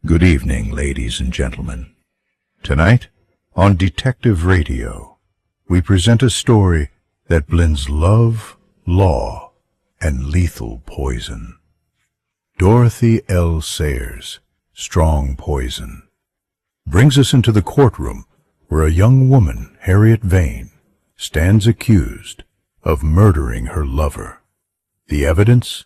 Good evening, ladies and gentlemen. Tonight, on Detective Radio, we present a story that blends love, law, and lethal poison. Dorothy L. Sayers' Strong Poison brings us into the courtroom where a young woman, Harriet Vane, stands accused of murdering her lover. The evidence?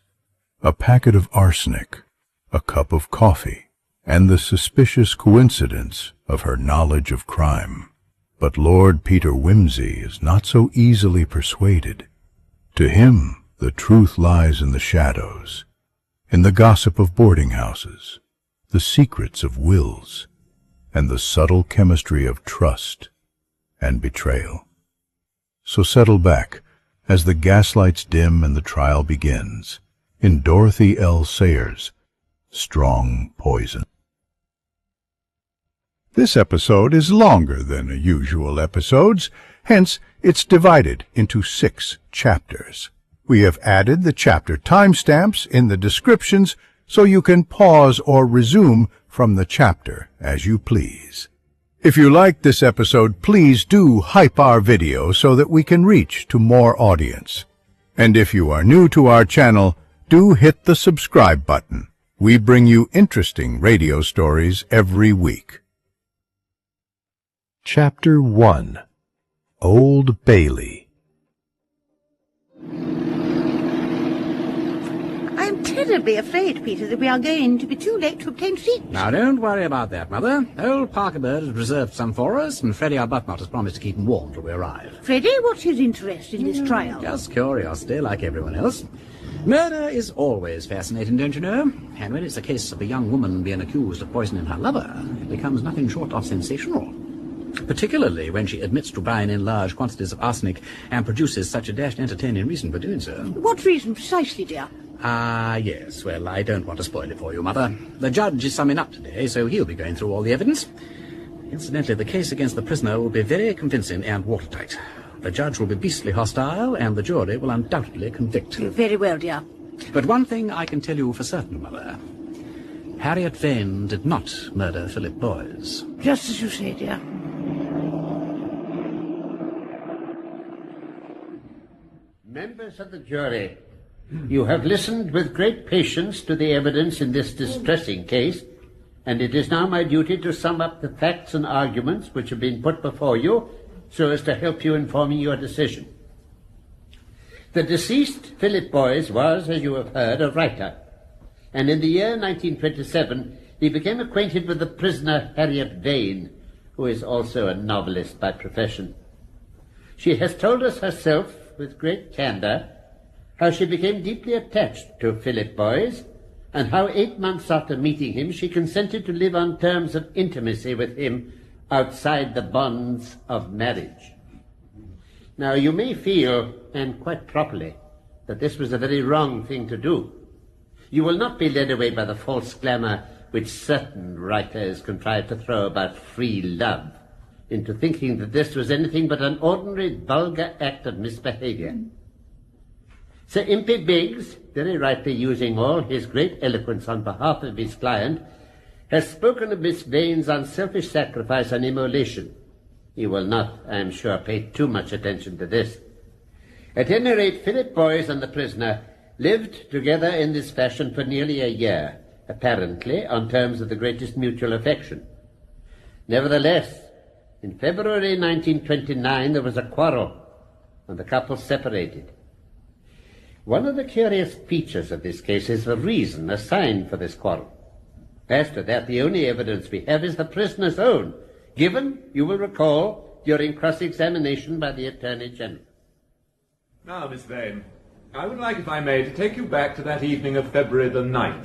A packet of arsenic, a cup of coffee, and the suspicious coincidence of her knowledge of crime. But Lord Peter Wimsey is not so easily persuaded. To him, the truth lies in the shadows, in the gossip of boarding houses, the secrets of wills, and the subtle chemistry of trust and betrayal. So settle back as the gaslights dim and the trial begins in Dorothy L. Sayers' Strong Poison. This episode is longer than usual episodes, hence it's divided into 6 chapters. We have added the chapter timestamps in the descriptions so you can pause or resume from the chapter as you please. If you like this episode, please do hype our video so that we can reach to more audience. And if you are new to our channel, do hit the subscribe button. We bring you interesting radio stories every week. Chapter 1. Old Bailey. I am terribly afraid, Peter, that we are going to be too late to obtain seats. Now, don't worry about that, Mother. Old Parker Bird has reserved some for us, and Freddie Arbuthnot has promised to keep them warm till we arrive. Freddie, what's his interest in this trial? Just curiosity, like everyone else. Murder is always fascinating, don't you know? And when it's a case of a young woman being accused of poisoning her lover, it becomes nothing short of sensational. Particularly when she admits to buying in large quantities of arsenic and produces such a dashed entertaining reason for doing so. What reason precisely, dear? Yes. Well, I don't want to spoil it for you, Mother. The judge is summing up today, so he'll be going through all the evidence. Incidentally, the case against the prisoner will be very convincing and watertight. The judge will be beastly hostile, and the jury will undoubtedly convict. Very well, dear. But one thing I can tell you for certain, Mother. Harriet Vane did not murder Philip Boyes. Just as you say, dear. Members of the jury, you have listened with great patience to the evidence in this distressing case, and it is now my duty to sum up the facts and arguments which have been put before you so as to help you in forming your decision. The deceased, Philip Boyes, was, as you have heard, a writer, and in the year 1927 he became acquainted with the prisoner Harriet Vane, who is also a novelist by profession. She has told us herself, with great candor, how she became deeply attached to Philip Boyes, and how 8 months after meeting him she consented to live on terms of intimacy with him outside the bonds of marriage. Now, you may feel, and quite properly, that this was a very wrong thing to do. You will not be led away by the false glamour which certain writers contrive to throw about free love, into thinking that this was anything but an ordinary vulgar act of misbehavior. Sir Impey Biggs, very rightly using all his great eloquence on behalf of his client, has spoken of Miss Vane's unselfish sacrifice and immolation. He will not, I am sure, pay too much attention to this. At any rate, Philip Boyes and the prisoner lived together in this fashion for nearly a year, apparently on terms of the greatest mutual affection. Nevertheless, in February 1929 there was a quarrel, and the couple separated. One of the curious features of this case is the reason assigned for this quarrel. As to that, the only evidence we have is the prisoner's own, given, you will recall, during cross-examination by the Attorney General. Now, Miss Vane, I would like, if I may, to take you back to that evening of February the 9th.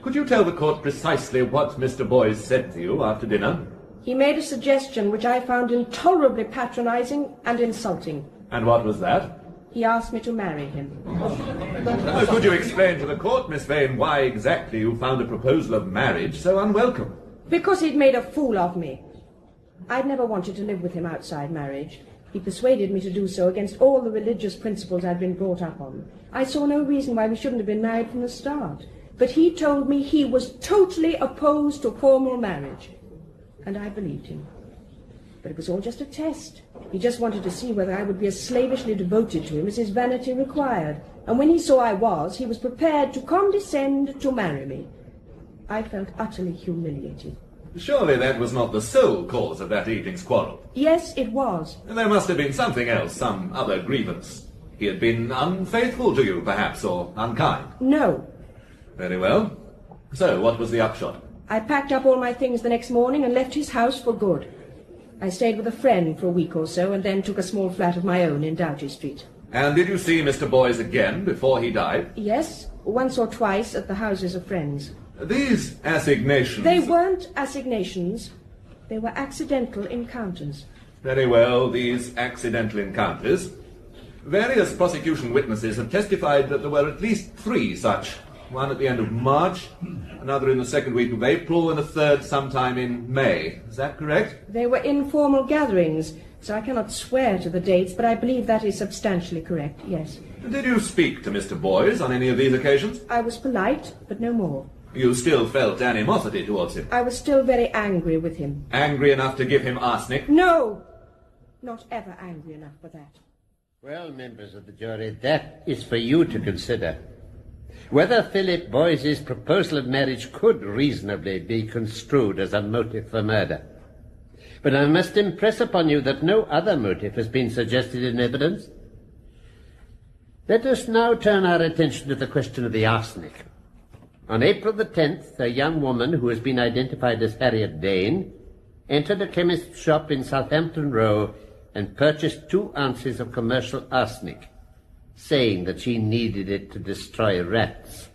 Could you tell the court precisely what Mr. Boyes said to you after dinner? He made a suggestion which I found intolerably patronizing and insulting. And what was that? He asked me to marry him. Could you explain to the court, Miss Vane, why exactly you found a proposal of marriage so unwelcome? Because he'd made a fool of me. I'd never wanted to live with him outside marriage. He persuaded me to do so against all the religious principles I'd been brought up on. I saw no reason why we shouldn't have been married from the start. but he told me he was totally opposed to formal marriage. And I believed him. But it was all just a test. He just wanted to see whether I would be as slavishly devoted to him as his vanity required. And when he saw I was, he was prepared to condescend to marry me. I felt utterly humiliated. Surely that was not the sole cause of that evening's quarrel. Yes, it was. There must have been something else, some other grievance. He had been unfaithful to you, perhaps, or unkind. No. Very well. So, what was the upshot? I packed up all my things the next morning and left his house for good. I stayed with a friend for a week or so and then took a small flat of my own in Doughty Street. And did you see Mr. Boyes again before he died? Yes, once or twice at the houses of friends. These assignations... They weren't assignations. They were accidental encounters. Very well, these accidental encounters. Various prosecution witnesses have testified that there were at least 3 such. One at the end of March, another in the second week of April, and a third sometime in May. Is that correct? They were informal gatherings, so I cannot swear to the dates, but I believe that is substantially correct, yes. Did you speak to Mr. Boyes on any of these occasions? I was polite, but no more. You still felt animosity towards him? I was still very angry with him. Angry enough to give him arsenic? No! Not ever angry enough for that. Well, members of the jury, that is for you to consider. Whether Philip Boyes's proposal of marriage could reasonably be construed as a motive for murder. But I must impress upon you that no other motive has been suggested in evidence. Let us now turn our attention to the question of the arsenic. On April the 10th, a young woman who has been identified as Harriet Vane entered a chemist's shop in Southampton Row and purchased 2 ounces of commercial arsenic, saying that she needed it to destroy rats.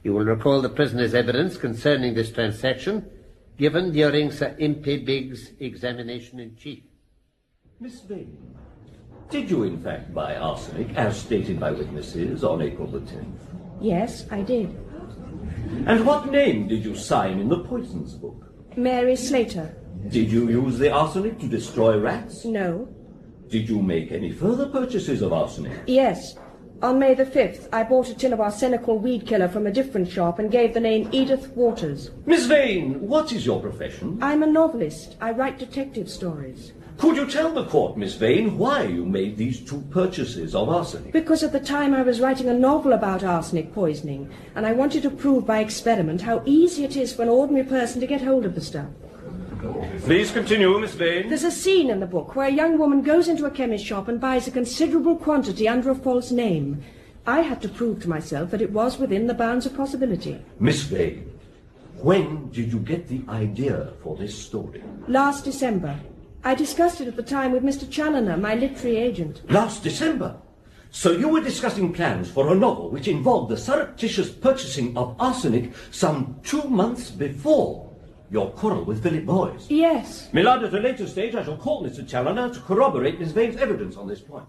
You will recall the prisoner's evidence concerning this transaction given during Sir Impey Biggs' examination-in-chief. Miss Vane, did you in fact buy arsenic, as stated by witnesses, on April the 10th? Yes, I did. And what name did you sign in the poisons book? Mary Slater. Did you use the arsenic to destroy rats? No. Did you make any further purchases of arsenic? Yes. On May the 5th, I bought a tin of arsenical weed killer from a different shop and gave the name Edith Waters. Miss Vane, what is your profession? I'm a novelist. I write detective stories. Could you tell the court, Miss Vane, why you made these 2 purchases of arsenic? Because at the time I was writing a novel about arsenic poisoning, and I wanted to prove by experiment how easy it is for an ordinary person to get hold of the stuff. Please continue, Miss Vane. There's a scene in the book where a young woman goes into a chemist shop and buys a considerable quantity under a false name. I had to prove to myself that it was within the bounds of possibility. Miss Vane, when did you get the idea for this story? Last December. I discussed it at the time with Mr. Challoner, my literary agent. Last December? So you were discussing plans for a novel which involved the surreptitious purchasing of arsenic some 2 months before your quarrel with Philip Boyes? Yes. My lord, at a later stage I shall call Mr. Challoner to corroborate Miss Vane's evidence on this point.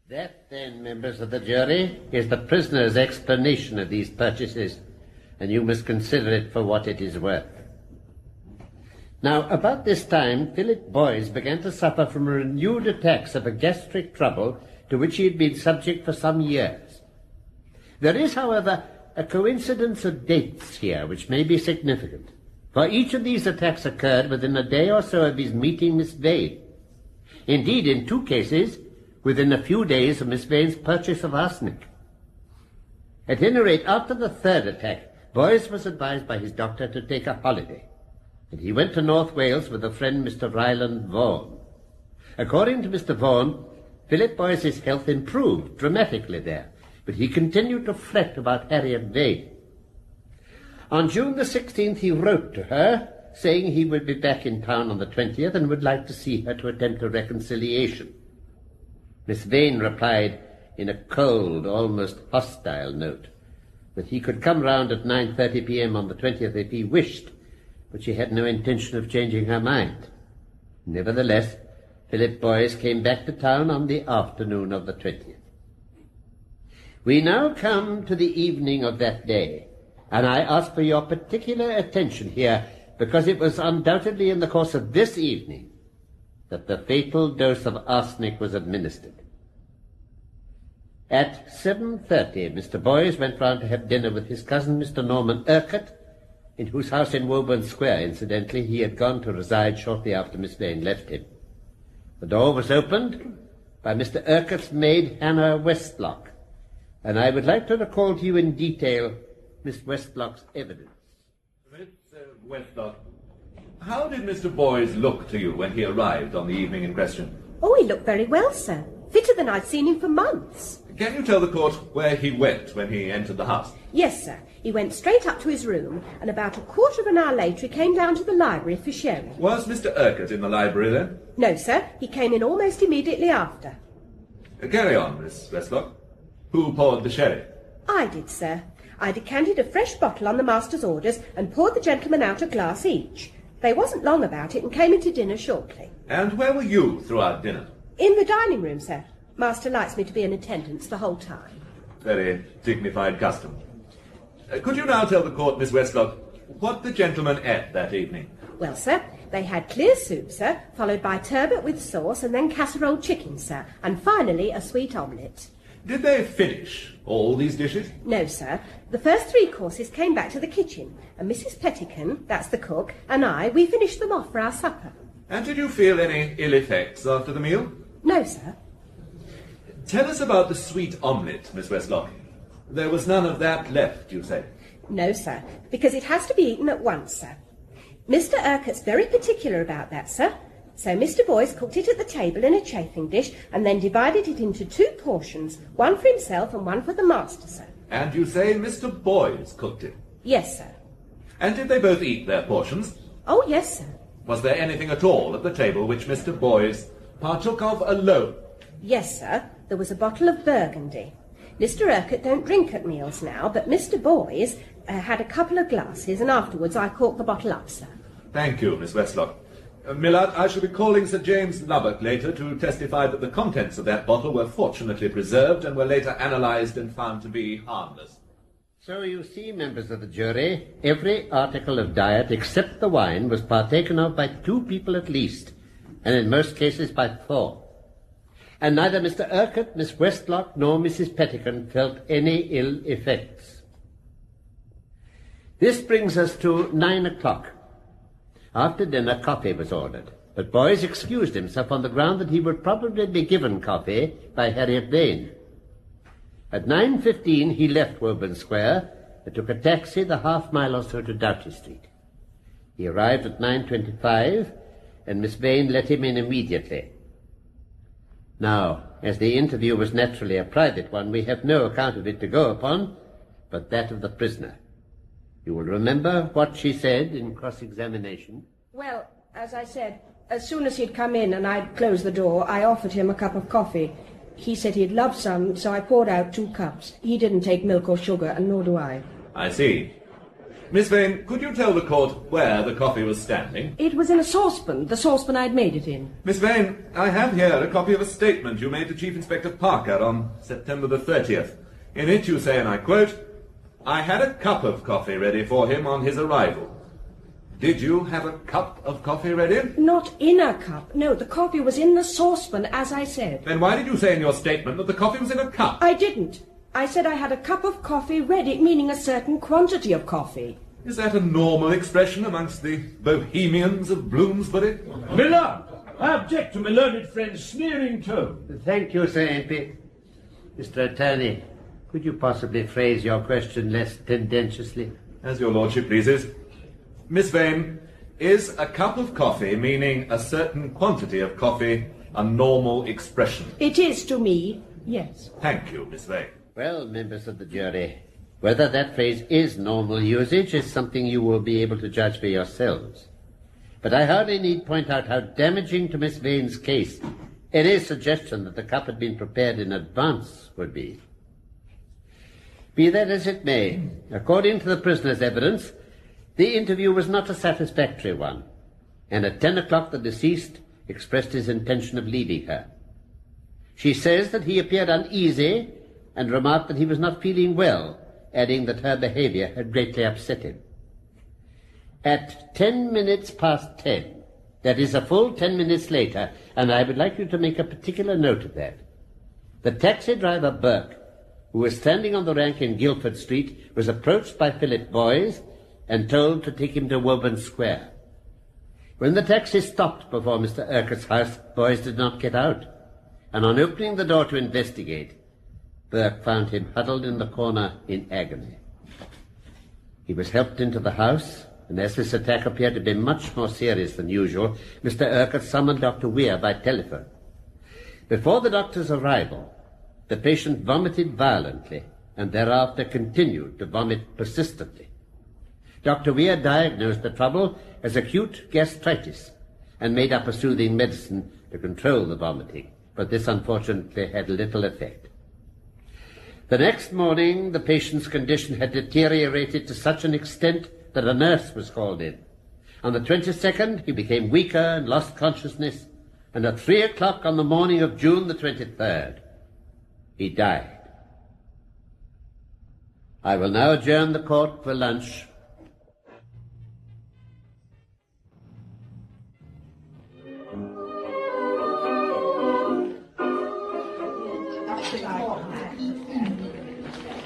That, then, members of the jury, is the prisoner's explanation of these purchases, and you must consider it for what it is worth. Now, about this time, Philip Boyes began to suffer from renewed attacks of a gastric trouble to which he had been subject for some years. There is, however, a coincidence of dates here which may be significant, for each of these attacks occurred within a day or so of his meeting Miss Vane. Indeed, in 2 cases, within a few days of Miss Vane's purchase of arsenic. At any rate, after the 3rd attack, Boyes was advised by his doctor to take a holiday, and he went to North Wales with a friend, Mr. Ryland Vaughan. According to Mr. Vaughan, Philip Boyes's health improved dramatically there, but he continued to fret about Harriet Vane. On June the 16th, he wrote to her, saying he would be back in town on the 20th and would like to see her to attempt a reconciliation. Miss Vane replied in a cold, almost hostile note that he could come round at 9:30 p.m. on the 20th if he wished, but she had no intention of changing her mind. Nevertheless, Philip Boyes came back to town on the afternoon of the 20th. We now come to the evening of that day, and I ask for your particular attention here, because it was undoubtedly in the course of this evening that the fatal dose of arsenic was administered. At 7:30, Mr. Boys went round to have dinner with his cousin, Mr. Norman Urquhart, in whose house in Woburn Square, incidentally, he had gone to reside shortly after Miss Vane left him. The door was opened by Mr. Urquhart's maid, Hannah Westlock, and I would like to recall to you in detail Miss Westlock's evidence. Miss Westlock, how did Mr. Boys look to you when he arrived on the evening in question? Oh, he looked very well, sir. Fitter than I'd seen him for months. Can you tell the court where he went when he entered the house? Yes, sir. He went straight up to his room, and about a quarter of an hour later he came down to the library for sherry. Was Mr. Urquhart in the library then? No, sir. He came in almost immediately after. Carry on, Miss Westlock. Who poured the sherry? I did, sir. I decanted a fresh bottle on the master's orders and poured the gentlemen out a glass each. They wasn't long about it and came into dinner shortly. And where were you throughout dinner? In the dining room, sir. Master likes me to be in attendance the whole time. Very dignified custom. Could you now tell the court, Miss Westlock, what the gentlemen ate that evening? Well, sir, they had clear soup, sir, followed by turbot with sauce and then casserole chicken, sir, and finally a sweet omelette. Did they finish all these dishes? No, sir. The first 3 courses came back to the kitchen, and Mrs. Pettican, that's the cook, and we finished them off for our supper. And did you feel any ill effects after the meal? No, sir. Tell us about the sweet omelette, Miss Westlock. There was none of that left, you say? No, sir, because it has to be eaten at once, sir. Mr. Urquhart's very particular about that, sir. So Mr. Boys cooked it at the table in a chafing dish and then divided it into 2 portions, one for himself and one for the master, sir. And you say Mr. Boys cooked it? Yes, sir. And did they both eat their portions? Oh, yes, sir. Was there anything at all at the table which Mr. Boys partook of alone? Yes, sir. There was a bottle of Burgundy. Mr. Urquhart don't drink at meals now, but Mr. Boys had a couple of glasses, and afterwards I corked the bottle up, sir. Thank you, Miss Westlock. Millard, I shall be calling Sir James Lubbock later to testify that the contents of that bottle were fortunately preserved and were later analysed and found to be harmless. So you see, members of the jury, every article of diet except the wine was partaken of by 2 people at least, and in most cases by 4. And neither Mr. Urquhart, Miss Westlock, nor Mrs. Pettican felt any ill effects. This brings us to 9 o'clock. After dinner, coffee was ordered, but Boys excused himself on the ground that he would probably be given coffee by Harriet Vane. At 9:15 he left Woburn Square and took a taxi the half-mile or so to Doughty Street. He arrived at 9:25, and Miss Vane let him in immediately. Now, as the interview was naturally a private one, we have no account of it to go upon, but that of the prisoner. You will remember what she said in cross-examination. Well, as I said, as soon as he'd come in and I'd closed the door, I offered him a cup of coffee. He said he'd love some, so I poured out 2 cups. He didn't take milk or sugar, and nor do I. I see. Miss Vane, could you tell the court where the coffee was standing? It was in a saucepan, the saucepan I'd made it in. Miss Vane, I have here a copy of a statement you made to Chief Inspector Parker on September the 30th. In it you say, and I quote, "I had a cup of coffee ready for him on his arrival." Did you have a cup of coffee ready? Not in a cup. No, the coffee was in the saucepan, as I said. Then why did you say in your statement that the coffee was in a cup? I didn't. I said I had a cup of coffee ready, meaning a certain quantity of coffee. Is that a normal expression amongst the bohemians of Bloomsbury? Millard, I object to my learned friend's sneering tone. Thank you, Sir MP. Mr. Attorney, could you possibly phrase your question less tendentiously? As your lordship pleases. Miss Vane, is a cup of coffee, meaning a certain quantity of coffee, a normal expression? It is to me, yes. Thank you, Miss Vane. Well, members of the jury, whether that phrase is normal usage is something you will be able to judge for yourselves. But I hardly need point out how damaging to Miss Vane's case any suggestion that the cup had been prepared in advance would be. Be that as it may, according to the prisoner's evidence, the interview was not a satisfactory one, and at 10 o'clock the deceased expressed his intention of leaving her. She says that he appeared uneasy and remarked that he was not feeling well, adding that her behavior had greatly upset him. At 10 minutes past 10, that is a full 10 minutes later, and I would like you to make a particular note of that, The taxi driver, Burke, who was standing on the rank in Guildford Street, was approached by Philip Boys and told to take him to Woburn Square. When the taxi stopped before Mr. Urquhart's house, Boys did not get out, and on opening the door to investigate, Burke found him huddled in the corner in agony. He was helped into the house, and as this attack appeared to be much more serious than usual, Mr. Urquhart summoned Dr. Weir by telephone. Before the doctor's arrival, the patient vomited violently and thereafter continued to vomit persistently. Dr. Weir diagnosed the trouble as acute gastritis and made up a soothing medicine to control the vomiting, but this unfortunately had little effect. The next morning, the patient's condition had deteriorated to such an extent that a nurse was called in. On the 22nd, he became weaker and lost consciousness, and at 3 o'clock on the morning of June the 23rd, he died. I will now adjourn the court for lunch.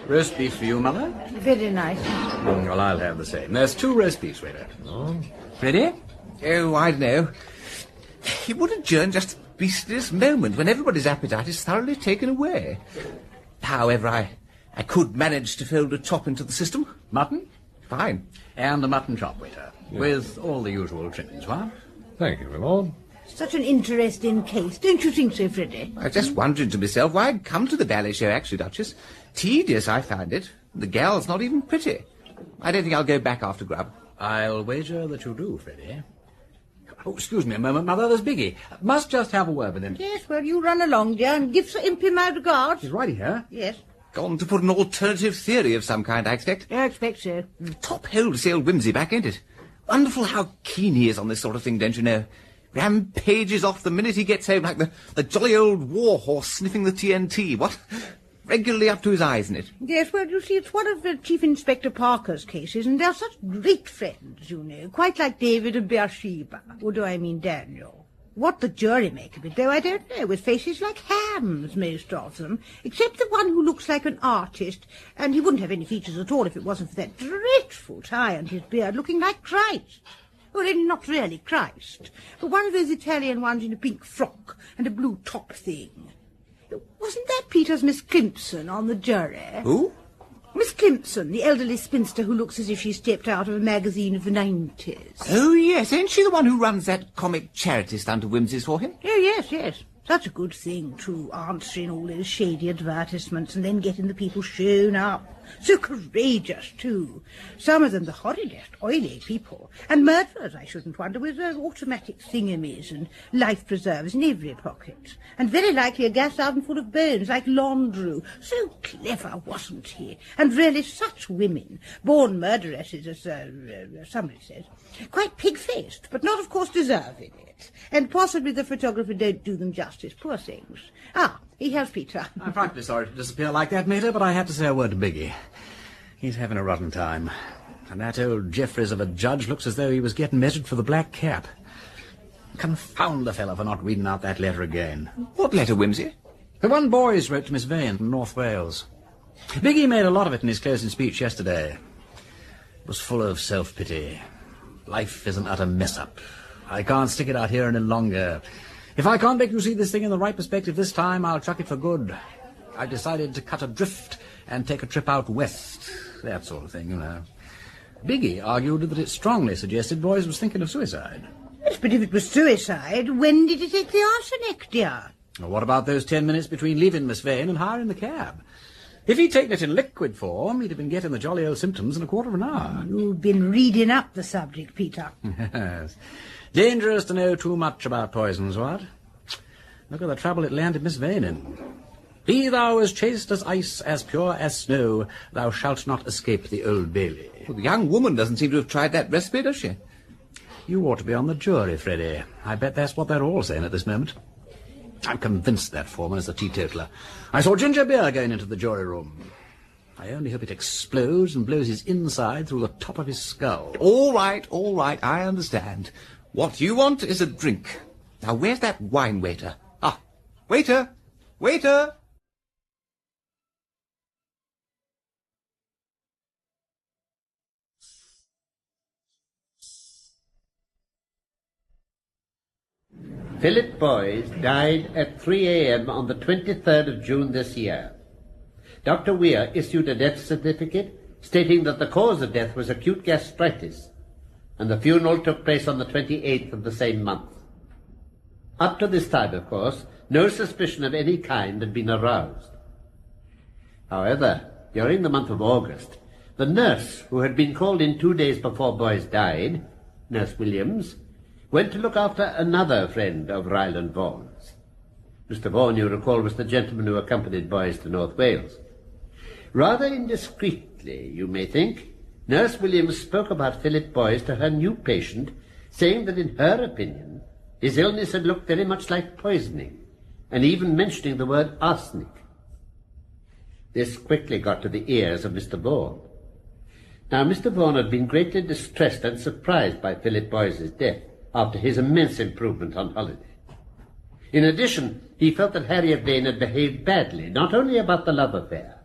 Roast beef for you, Mother? Very nice. Well, I'll have the same. There's 2 roast beefs, waiter. Freddie? Oh, I don't know. It would adjourn just at the beastliest moment when everybody's appetite is thoroughly taken away. However, I could manage to fold a chop into the system. Mutton? Fine. And a mutton chop, waiter. With all the usual trimmings, what? Thank you, my lord. Such an interesting case, don't you think so, Freddie? I was just wondering to myself why I'd come to the ballet show, actually, Duchess. Tedious, I find it. The gal's not even pretty. I don't think I'll go back after grub. I'll wager that you do, Freddie. Oh, excuse me a moment, Mother, there's Biggie. Must just have a word with him. Yes, well, you run along, dear, and give Sir Impey my regards. He's right here. Yes. Gone to put an alternative theory of some kind, I expect. I expect so. Top hole to see old Wimsey back, ain't it? Wonderful how keen he is on this sort of thing, don't you know? Rampages off the minute he gets home like the jolly old war horse sniffing the TNT, what? Regularly up to his eyes in it. Yes, well, you see, it's one of Chief Inspector Parker's cases, and they're such great friends, you know, quite like David and Bathsheba. Or do I mean Daniel? What the jury make of it, though, I don't know, with faces like hams, most of them, except the one who looks like an artist, and he wouldn't have any features at all if it wasn't for that dreadful tie on his beard, looking like Christ. Well, only not really Christ, but one of those Italian ones in a pink frock and a blue top thing. Wasn't that Peter's Miss Climpson on the jury? Who? Miss Climpson, the elderly spinster who looks as if she stepped out of a magazine of the 90s. Oh, yes, ain't she the one who runs that comic charity stunt of Wimsey's for him? Oh, yes, yes. Such a good thing, too, answering all those shady advertisements and then getting the people shown up. So courageous, too. Some of them the horridest, oily people. And murderers, I shouldn't wonder, with automatic thingamies and life preservers in every pocket. And very likely a gas oven full of bones, like Landru. So clever, wasn't he? And really such women. Born murderesses, as somebody says. Quite pig-faced, but not, of course, deserving it. And possibly the photographer don't do them justice, poor things. Ah, he has Peter. I'm frightfully sorry to disappear like that, Mater, but I had to say a word to Biggie. He's having a rotten time. And that old Jeffries of a judge looks as though he was getting measured for the black cap. Confound the fellow for not reading out that letter again. What letter, Wimsey? The one Boys wrote to Miss Vane from North Wales. Biggie made a lot of it in his closing speech yesterday. It was full of self-pity. Life is an utter mess-up. I can't stick it out here any longer. If I can't make you see this thing in the right perspective this time, I'll chuck it for good. I've decided to cut adrift and take a trip out west. That sort of thing, you know. Biggie argued that it strongly suggested Boys was thinking of suicide. Yes, but if it was suicide, when did he take the arsenic, dear? Well, what about those 10 minutes between leaving Miss Vane and hiring the cab? If he'd taken it in liquid form, he'd have been getting the jolly old symptoms in a quarter of an hour. You've been reading up the subject, Peter. Yes. Dangerous to know too much about poisons, what? Look at the trouble it landed Miss Vane in. Be thou as chaste as ice, as pure as snow, thou shalt not escape the Old Bailey. Well, the young woman doesn't seem to have tried that recipe, does she? You ought to be on the jury, Freddie. I bet that's what they're all saying at this moment. I'm convinced that foreman is a teetotaler. I saw ginger beer going into the jury room. I only hope it explodes and blows his inside through the top of his skull. All right, I understand. What you want is a drink. Now, where's that wine waiter? Ah, waiter! Waiter! Philip Boyes died at 3 a.m. on the 23rd of June this year. Dr. Weir issued a death certificate stating that the cause of death was acute gastritis, and the funeral took place on the 28th of the same month. Up to this time, of course, no suspicion of any kind had been aroused. However, during the month of August, the nurse who had been called in 2 days before Boyes died, Nurse Williams, went to look after another friend of Ryland Vaughan's. Mr. Vaughan, you recall, was the gentleman who accompanied Boyes to North Wales. Rather indiscreetly, you may think, Nurse Williams spoke about Philip Boyes to her new patient, saying that in her opinion his illness had looked very much like poisoning, and even mentioning the word arsenic. This quickly got to the ears of Mr. Vaughan. Now, Mr. Vaughan had been greatly distressed and surprised by Philip Boyes' death after his immense improvement on holiday. In addition, he felt that Harriet Vane had behaved badly, not only about the love affair,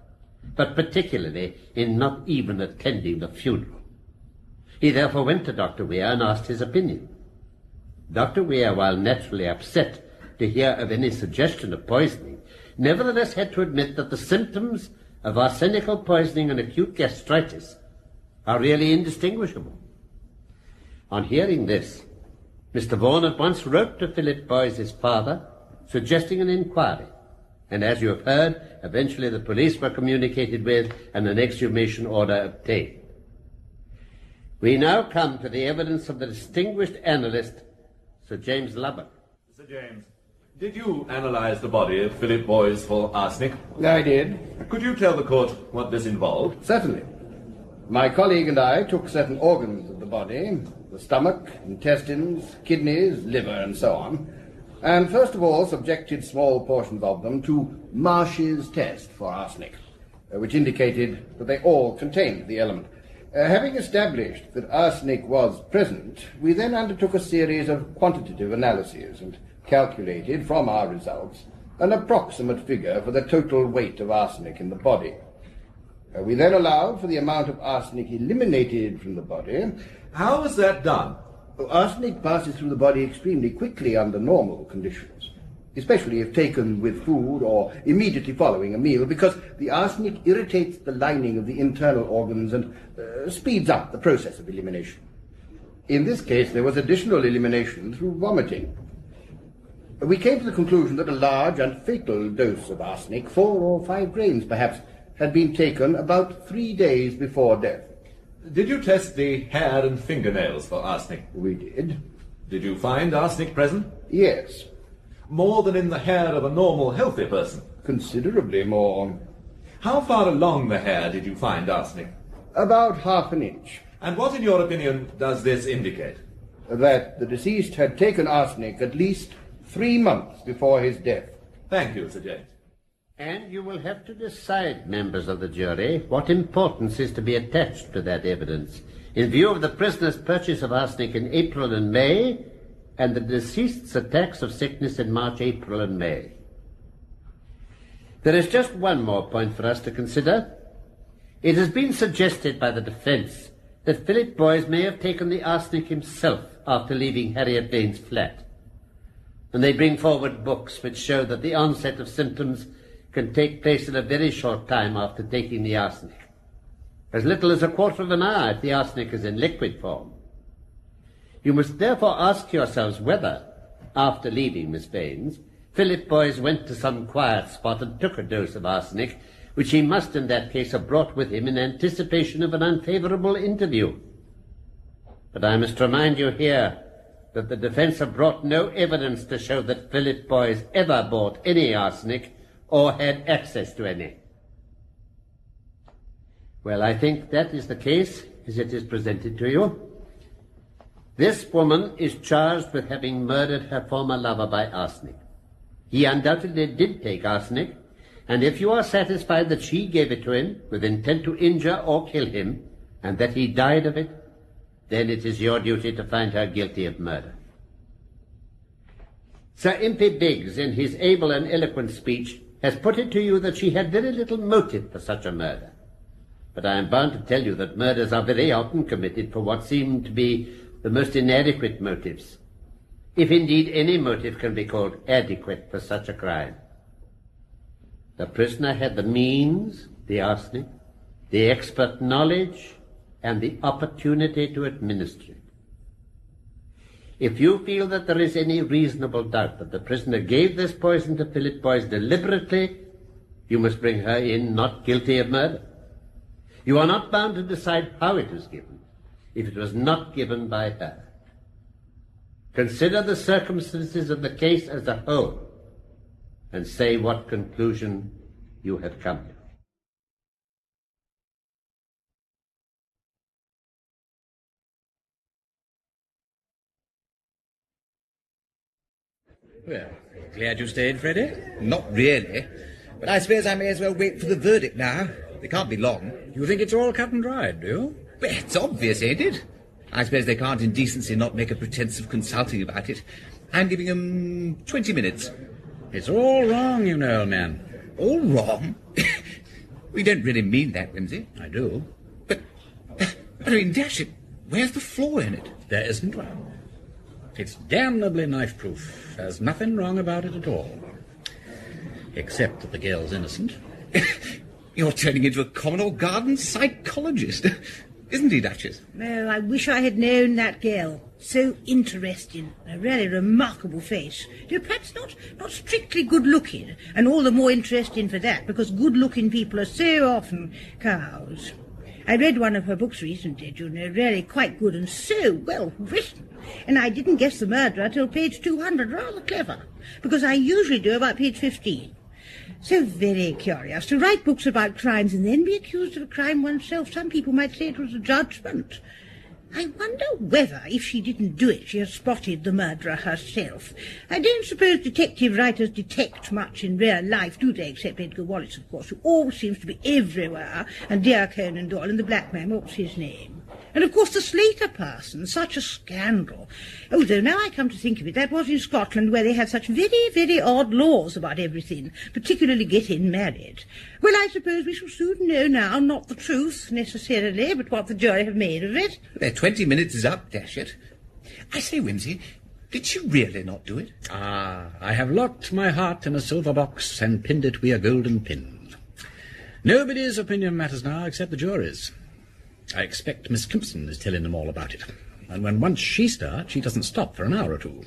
but particularly in not even attending the funeral. He therefore went to Dr. Weir and asked his opinion. Dr. Weir, while naturally upset to hear of any suggestion of poisoning, nevertheless had to admit that the symptoms of arsenical poisoning and acute gastritis are really indistinguishable. On hearing this, Mr. Vaughan at once wrote to Philip Boyes' father, suggesting an inquiry, and as you have heard, eventually the police were communicated with and an exhumation order obtained. We now come to the evidence of the distinguished analyst, Sir James Lubbock. Sir James, did you analyze the body of Philip Boyes for arsenic? I did. Could you tell the court what this involved? Certainly. My colleague and I took certain organs of the body, the stomach, intestines, kidneys, liver, and so on, and first of all subjected small portions of them to Marsh's test for arsenic, which indicated that they all contained the element. Having established that arsenic was present, we then undertook a series of quantitative analyses and calculated from our results an approximate figure for the total weight of arsenic in the body. We then allowed for the amount of arsenic eliminated from the body. How was that done? Arsenic passes through the body extremely quickly under normal conditions, especially if taken with food or immediately following a meal, because the arsenic irritates the lining of the internal organs and speeds up the process of elimination. In this case, there was additional elimination through vomiting. We came to the conclusion that a large and fatal dose of arsenic, 4 or 5 grains perhaps, had been taken about 3 days before death. Did you test the hair and fingernails for arsenic? We did. Did you find arsenic present? Yes. More than in the hair of a normal, healthy person? Considerably more. How far along the hair did you find arsenic? About half an inch. And what, in your opinion, does this indicate? That the deceased had taken arsenic at least 3 months before his death. Thank you, Sir James. And you will have to decide, members of the jury, what importance is to be attached to that evidence in view of the prisoner's purchase of arsenic in April and May and the deceased's attacks of sickness in March, April, and May. There is just one more point for us to consider. It has been suggested by the defense that Philip Boyes may have taken the arsenic himself after leaving Harriet Vane's flat. And they bring forward books which show that the onset of symptoms can take place in a very short time after taking the arsenic. As little as a quarter of an hour if the arsenic is in liquid form. You must therefore ask yourselves whether, after leaving Miss Vane's, Philip Boyes went to some quiet spot and took a dose of arsenic, which he must in that case have brought with him in anticipation of an unfavourable interview. But I must remind you here that the defence have brought no evidence to show that Philip Boyes ever bought any arsenic or had access to any. Well, I think that is the case as it is presented to you. This woman is charged with having murdered her former lover by arsenic. He undoubtedly did take arsenic, and if you are satisfied that she gave it to him with intent to injure or kill him, and that he died of it, then it is your duty to find her guilty of murder. Sir Impey Biggs, in his able and eloquent speech, has put it to you that she had very little motive for such a murder. But I am bound to tell you that murders are very often committed for what seem to be the most inadequate motives. if indeed any motive can be called adequate for such a crime. The prisoner had the means, the arsenic, the expert knowledge, and the opportunity to administer it. If you feel that there is any reasonable doubt that the prisoner gave this poison to Philip Boyce deliberately, you must bring her in not guilty of murder. You are not bound to decide how it was given, if it was not given by her. Consider the circumstances of the case as a whole, and say what conclusion you have come to. Well, glad you stayed, Freddie? Not really. But I suppose I may as well wait for the verdict now. It can't be long. You think it's all cut and dried, do you? Well, it's obvious, ain't it? I suppose they can't in decency not make a pretense of consulting about it. I'm giving 'em 20 minutes. It's all wrong, you know, old man. All wrong? We don't really mean that, Wimsey. I do. But I mean, dash it, where's the flaw in it? There isn't one. It's damnably knife-proof. There's nothing wrong about it at all. Except that the girl's innocent. You're turning into a common old garden psychologist. Isn't he, Duchess? Oh, I wish I had known that girl. So interesting. A really remarkable face. Though perhaps not strictly good-looking, and all the more interesting for that, because good-looking people are so often cows. I read one of her books recently, you know, really quite good and so well written. And I didn't guess the murderer till page 200, rather clever, because I usually do about page 15. So very curious, to write books about crimes and then be accused of a crime oneself. Some people might say it was a judgment. I wonder whether, if she didn't do it, she has spotted the murderer herself. I don't suppose detective writers detect much in real life, do they, except Edgar Wallace, of course, who always seems to be everywhere, and dear Conan Doyle, and the black man, what's his name? And, of course, the Slater person, such a scandal. Oh, though now I come to think of it, that was in Scotland, where they have such very, very odd laws about everything, particularly getting married. Well, I suppose we shall soon know now, not the truth, necessarily, but what the jury have made of it. Their 20 minutes is up, dash it. I say, Wimsey, did she really not do it? Ah, I have locked my heart in a silver box and pinned it with a golden pin. Nobody's opinion matters now except the jury's. I expect Miss Climpson is telling them all about it. And when once she starts, she doesn't stop for an hour or two.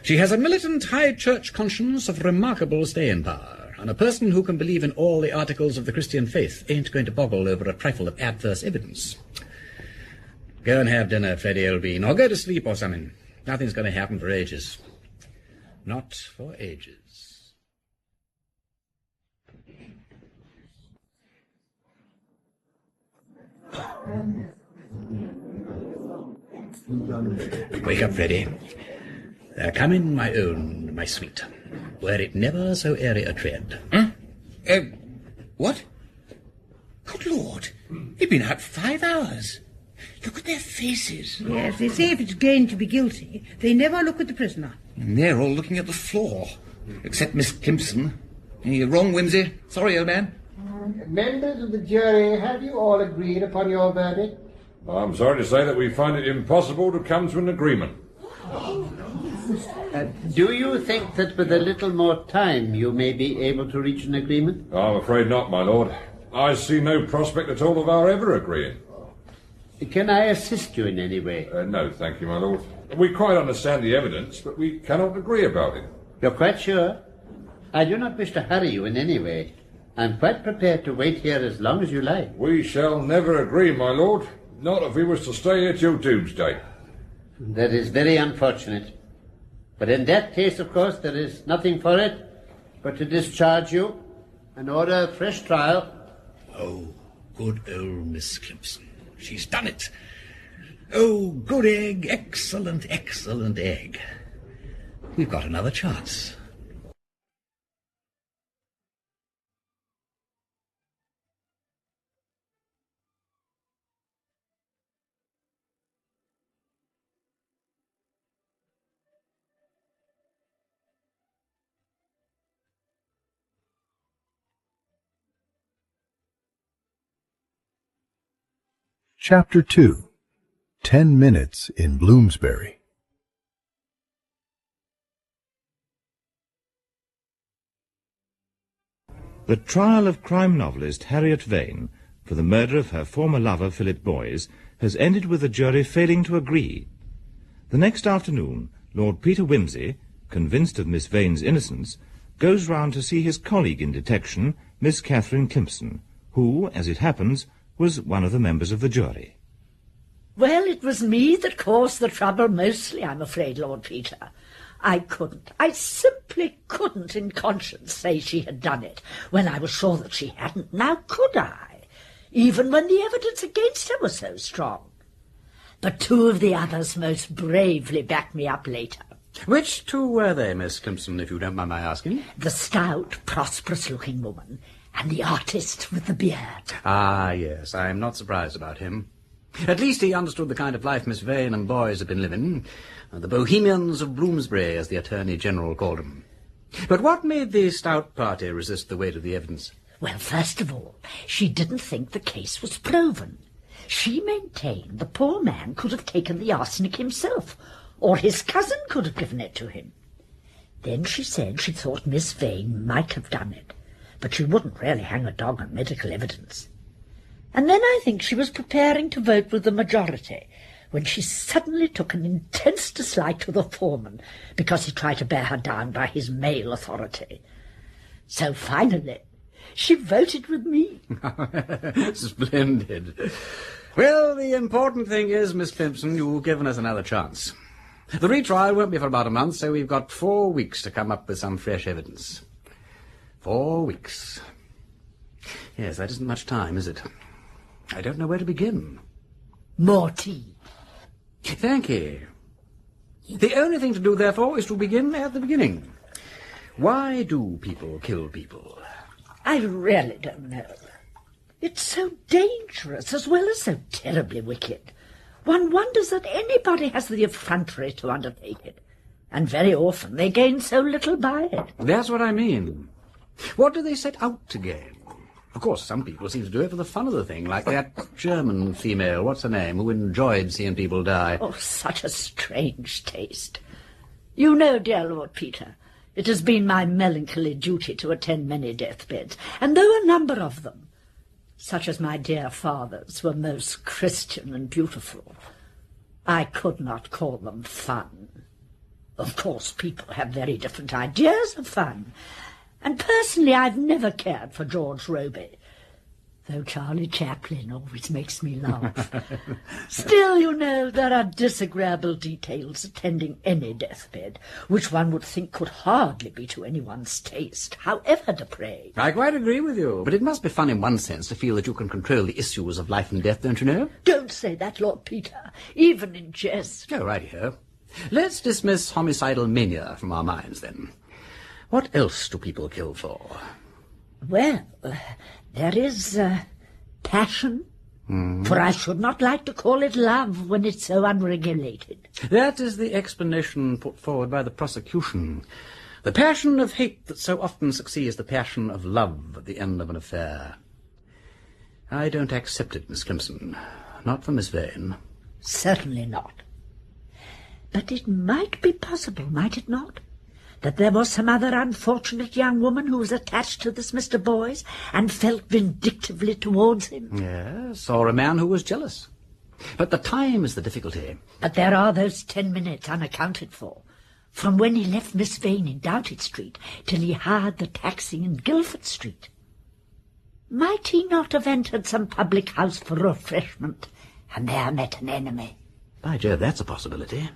She has a militant high church conscience of remarkable staying power, and a person who can believe in all the articles of the Christian faith ain't going to boggle over a trifle of adverse evidence. Go and have dinner, Freddie, old bean, or go to sleep or something. Nothing's going to happen for ages. Not for ages. Wake up, Freddie. They're coming, my own, my sweet. Were it never so airy a tread. What? Good Lord, they've been out 5 hours. Look at their faces. Yes, they say if it's going to be guilty, they never look at the prisoner. And they're all looking at the floor, except Miss Climpson. You're wrong, Wimsey. Sorry, old man. Members of the jury, have you all agreed upon your verdict? I'm sorry to say that we find it impossible to come to an agreement. Do you think that with a little more time you may be able to reach an agreement? I'm afraid not, my lord. I see no prospect at all of our ever agreeing. Can I assist you in any way? No, thank you, my lord. We quite understand the evidence, but we cannot agree about it. You're quite sure? I do not wish to hurry you in any way. I'm quite prepared to wait here as long as you like. We shall never agree, my lord. Not if we was to stay here till doomsday. That is very unfortunate. But in that case, of course, there is nothing for it but to discharge you and order a fresh trial. Oh, good old Miss Climpson. She's done it. Oh, good egg. Excellent, excellent egg. We've got another chance. Chapter 2. 10 Minutes in Bloomsbury. The trial of crime novelist Harriet Vane for the murder of her former lover Philip Boys has ended with the jury failing to agree. The next afternoon, Lord Peter Wimsey, convinced of Miss Vane's innocence, goes round to see his colleague in detection, Miss Catherine Kimpson, who, as it happens, was one of the members of the jury. Well, it was me that caused the trouble mostly, I'm afraid, Lord Peter. I simply couldn't in conscience say she had done it when I was sure that she hadn't. Now, could I? Even when the evidence against her was so strong. But two of the others most bravely backed me up later. Which two were they, Miss Kimpson, if you don't mind my asking? The stout, prosperous-looking woman and the artist with the beard. Ah, yes, I'm not surprised about him. At least he understood the kind of life Miss Vane and Boys had been living. The Bohemians of Bloomsbury, as the Attorney General called them. But what made the stout party resist the weight of the evidence? Well, first of all, she didn't think the case was proven. She maintained the poor man could have taken the arsenic himself, or his cousin could have given it to him. Then she said she thought Miss Vane might have done it, but she wouldn't really hang a dog on medical evidence. And then I think she was preparing to vote with the majority, when she suddenly took an intense dislike to the foreman because he tried to bear her down by his male authority. So finally, she voted with me. Splendid. Well, the important thing is, Miss Pimpson, you've given us another chance. The retrial won't be for about a month, so we've got 4 weeks to come up with some fresh evidence. 4 weeks. Yes, that isn't much time, is it? I don't know where to begin. More tea. Thank you. The only thing to do, therefore, is to begin at the beginning. Why do people kill people? I really don't know. It's so dangerous as well as so terribly wicked. One wonders that anybody has the effrontery to undertake it. And very often they gain so little by it. That's what I mean. What do they set out to gain? Of course, some people seem to do it for the fun of the thing, like that German female, what's her name, who enjoyed seeing people die. Oh, such a strange taste. You know, dear Lord Peter, it has been my melancholy duty to attend many deathbeds, and though a number of them, such as my dear father's, were most Christian and beautiful, I could not call them fun. Of course, people have very different ideas of fun, and personally I've never cared for George Roby, though Charlie Chaplin always makes me laugh. Still, you know, there are disagreeable details attending any deathbed, which one would think could hardly be to anyone's taste, however depraved. I quite agree with you, but it must be fun in one sense to feel that you can control the issues of life and death, don't you know? Don't say that, Lord Peter, even in jest. Oh, righty-ho. Let's dismiss homicidal mania from our minds, then. What else do people kill for? Well, there is passion, for I should not like to call it love when it's so unregulated. That is the explanation put forward by the prosecution. The passion of hate that so often succeeds the passion of love at the end of an affair. I don't accept it, Miss Clemson. Not for Miss Vane. Certainly not. But it might be possible, might it not, that there was some other unfortunate young woman who was attached to this Mr. Boys and felt vindictively towards him? Yes, or a man who was jealous. But the time is the difficulty. But there are those 10 minutes unaccounted for, from when he left Miss Vane in Doughty Street till he hired the taxi in Guildford Street. Might he not have entered some public house for refreshment and there met an enemy? By Jove, that's a possibility.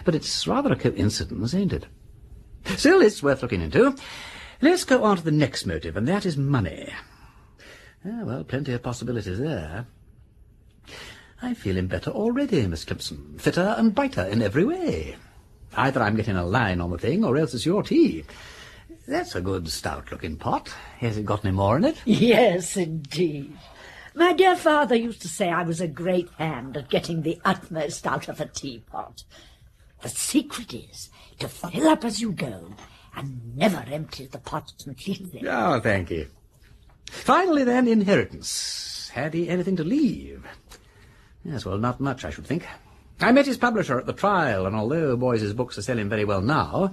But it's rather a coincidence, ain't it? Still, it's worth looking into. Let's go on to the next motive, and that is money. Ah, well, plenty of possibilities there. I'm feeling better already, Miss Clipson. Fitter and brighter in every way. Either I'm getting a line on the thing, or else it's your tea. That's a good stout-looking pot. Has it got any more in it? Yes, indeed. My dear father used to say I was a great hand at getting the utmost out of a teapot. The secret is to fill up as you go and never empty the pot completely. Oh, thank you. Finally, then, inheritance. Had he anything to leave? Yes, well, not much, I should think. I met his publisher at the trial, and although Boys's books are selling very well now,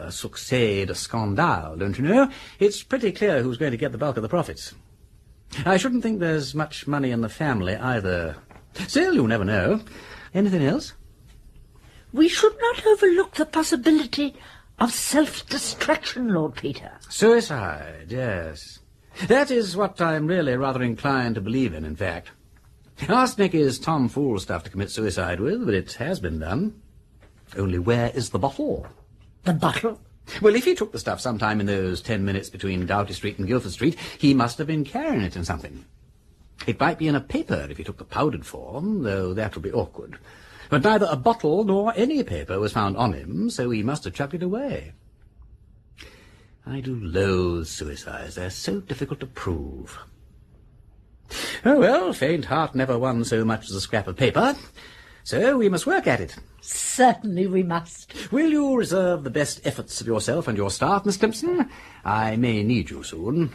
succès de scandale, don't you know, it's pretty clear who's going to get the bulk of the profits. I shouldn't think there's much money in the family either. Still, you never know. Anything else? We should not overlook the possibility of self-destruction, Lord Peter. Suicide, yes. That is what I'm really rather inclined to believe in fact. Arsenic is tomfool stuff to commit suicide with, but it has been done. Only where is the bottle? The bottle? Well, if he took the stuff sometime in those 10 minutes between Doughty Street and Guildford Street, he must have been carrying it in something. It might be in a paper if he took the powdered form, though that would be awkward. But neither a bottle nor any paper was found on him, so he must have chucked it away. I do loathe suicides. They're so difficult to prove. Oh, well, faint heart never won so much as a scrap of paper, so we must work at it. Certainly we must. Will you reserve the best efforts of yourself and your staff, Miss Climpson? I may need you soon.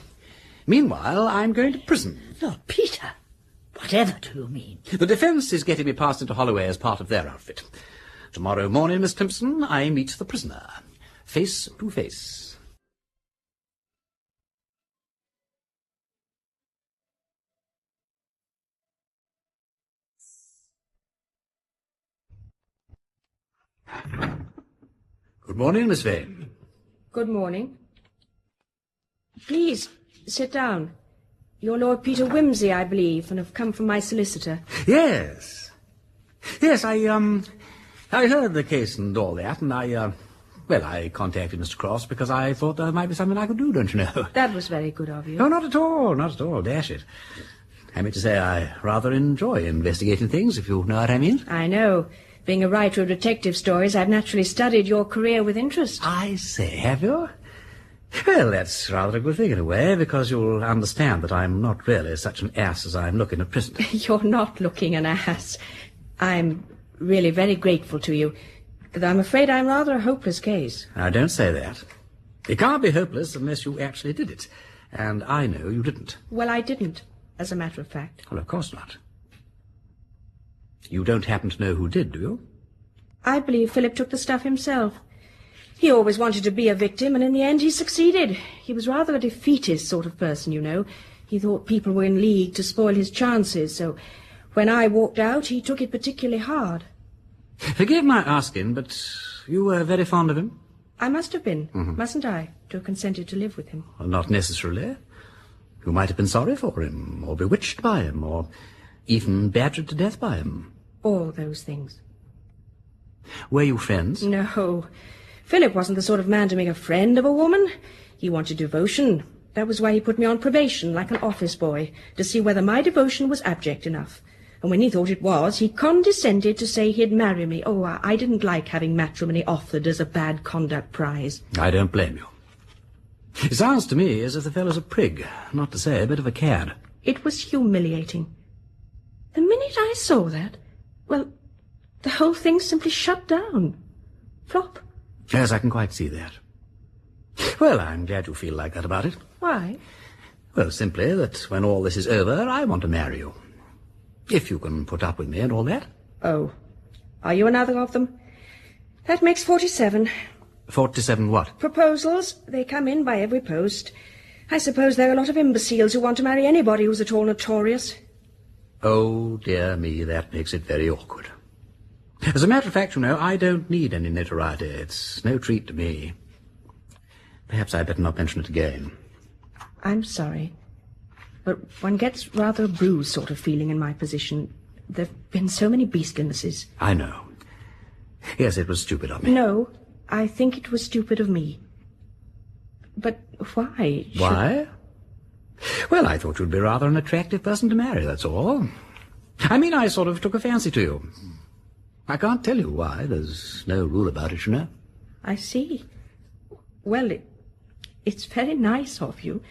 Meanwhile, I'm going to prison. Lord Peter, whatever do you mean? The defence is getting me passed into Holloway as part of their outfit. Tomorrow morning, Miss Climpson, I meet the prisoner, face to face. Good morning, Miss Vane. Good morning. Please, sit down. You're Lord Peter Wimsey, I believe, and have come from my solicitor. Yes. Yes, I heard the case and all that, and I contacted Mr. Cross because I thought there might be something I could do, don't you know? That was very good of you. No, not at all, dash it. I mean to say I rather enjoy investigating things, if you know what I mean. I know. Being a writer of detective stories, I've naturally studied your career with interest. I say, have you? Well, that's rather a good thing in a way, because you'll understand that I'm not really such an ass as I'm looking at present. You're not looking an ass. I'm really very grateful to you, but I'm afraid I'm rather a hopeless case. Now, don't say that. It can't be hopeless unless you actually did it, and I know you didn't. Well, I didn't, as a matter of fact. Well, of course not. You don't happen to know who did, do you? I believe Philip took the stuff himself. He always wanted to be a victim, and in the end he succeeded. He was rather a defeatist sort of person, you know. He thought people were in league to spoil his chances, so when I walked out, he took it particularly hard. Forgive my asking, but you were very fond of him? I must have been, mustn't I, to have consented to live with him? Well, not necessarily. You might have been sorry for him, or bewitched by him, or even badgered to death by him. All those things. Were you friends? No. Philip wasn't the sort of man to make a friend of a woman. He wanted devotion. That was why he put me on probation, like an office boy, to see whether my devotion was abject enough. And when he thought it was, he condescended to say he'd marry me. Oh, I didn't like having matrimony offered as a bad conduct prize. I don't blame you. It sounds to me as if the fellow's a prig, not to say a bit of a cad. It was humiliating. The minute I saw that, well, the whole thing simply shut down. Flop. Yes, I can quite see that. Well, I'm glad you feel like that about it. Why? Well, simply that when all this is over, I want to marry you. If you can put up with me and all that. Oh. Are you another of them? That makes 47. 47 what? Proposals. They come in by every post. I suppose there are a lot of imbeciles who want to marry anybody who's at all notorious. Oh, dear me, that makes it very awkward. As a matter of fact, you know, I don't need any notoriety. It's no treat to me. Perhaps I'd better not mention it again. I'm sorry, but one gets rather a bruised sort of feeling in my position. There have been so many beastlinesses. I know. Yes, it was stupid of me. No, I think it was stupid of me. But why? Why? Well, I thought you'd be rather an attractive person to marry, that's all. I mean, I sort of took a fancy to you. I can't tell you why. There's no rule about it, you know. I see. Well, it's very nice of you.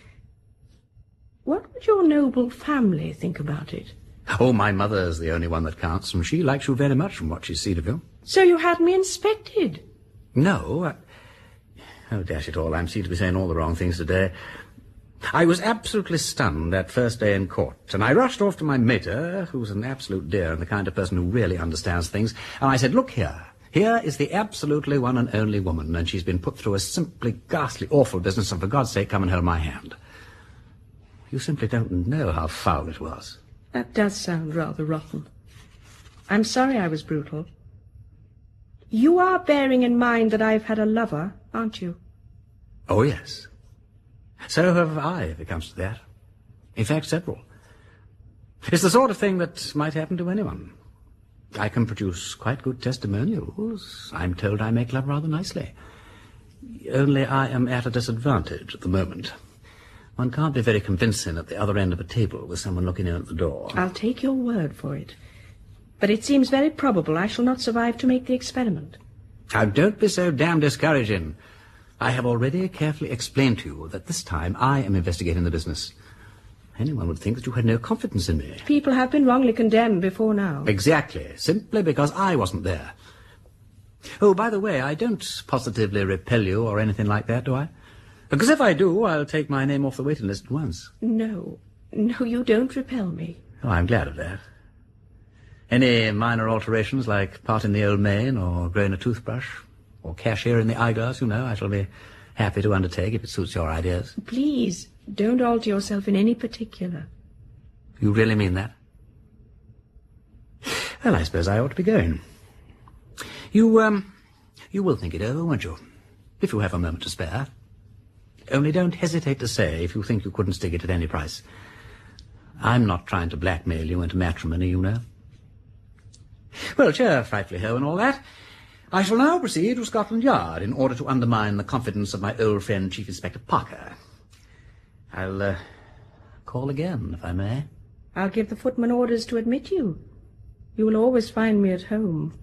What would your noble family think about it? Oh, my mother's the only one that counts, and she likes you very much from what she's seen of you. So you had me I was absolutely stunned that first day in court, and I rushed off to my mater, who's an absolute dear and the kind of person who really understands things, and I said, look here. Here is the absolutely one and only woman, and she's been put through a simply ghastly, awful business, and for God's sake, come and hold my hand. You simply don't know how foul it was. That does sound rather rotten. I'm sorry I was brutal. You are bearing in mind that I've had a lover, aren't you? Oh, yes. So have I, if it comes to that. In fact, several. It's the sort of thing that might happen to anyone. I can produce quite good testimonials. I'm told I make love rather nicely. Only I am at a disadvantage at the moment. One can't be very convincing at the other end of a table with someone looking in at the door. I'll take your word for it. But it seems very probable I shall not survive to make the experiment. Now, don't be so damn discouraging. I have already carefully explained to you that this time I am investigating the business. Anyone would think that you had no confidence in me. People have been wrongly condemned before now. Exactly. Simply because I wasn't there. Oh, by the way, I don't positively repel you or anything like that, do I? Because if I do, I'll take my name off the waiting list at once. No, you don't repel me. Oh, I'm glad of that. Any minor alterations, like parting the old mane, or growing a toothbrush, or cashiering the eyeglass, you know, I shall be happy to undertake if it suits your ideas. Please, don't alter yourself in any particular. You really mean that? Well, I suppose I ought to be going. You will think it over, won't you? If you have a moment to spare. Only don't hesitate to say if you think you couldn't stick it at any price. I'm not trying to blackmail you into matrimony, you know. Well, cheer, frightfully ho and all that. I shall now proceed to Scotland Yard in order to undermine the confidence of my old friend Chief Inspector Parker. I'll call again, if I may. I'll give the footman orders to admit you. You will always find me at home.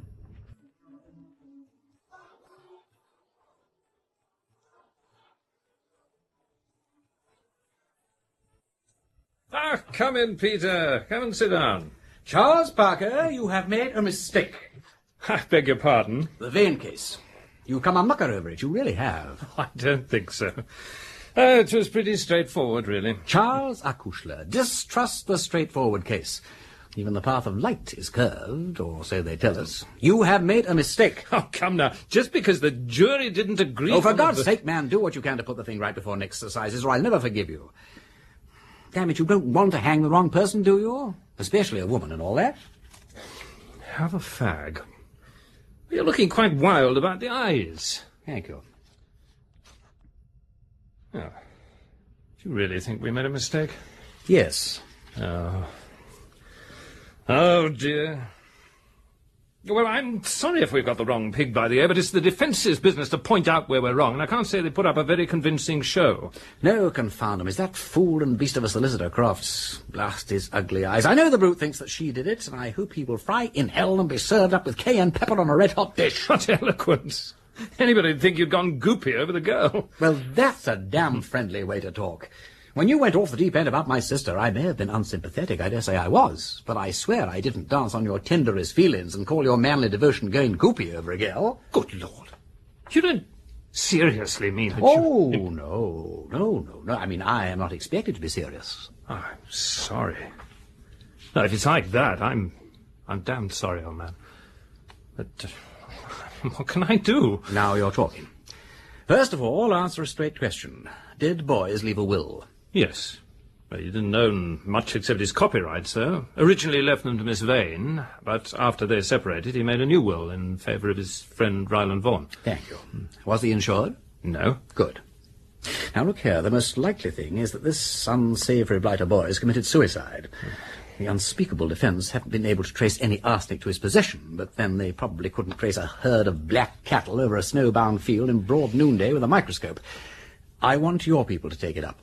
Ah, come in, Peter. Come and sit down. Charles Parker, you have made a mistake. I beg your pardon? The Vane case. You've come a mucker over it, you really have. I don't think so. It was pretty straightforward, really. Charles Acushla, distrust the straightforward case. Even the path of light is curved, or so they tell us. You have made a mistake. Oh, come now. Just because the jury didn't agree... Oh, for God's sake, man, do what you can to put the thing right before next exercises, or I'll never forgive you. Damn it, you don't want to hang the wrong person, do you? Especially a woman and all that. Have a fag. You're looking quite wild about the eyes. Thank you. Oh. Do you really think we made a mistake? Yes. Oh, dear. Well, I'm sorry if we've got the wrong pig by the ear, but it's the defence's business to point out where we're wrong, and I can't say they put up a very convincing show. No, confound him. Is that fool and beast of a solicitor, Crofts? Blast his ugly eyes. I know the brute thinks that she did it, and I hope he will fry in hell and be served up with cayenne pepper on a red-hot dish. What eloquence. Anybody'd think you'd gone goopy over the girl. Well, that's a damn friendly way to talk. When you went off the deep end about my sister, I may have been unsympathetic, I dare say I was, but I swear I didn't dance on your tenderest feelings and call your manly devotion going goopy over a girl. Good Lord. You don't seriously mean that Oh, no. I mean, I am not expected to be serious. I'm sorry. Now, if it's like that, I'm damned sorry, old man. But what can I do? Now you're talking. First of all, answer a straight question. Did Boys leave a will? Yes. Well, he didn't own much except his copyrights, though. Originally left them to Miss Vane, but after they separated, he made a new will in favour of his friend Ryland Vaughan. Thank you. Was he insured? No. Good. Now, look here. The most likely thing is that this unsavoury blighter Boys committed suicide. The unspeakable defence haven't been able to trace any arsenic to his possession, but then they probably couldn't trace a herd of black cattle over a snowbound field in broad noonday with a microscope. I want your people to take it up.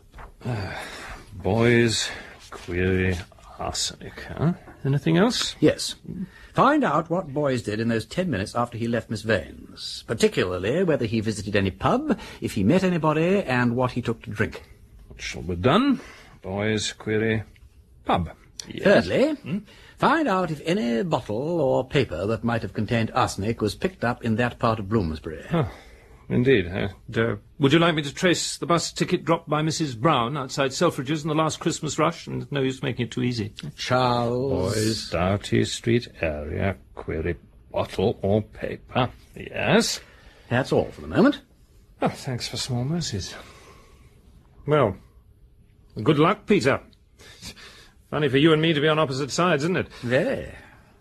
Boys, query, arsenic, huh? Anything else? Yes. Find out what Boys did in those 10 minutes after he left Miss Vane's, particularly whether he visited any pub, if he met anybody, and what he took to drink. What shall be done? Boys, query, pub. Yes. Thirdly, find out if any bottle or paper that might have contained arsenic was picked up in that part of Bloomsbury. Huh. indeed. Would you like me to trace the bus ticket dropped by Mrs. Brown outside Selfridge's in the last Christmas rush? And no use making it too easy. Charles... Boys, Doughty Street area, query bottle or paper. Yes? That's all for the moment. Oh, thanks for small mercies. Well, good luck, Peter. Funny for you and me to be on opposite sides, isn't it? Very.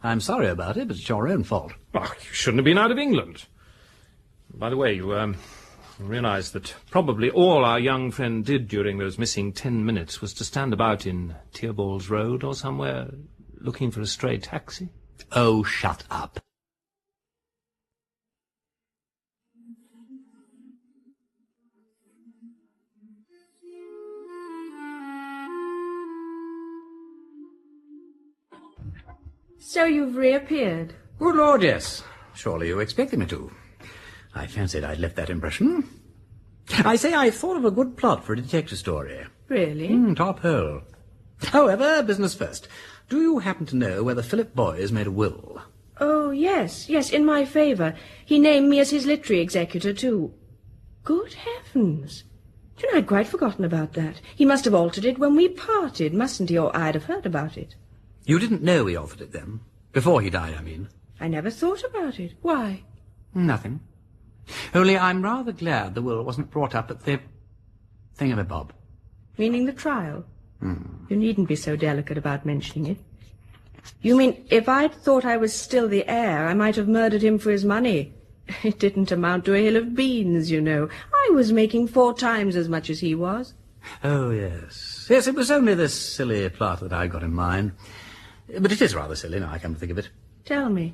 I'm sorry about it, but it's your own fault. Oh, you shouldn't have been out of England. By the way, you realise that probably all our young friend did during those missing 10 minutes was to stand about in Tearballs Road or somewhere looking for a stray taxi? Oh, shut up. So you've reappeared? Good Lord, yes. Surely you expected me to. I fancied I'd left that impression. I say I thought of a good plot for a detective story. Really? Top hole. However, business first. Do you happen to know whether Philip Boyes made a will? Oh, yes, in my favour. He named me as his literary executor, too. Good heavens! Do you know, I'd quite forgotten about that. He must have altered it when we parted, mustn't he? Or I'd have heard about it. You didn't know he altered it then? Before he died, I mean. I never thought about it. Why? Nothing. Only I'm rather glad the will wasn't brought up at the thingamabob. Meaning the trial? You needn't be so delicate about mentioning it. You mean, if I'd thought I was still the heir, I might have murdered him for his money. It didn't amount to a hill of beans, you know. I was making 4 times as much as he was. Oh, yes. Yes, it was only this silly plot that I got in mind. But it is rather silly, now I come to think of it. Tell me.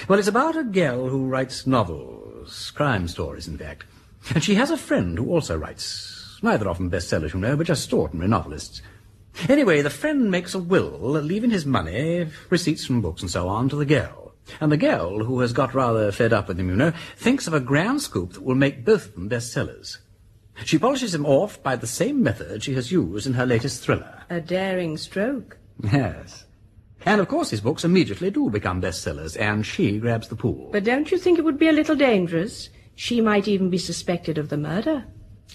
Well, it's about a girl who writes novels, crime stories, in fact. And she has a friend who also writes, neither of them bestsellers, you know, but just ordinary novelists. Anyway, the friend makes a will, leaving his money, receipts from books and so on, to the girl. And the girl, who has got rather fed up with him, you know, thinks of a grand scoop that will make both of them bestsellers. She polishes him off by the same method she has used in her latest thriller. A daring stroke. Yes. And, of course, his books immediately do become bestsellers, and she grabs the pool. But don't you think it would be a little dangerous? She might even be suspected of the murder.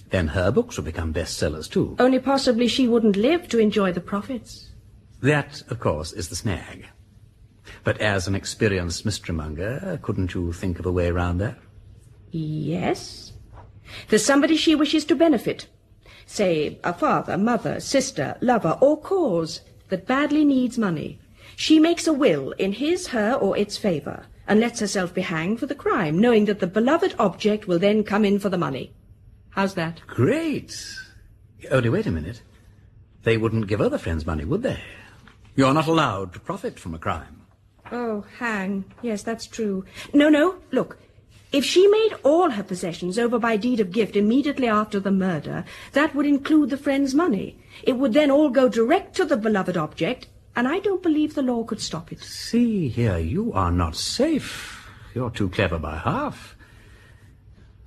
Then her books will become bestsellers, too. Only possibly she wouldn't live to enjoy the profits. That, of course, is the snag. But as an experienced mysterymonger, couldn't you think of a way round that? Yes. There's somebody she wishes to benefit. Say, a father, mother, sister, lover, or cause that badly needs money. She makes a will in his, her, or its favour, and lets herself be hanged for the crime, knowing that the beloved object will then come in for the money. How's that? Great. Only wait a minute. They wouldn't give other friends money, would they? You're not allowed to profit from a crime. Oh, hang. Yes, that's true. No, look. If she made all her possessions over by deed of gift immediately after the murder, that would include the friend's money. It would then all go direct to the beloved object, and I don't believe the law could stop it. See here, you are not safe. You're too clever by half.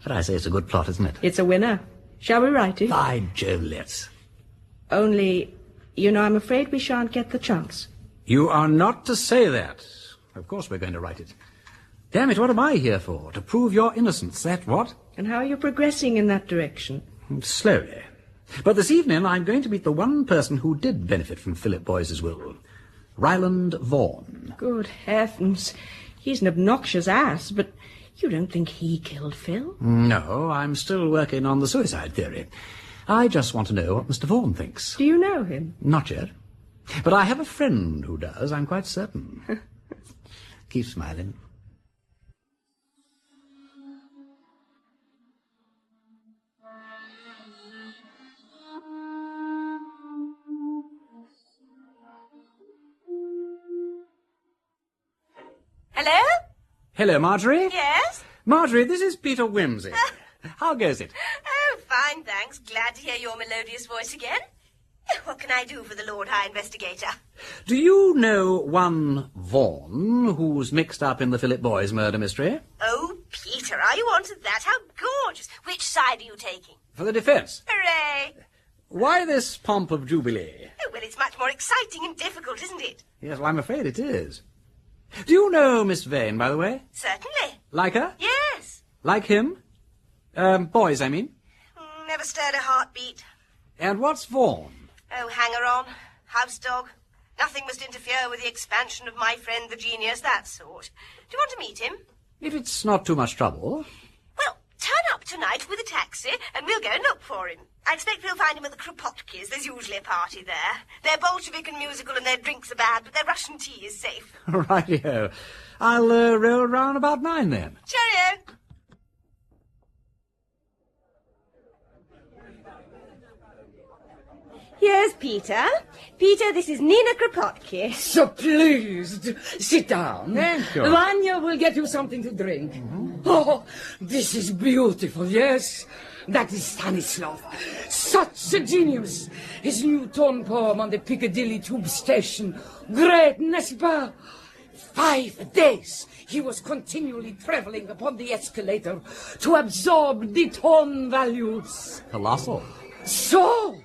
But I say it's a good plot, isn't it? It's a winner. Shall we write it? By Jove, let's. Only, you know, I'm afraid we shan't get the chance. You are not to say that. Of course we're going to write it. Damn it, what am I here for? To prove your innocence, that what? And how are you progressing in that direction? Slowly. But this evening I'm going to meet the one person who did benefit from Philip Boyes' will. Ryland Vaughan. Good heavens. He's an obnoxious ass, but you don't think he killed Phil? No, I'm still working on the suicide theory. I just want to know what Mr. Vaughan thinks. Do you know him? Not yet. But I have a friend who does, I'm quite certain. Keep smiling. Hello? Hello, Marjorie. Yes? Marjorie, this is Peter Wimsey. How goes it? Oh, fine, thanks. Glad to hear your melodious voice again. What can I do for the Lord High Investigator? Do you know one Vaughan who's mixed up in the Philip Boyes murder mystery? Oh, Peter, are you on to that? How gorgeous. Which side are you taking? For the defence. Hooray! Why this pomp of jubilee? Oh, well, it's much more exciting and difficult, isn't it? Yes, well, I'm afraid it is. Do you know Miss Vane, by the way? Certainly. Like her? Yes. Like him? Boys, I mean. Never stirred a heartbeat. And what's Vaughan? Oh, hanger-on, house dog. Nothing must interfere with the expansion of my friend the genius, that sort. Do you want to meet him? If it's not too much trouble. Well, turn up tonight with a taxi, and we'll go and look for him. I expect we'll find him at the Kropotki's. There's usually a party there. They're Bolshevik and musical, and their drinks are bad, but their Russian tea is safe. Rightio. I'll roll round about 9 then. Cheerio. Here's Peter. Peter, this is Nina Kropotki. So pleased. Sit down. Thank you. Vanya will get you something to drink. Oh, this is beautiful, yes? That is Stanislav. Such a genius. His new tone poem on the Piccadilly tube station. Great, n'est-ce pas? 5 days he was continually travelling upon the escalator to absorb the tone values. Colossal. So,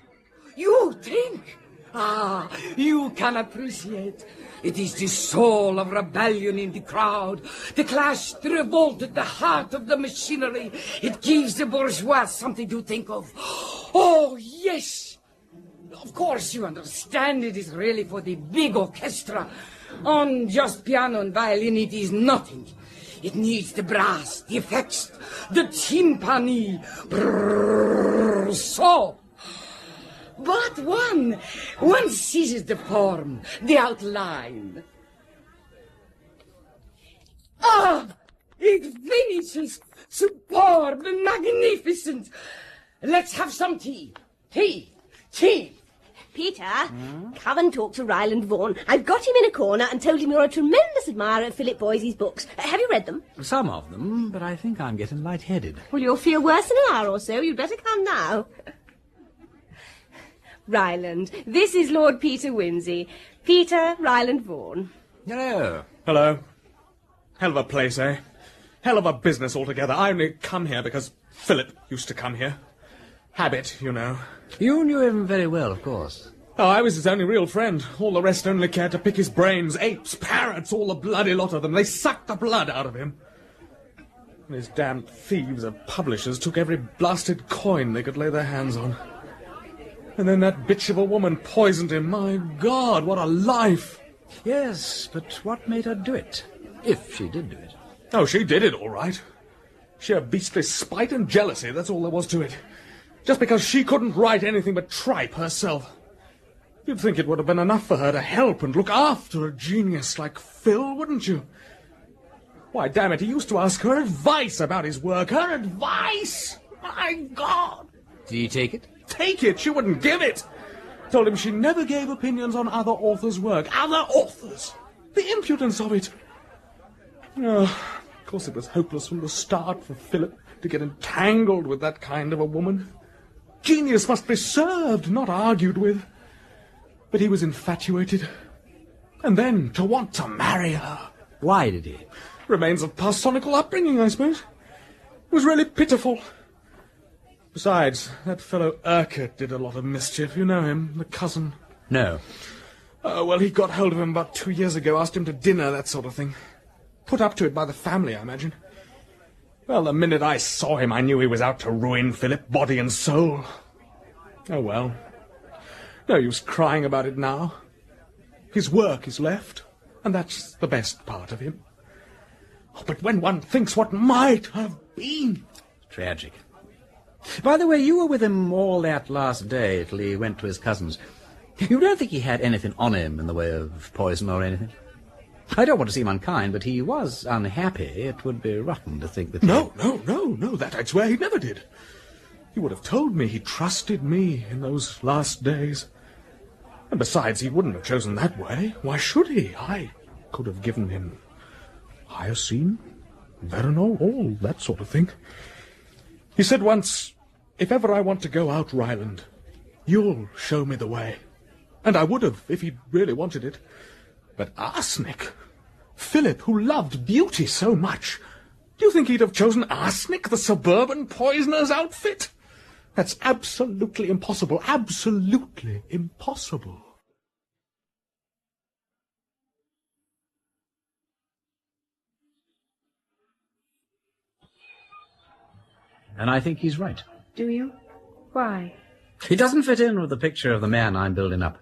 you think? Ah, you can appreciate. It is the soul of rebellion in the crowd. The clash, the revolt at the heart of the machinery. It gives the bourgeois something to think of. Oh, yes. Of course, you understand it is really for the big orchestra. On just piano and violin, it is nothing. It needs the brass, the effects, the timpani. Brrr, so. But one seizes the form, the outline. Ah! It finishes superb, magnificent. Let's have some tea. Tea. Peter, come and talk to Ryland Vaughan. I've got him in a corner and told him you're a tremendous admirer of Philip Boyce's books. Have you read them? Some of them, but I think I'm getting lightheaded. Well, you'll feel worse in an hour or so. You'd better come now. Ryland, this is Lord Peter Wimsey. Peter Ryland Vaughan. Hello. Hello. Hell of a place, eh? Hell of a business altogether. I only come here because Philip used to come here. Habit, you know. You knew him very well, of course. Oh, I was his only real friend. All the rest only cared to pick his brains. Apes, parrots, all the bloody lot of them. They sucked the blood out of him. And his damned thieves of publishers took every blasted coin they could lay their hands on. And then that bitch of a woman poisoned him. My God, what a life! Yes, but what made her do it? If she did do it. Oh, she did it, all right. Sheer beastly spite and jealousy, that's all there was to it. Just because she couldn't write anything but tripe herself. You'd think it would have been enough for her to help and look after a genius like Phil, wouldn't you? Why, damn it, he used to ask her advice about his work. Her advice! My God! Did he take it? Take it? She wouldn't give it! Told him she never gave opinions on other authors' work. Other authors! The impudence of it! Oh, of course it was hopeless from the start for Philip to get entangled with that kind of a woman. Genius must be served, not argued with. But he was infatuated. And then to want to marry her. Why did he? Remains of parsonical upbringing, I suppose. It was really pitiful. Besides, that fellow Urquhart did a lot of mischief. You know him, the cousin. No. Well, he got hold of him about 2 years ago, asked him to dinner, that sort of thing. Put up to it by the family, I imagine. Well, the minute I saw him, I knew he was out to ruin Philip, body and soul. Oh, well. No use crying about it now. His work is left, and that's the best part of him. Oh, but when one thinks what might have been... Tragic. By the way, you were with him all that last day till he went to his cousin's. You don't think he had anything on him in the way of poison or anything? I don't want to seem unkind, but he was unhappy. It would be rotten to think that... No, that I'd swear he never did. He would have told me he trusted me in those last days. And besides, he wouldn't have chosen that way. Why should he? I could have given him hyoscine, veronal, all that sort of thing. He said once, if ever I want to go out, Ryland, you'll show me the way. And I would have, if he'd really wanted it. But arsenic? Philip, who loved beauty so much, do you think he'd have chosen arsenic, the suburban poisoner's outfit? That's absolutely impossible. Absolutely impossible. and I think he's right. Do you? Why? He doesn't fit in with the picture of the man I'm building up.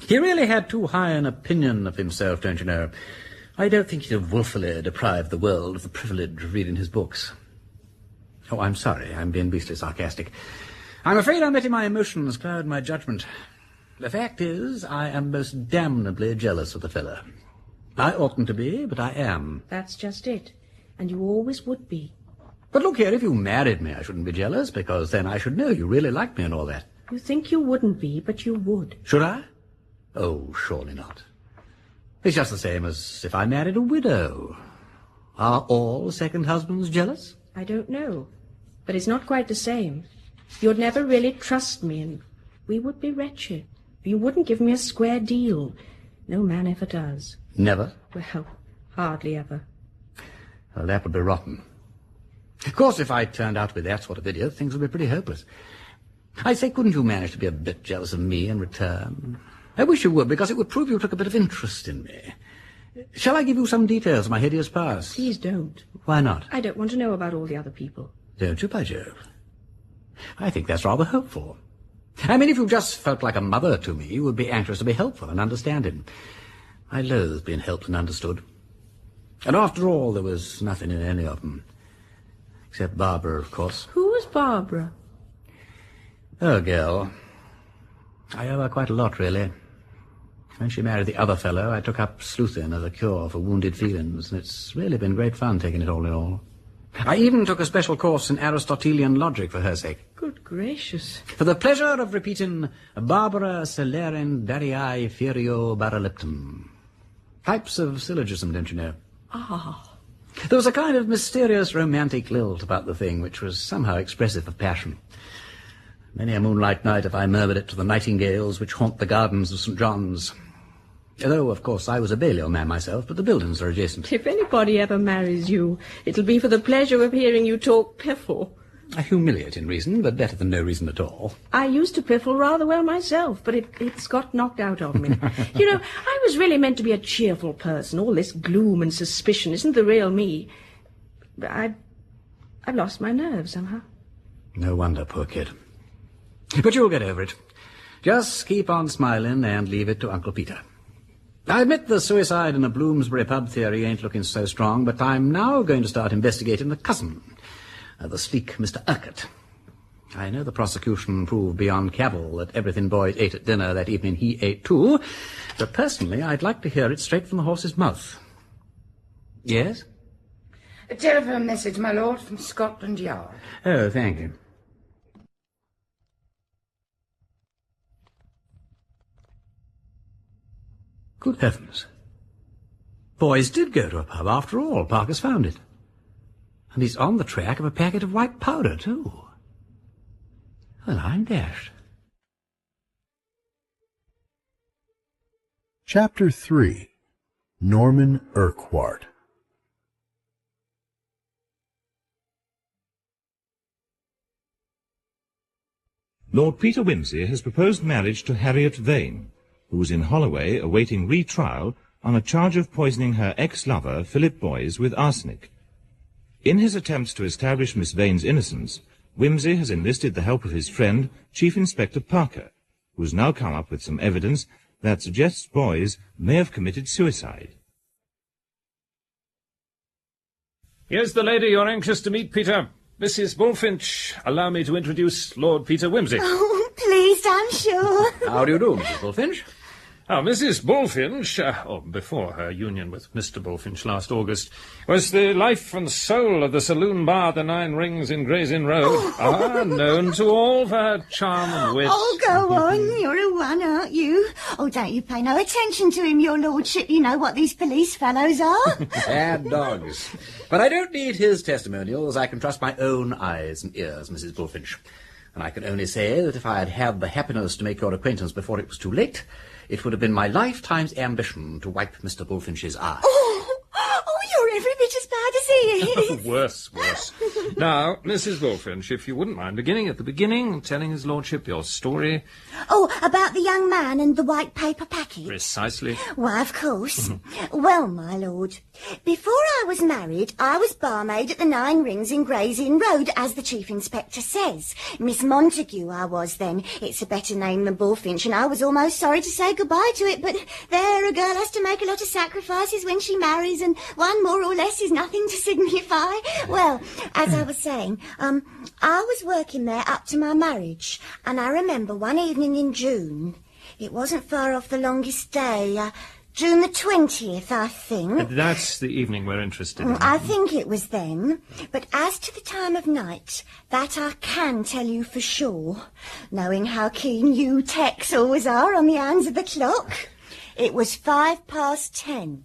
He really had too high an opinion of himself, don't you know? I don't think he'd have willfully deprived the world of the privilege of reading his books. Oh, I'm sorry, I'm being beastly sarcastic. I'm afraid I'm letting my emotions cloud my judgment. The fact is, I am most damnably jealous of the fellow. I oughtn't to be, but I am. That's just it. And you always would be. But look here, if you married me, I shouldn't be jealous, because then I should know you really liked me and all that. You think you wouldn't be, but you would. Should I? Oh, surely not. It's just the same as if I married a widow. Are all second husbands jealous? I don't know. But it's not quite the same. You'd never really trust me, and we would be wretched. You wouldn't give me a square deal. No man ever does. Never? Well, hardly ever. Well, that would be rotten. Of course, if I turned out to be that sort of idiot, things would be pretty hopeless. I say, couldn't you manage to be a bit jealous of me in return? I wish you would, because it would prove you took a bit of interest in me. Shall I give you some details of my hideous past? Please don't. Why not? I don't want to know about all the other people. Don't you, by Jove? I think that's rather hopeful. I mean, if you just felt like a mother to me, you would be anxious to be helpful and understanding. I loathe being helped and understood. And after all, there was nothing in any of them. Except Barbara, of course. Who was Barbara? Oh, girl. I owe her quite a lot, really. When she married the other fellow, I took up sleuthing as a cure for wounded feelings, and it's really been great fun taking it all in all. I even took a special course in Aristotelian logic for her sake. Good gracious. For the pleasure of repeating Barbara Celerem Darii Ferio Baraliptum. Types of syllogism, don't you know? Ah. There was a kind of mysterious romantic lilt about the thing which was somehow expressive of passion. Many a moonlight night have I murmured it to the nightingales which haunt the gardens of St. John's. Though, of course, I was a Balliol man myself, but the buildings are adjacent. If anybody ever marries you, it'll be for the pleasure of hearing you talk piffle. A humiliating reason, but better than no reason at all. I used to piffle rather well myself, but it's got knocked out of me. You know, I was really meant to be a cheerful person. All this gloom and suspicion isn't the real me. I've lost my nerve somehow. No wonder, poor kid. But you'll get over it. Just keep on smiling and leave it to Uncle Peter. I admit the suicide in a Bloomsbury pub theory ain't looking so strong, but I'm now going to start investigating the cousin, the sleek Mr. Urquhart. I know the prosecution proved beyond cavil that everything Boyd ate at dinner that evening he ate too, but personally I'd like to hear it straight from the horse's mouth. Yes? A telephone message, my lord, from Scotland Yard. Oh, thank you. Good heavens. Boys did go to a pub after all. Parker's found it. And he's on the track of a packet of white powder, too. Well, I'm dashed. Chapter 3. Norman Urquhart. Lord Peter Wimsey has proposed marriage to Harriet Vane, who was in Holloway awaiting re-trial on a charge of poisoning her ex-lover, Philip Boys, with arsenic. In his attempts to establish Miss Vane's innocence, Wimsey has enlisted the help of his friend, Chief Inspector Parker, who has now come up with some evidence that suggests Boys may have committed suicide. Here's the lady you're anxious to meet, Peter. Mrs. Bullfinch. Allow me to introduce Lord Peter Wimsey. Oh, pleased, I'm sure. How do you do, Mrs. Bullfinch? Mrs. Bullfinch, before her union with Mr. Bullfinch last August, was the life and soul of the saloon bar at the Nine Rings in Gray's Inn Road. Known to all for her charm and wit. Oh, go on, you're a one, aren't you? Oh, don't you pay no attention to him, your lordship. You know what these police fellows are. Bad dogs. But I don't need his testimonials. I can trust my own eyes and ears, Mrs. Bullfinch. And I can only say that if I had had the happiness to make your acquaintance before it was too late, it would have been my lifetime's ambition to wipe Mr. Bullfinch's eye. Oh, you're every bit as bad as is. Worse. Now, Mrs. Bullfinch, if you wouldn't mind beginning at the beginning and telling his lordship your story. Oh, about the young man and the white paper packet? Precisely. Why, of course. Well, my lord, before I was married, I was barmaid at the Nine Rings in Gray's Inn Road, as the Chief Inspector says. Miss Montague I was then. It's a better name than Bullfinch, and I was almost sorry to say goodbye to it, but there, a girl has to make a lot of sacrifices when she marries, and one more or less is nothing to signify. Well, as I was saying, I was working there up to my marriage, and I remember one evening in June, it wasn't far off the longest day, June the 20th, I think. That's the evening we're interested in. I think it was then. But as to the time of night, that I can tell you for sure, knowing how keen you techs always are on the hands of the clock. It was 10:05.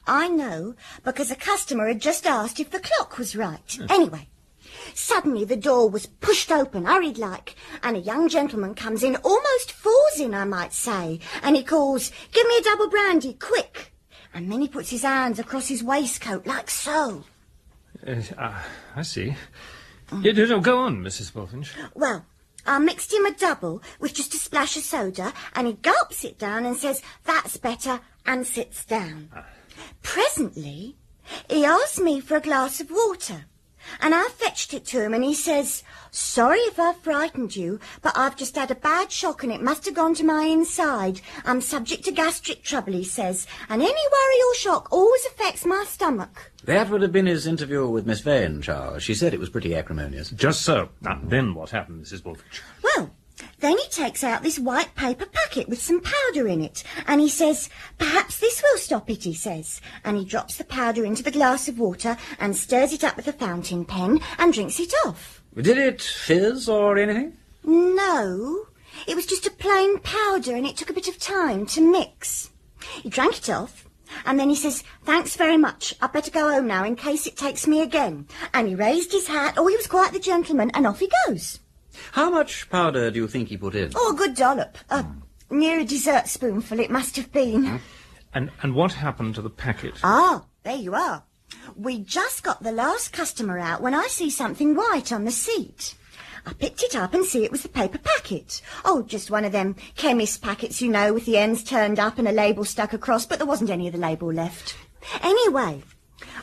I know, because a customer had just asked if the clock was right. Anyway, suddenly the door was pushed open, hurried like, and a young gentleman comes in, almost falls in, I might say, and he calls, "Give me a double brandy, quick!" And then he puts his hands across his waistcoat, like so. I see. Go on, Mrs. Bullfinch. Well, I mixed him a double with just a splash of soda, and he gulps it down and says, "That's better," and sits down. Presently, he asked me for a glass of water, and I fetched it to him, and he says, "Sorry if I've frightened you, but I've just had a bad shock and it must have gone to my inside. I'm subject to gastric trouble," he says, "and any worry or shock always affects my stomach." That would have been his interview with Miss Vane, Charles. She said it was pretty acrimonious. Just so. Now, then what happened, Mrs. Bullfinch? Well, then he takes out this white paper packet with some powder in it, and he says, "Perhaps this will stop it," he says. And he drops the powder into the glass of water and stirs it up with a fountain pen and drinks it off. Did it fizz or anything? No, it was just a plain powder, and it took a bit of time to mix. He drank it off, and then he says, "Thanks very much. I'd better go home now in case it takes me again." And he raised his hat. Oh, he was quite the gentleman, and off he goes. How much powder do you think he put in? Oh, a good dollop. Near a dessert spoonful it must have been. And what happened to the packet? Ah, there you are. We just got the last customer out when I see something white on the seat. I picked it up and see it was the paper packet. Oh, just one of them chemist packets, you know, with the ends turned up and a label stuck across, but there wasn't any of the label left. Anyway,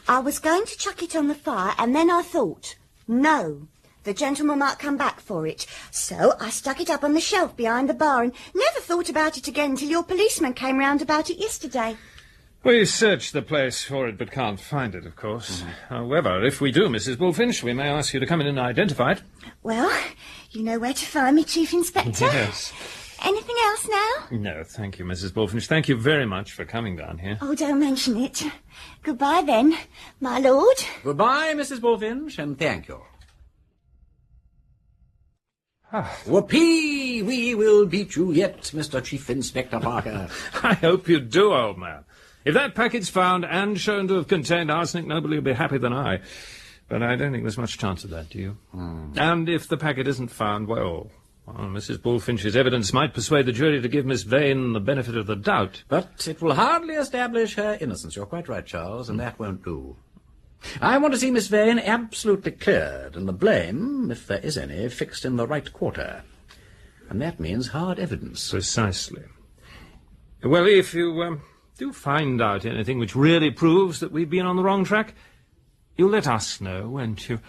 I was going to chuck it on the fire, and then I thought, no, the gentleman might come back for it. So I stuck it up on the shelf behind the bar and never thought about it again till your policeman came round about it yesterday. We searched the place for it, but can't find it, of course. However, if we do, Mrs. Bullfinch, we may ask you to come in and identify it. Well, you know where to find me, Chief Inspector. Yes. Anything else now? No, thank you, Mrs. Bullfinch. Thank you very much for coming down here. Oh, don't mention it. Goodbye, then, my lord. Goodbye, Mrs. Bullfinch, and thank you. Whoopee! We will beat you yet, Mr. Chief Inspector Parker. I hope you do, old man. If that packet's found and shown to have contained arsenic, nobody will be happier than I. But I don't think there's much chance of that, do you? And if the packet isn't found, well, Mrs. Bullfinch's evidence might persuade the jury to give Miss Vane the benefit of the doubt. But it will hardly establish her innocence. You're quite right, Charles, and that won't do. I want to see Miss Vane absolutely cleared, and the blame, if there is any, fixed in the right quarter. And that means hard evidence. Precisely. Well, if you do find out anything which really proves that we've been on the wrong track, you'll let us know, won't you?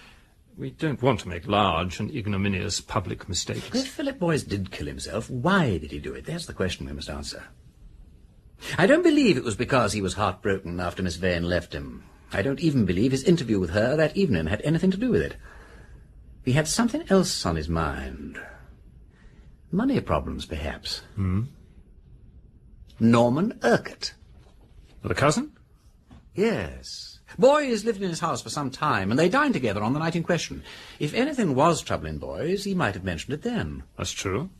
We don't want to make large and ignominious public mistakes. If Philip Boyce did kill himself, why did he do it? That's the question we must answer. I don't believe it was because he was heartbroken after Miss Vane left him. I don't even believe his interview with her that evening had anything to do with it. He had something else on his mind. Money problems, perhaps. Norman Urquhart. The cousin? Yes. Boys lived in his house for some time, and they dined together on the night in question. If anything was troubling Boys, he might have mentioned it then. That's true.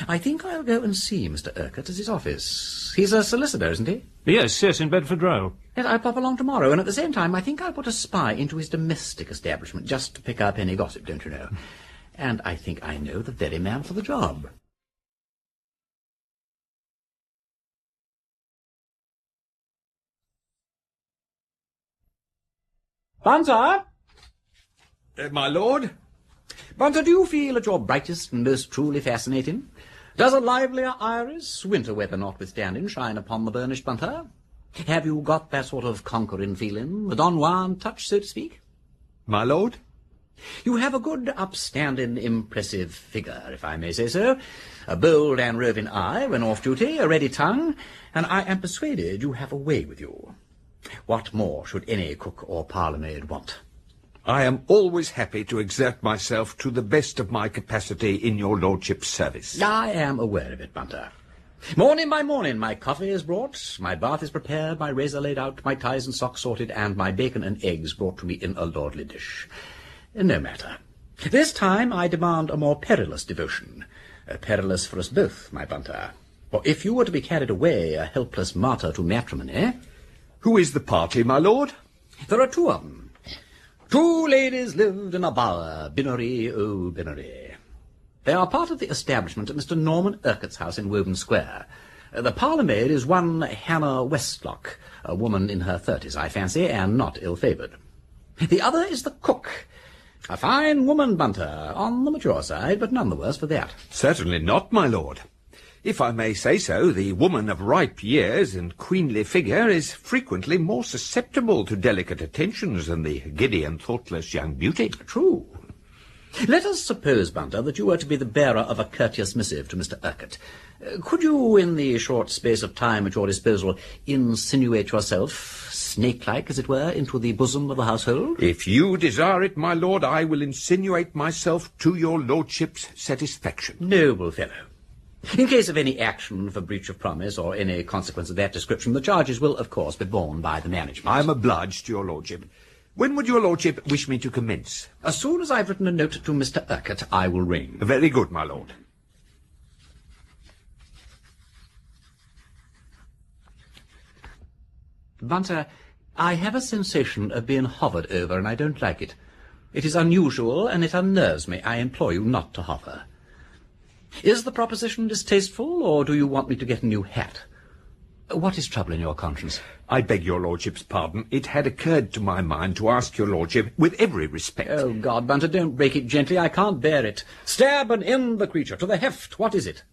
I think I'll go and see Mr. Urquhart at his office. He's a solicitor, isn't he? Yes, in Bedford Row. Yes, I'll pop along tomorrow, and at the same time I think I'll put a spy into his domestic establishment, just to pick up any gossip, don't you know. And I think I know the very man for the job. Bunter! My lord? Bunter, do you feel at your brightest and most truly fascinating? Does a livelier iris, winter weather notwithstanding, shine upon the burnished Bunter? Have you got that sort of conquering feeling, the Don Juan touch, so to speak? My lord? You have a good, upstanding, impressive figure, if I may say so, a bold and roving eye when off duty, a ready tongue, and I am persuaded you have a way with you. What more should any cook or parlour-maid want? I am always happy to exert myself to the best of my capacity in your lordship's service. I am aware of it, Bunter. Morning by morning, my coffee is brought, my bath is prepared, my razor laid out, my ties and socks sorted, and my bacon and eggs brought to me in a lordly dish. No matter. This time I demand a more perilous devotion. Perilous for us both, my Bunter. For if you were to be carried away, a helpless martyr to matrimony... Who is the party, my lord? There are two of them. Two ladies lived in a bower, Binnery, oh, Binnery. They are part of the establishment at Mr. Norman Urquhart's house in Woburn Square. The parlour-maid is one Hannah Westlock, a woman in her 30s, I fancy, and not ill-favoured. The other is the cook, a fine woman, Bunter, on the mature side, but none the worse for that. Certainly not, my lord. If I may say so, the woman of ripe years and queenly figure is frequently more susceptible to delicate attentions than the giddy and thoughtless young beauty. True. Let us suppose, Bunter, that you were to be the bearer of a courteous missive to Mr. Urquhart. Could you, in the short space of time at your disposal, insinuate yourself, snake-like, as it were, into the bosom of the household? If you desire it, my lord, I will insinuate myself to your lordship's satisfaction. Noble fellow. In case of any action for breach of promise or any consequence of that description, the charges will, of course, be borne by the management. I am obliged to your lordship. When would your lordship wish me to commence? As soon as I've written a note to Mr. Urquhart, I will ring. Very good, my lord. Bunter, I have a sensation of being hovered over, and I don't like it. It is unusual, and it unnerves me. I implore you not to hover. Is the proposition distasteful, or do you want me to get a new hat? What is troubling your conscience? I beg your lordship's pardon. It had occurred to my mind to ask your lordship, with every respect... Oh, God, Bunter, don't break it gently. I can't bear it. Stab and end the creature, to the heft. What is it?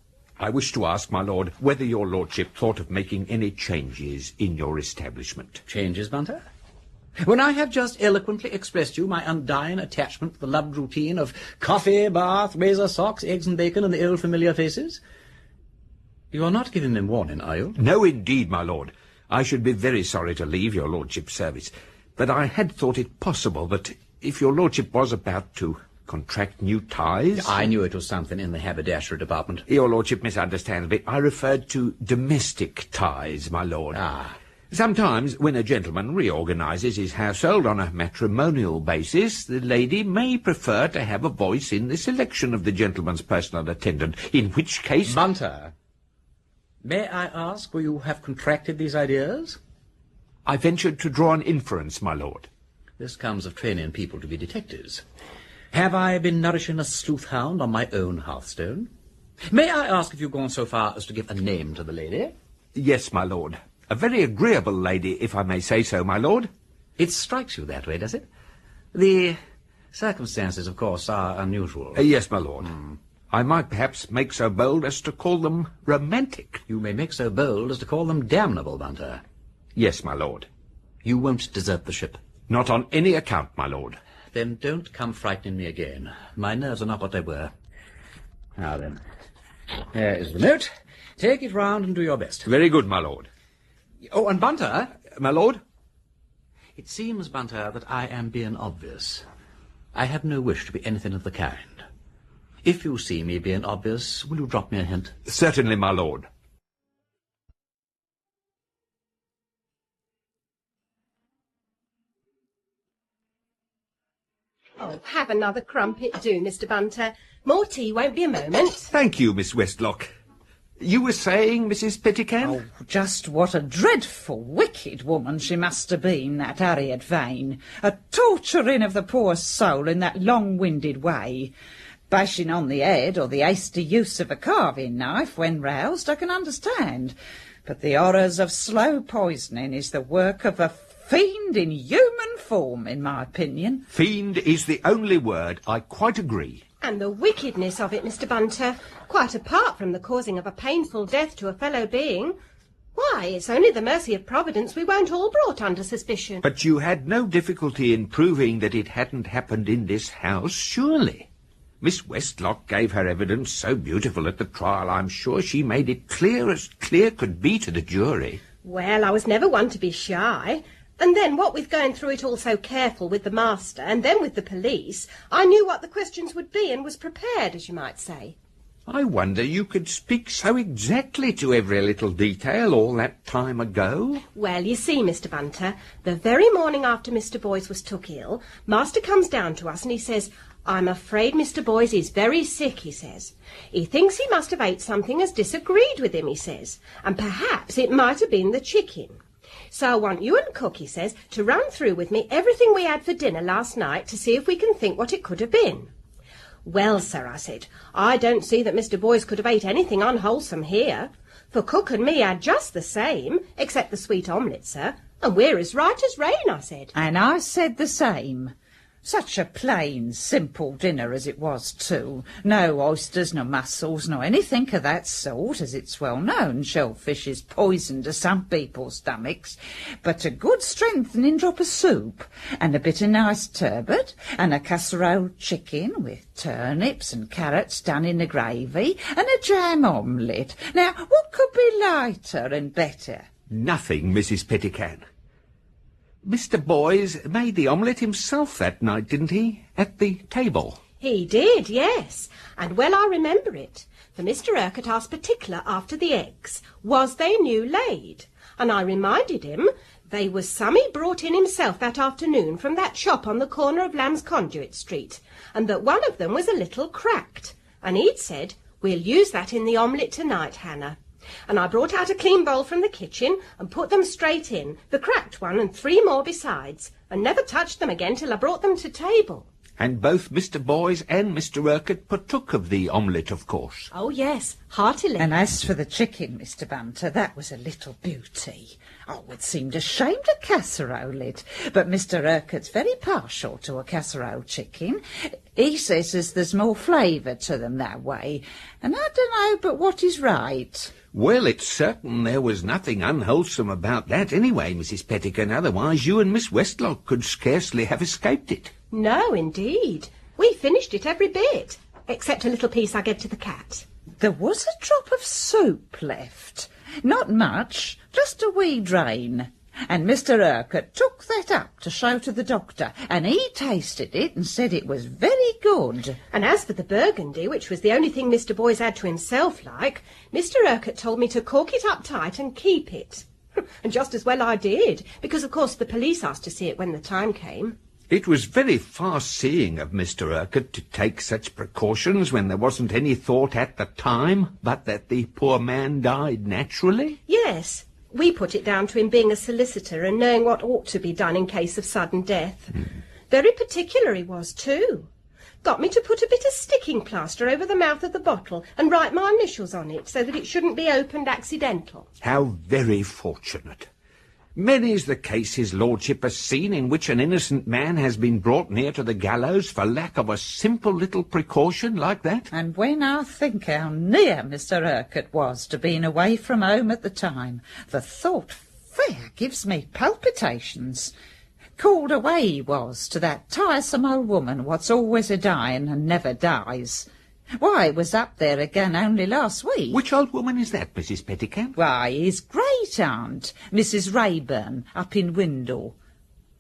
I wish to ask, my lord, whether your lordship thought of making any changes in your establishment. Changes, Bunter? When I have just eloquently expressed to you my undying attachment to the loved routine of coffee, bath, razor, socks, eggs and bacon, and the old familiar faces? You are not giving them warning, are you? No, indeed, my lord. I should be very sorry to leave your lordship's service, but I had thought it possible that if your lordship was about to contract new ties... I knew it was something in the haberdashery department. Your lordship misunderstands me. I referred to domestic ties, my lord. Ah. Sometimes, when a gentleman reorganises his household on a matrimonial basis, the lady may prefer to have a voice in the selection of the gentleman's personal attendant, in which case... Bunter, may I ask where you have contracted these ideas? I ventured to draw an inference, my lord. This comes of training people to be detectives. Have I been nourishing a sleuth-hound on my own hearthstone? May I ask if you've gone so far as to give a name to the lady? Yes, my lord. A very agreeable lady, if I may say so, my lord. It strikes you that way, does it? The circumstances, of course, are unusual. Yes, my lord. I might perhaps make so bold as to call them romantic. You may make so bold as to call them damnable, Bunter. Yes, my lord. You won't desert the ship? Not on any account, my lord. Then don't come frightening me again. My nerves are not what they were. Now then, there is the note. Take it round and do your best. Very good, my lord. Oh, and Bunter... My lord? It seems, Bunter, that I am being obvious. I have no wish to be anything of the kind. If you see me being obvious, will you drop me a hint? Certainly, my lord. Oh, have another crumpet, do, Mr. Bunter. More tea won't be a moment. Thank you, Miss Westlock. You were saying, Mrs. Pettican? Oh, just what a dreadful, wicked woman she must have been, that Harriet Vane. A torturing of the poor soul in that long-winded way. Bashing on the head or the hasty use of a carving knife when roused, I can understand. But the horrors of slow poisoning is the work of a fiend in human form, in my opinion. Fiend is the only word. I quite agree. And the wickedness of it, Mr. Bunter, quite apart from the causing of a painful death to a fellow being. Why, it's only the mercy of Providence we weren't all brought under suspicion. But you had no difficulty in proving that it hadn't happened in this house, surely? Miss Westlock gave her evidence so beautiful at the trial, I'm sure she made it clear as clear could be to the jury. Well, I was never one to be shy. And then, what with going through it all so careful with the master, and then with the police, I knew what the questions would be and was prepared, as you might say. I wonder you could speak so exactly to every little detail all that time ago. Well, you see, Mr. Bunter, the very morning after Mr. Boyce was took ill, Master comes down to us and he says, "I'm afraid Mr. Boyce is very sick," he says. "He thinks he must have ate something as disagreed with him," he says, "and perhaps it might have been the chicken. So I want you and Cook," he says, "to run through with me everything we had for dinner last night to see if we can think what it could have been." "Well, sir," I said, "I don't see that Mr. Boyce could have ate anything unwholesome here. For Cook and me had just the same, except the sweet omelette, sir, and we're as right as rain," I said. And I said the same. Such a plain, simple dinner as it was, too. No oysters, nor mussels, nor anything of that sort, as it's well known shellfish is poison to some people's stomachs. But a good strengthening drop of soup, and a bit of nice turbot, and a casserole chicken with turnips and carrots done in the gravy, and a jam omelette. Now, what could be lighter and better? Nothing, Mrs. Pettican. Mr. Boyce made the omelette himself that night, didn't he, at the table? He did, yes, and well I remember it, for Mr. Urquhart asked particular after the eggs, was they new laid, and I reminded him they was some he brought in himself that afternoon from that shop on the corner of Lamb's Conduit Street, and that one of them was a little cracked, and he'd said, "We'll use that in the omelette tonight, Hannah." And I brought out a clean bowl from the kitchen and put them straight in, the cracked one and 3 more besides, and never touched them again till I brought them to table. And both Mr. Boyce and Mr. Urquhart partook of the omelette, of course. Oh, yes, heartily. And as for the chicken, Mr. Bunter, that was a little beauty. Oh, it seemed a shame to casserole it, but Mr. Urquhart's very partial to a casserole chicken. He says as there's more flavour to them that way, and I don't know but what is right. Well, it's certain there was nothing unwholesome about that anyway, Mrs. Pettican, otherwise you and Miss Westlock could scarcely have escaped it. No, indeed. We finished it every bit, except a little piece I gave to the cat. There was a drop of soup left. Not much, just a wee drain. And Mr. Urquhart took that up to show to the doctor, and he tasted it and said it was very good. And as for the burgundy, which was the only thing Mr. Boyce had to himself like, Mr. Urquhart told me to cork it up tight and keep it. And just as well I did, because of course the police asked to see it when the time came. It was very far-seeing of Mr. Urquhart to take such precautions when there wasn't any thought at the time but that the poor man died naturally. Yes. We put it down to him being a solicitor and knowing what ought to be done in case of sudden death. Very particular he was, too. Got me to put a bit of sticking plaster over the mouth of the bottle and write my initials on it so that it shouldn't be opened accidental. How very fortunate. Many's the case his lordship has seen in which an innocent man has been brought near to the gallows for lack of a simple little precaution like that. And when I think how near Mr. Urquhart was to being away from home at the time, the thought fair gives me palpitations. Called away he was to that tiresome old woman what's always a-dying and never dies. Why, he was up there again only last week. Which old woman is that, Mrs. Pettican? Why, his great-aunt, Mrs. Rayburn, up in Windle.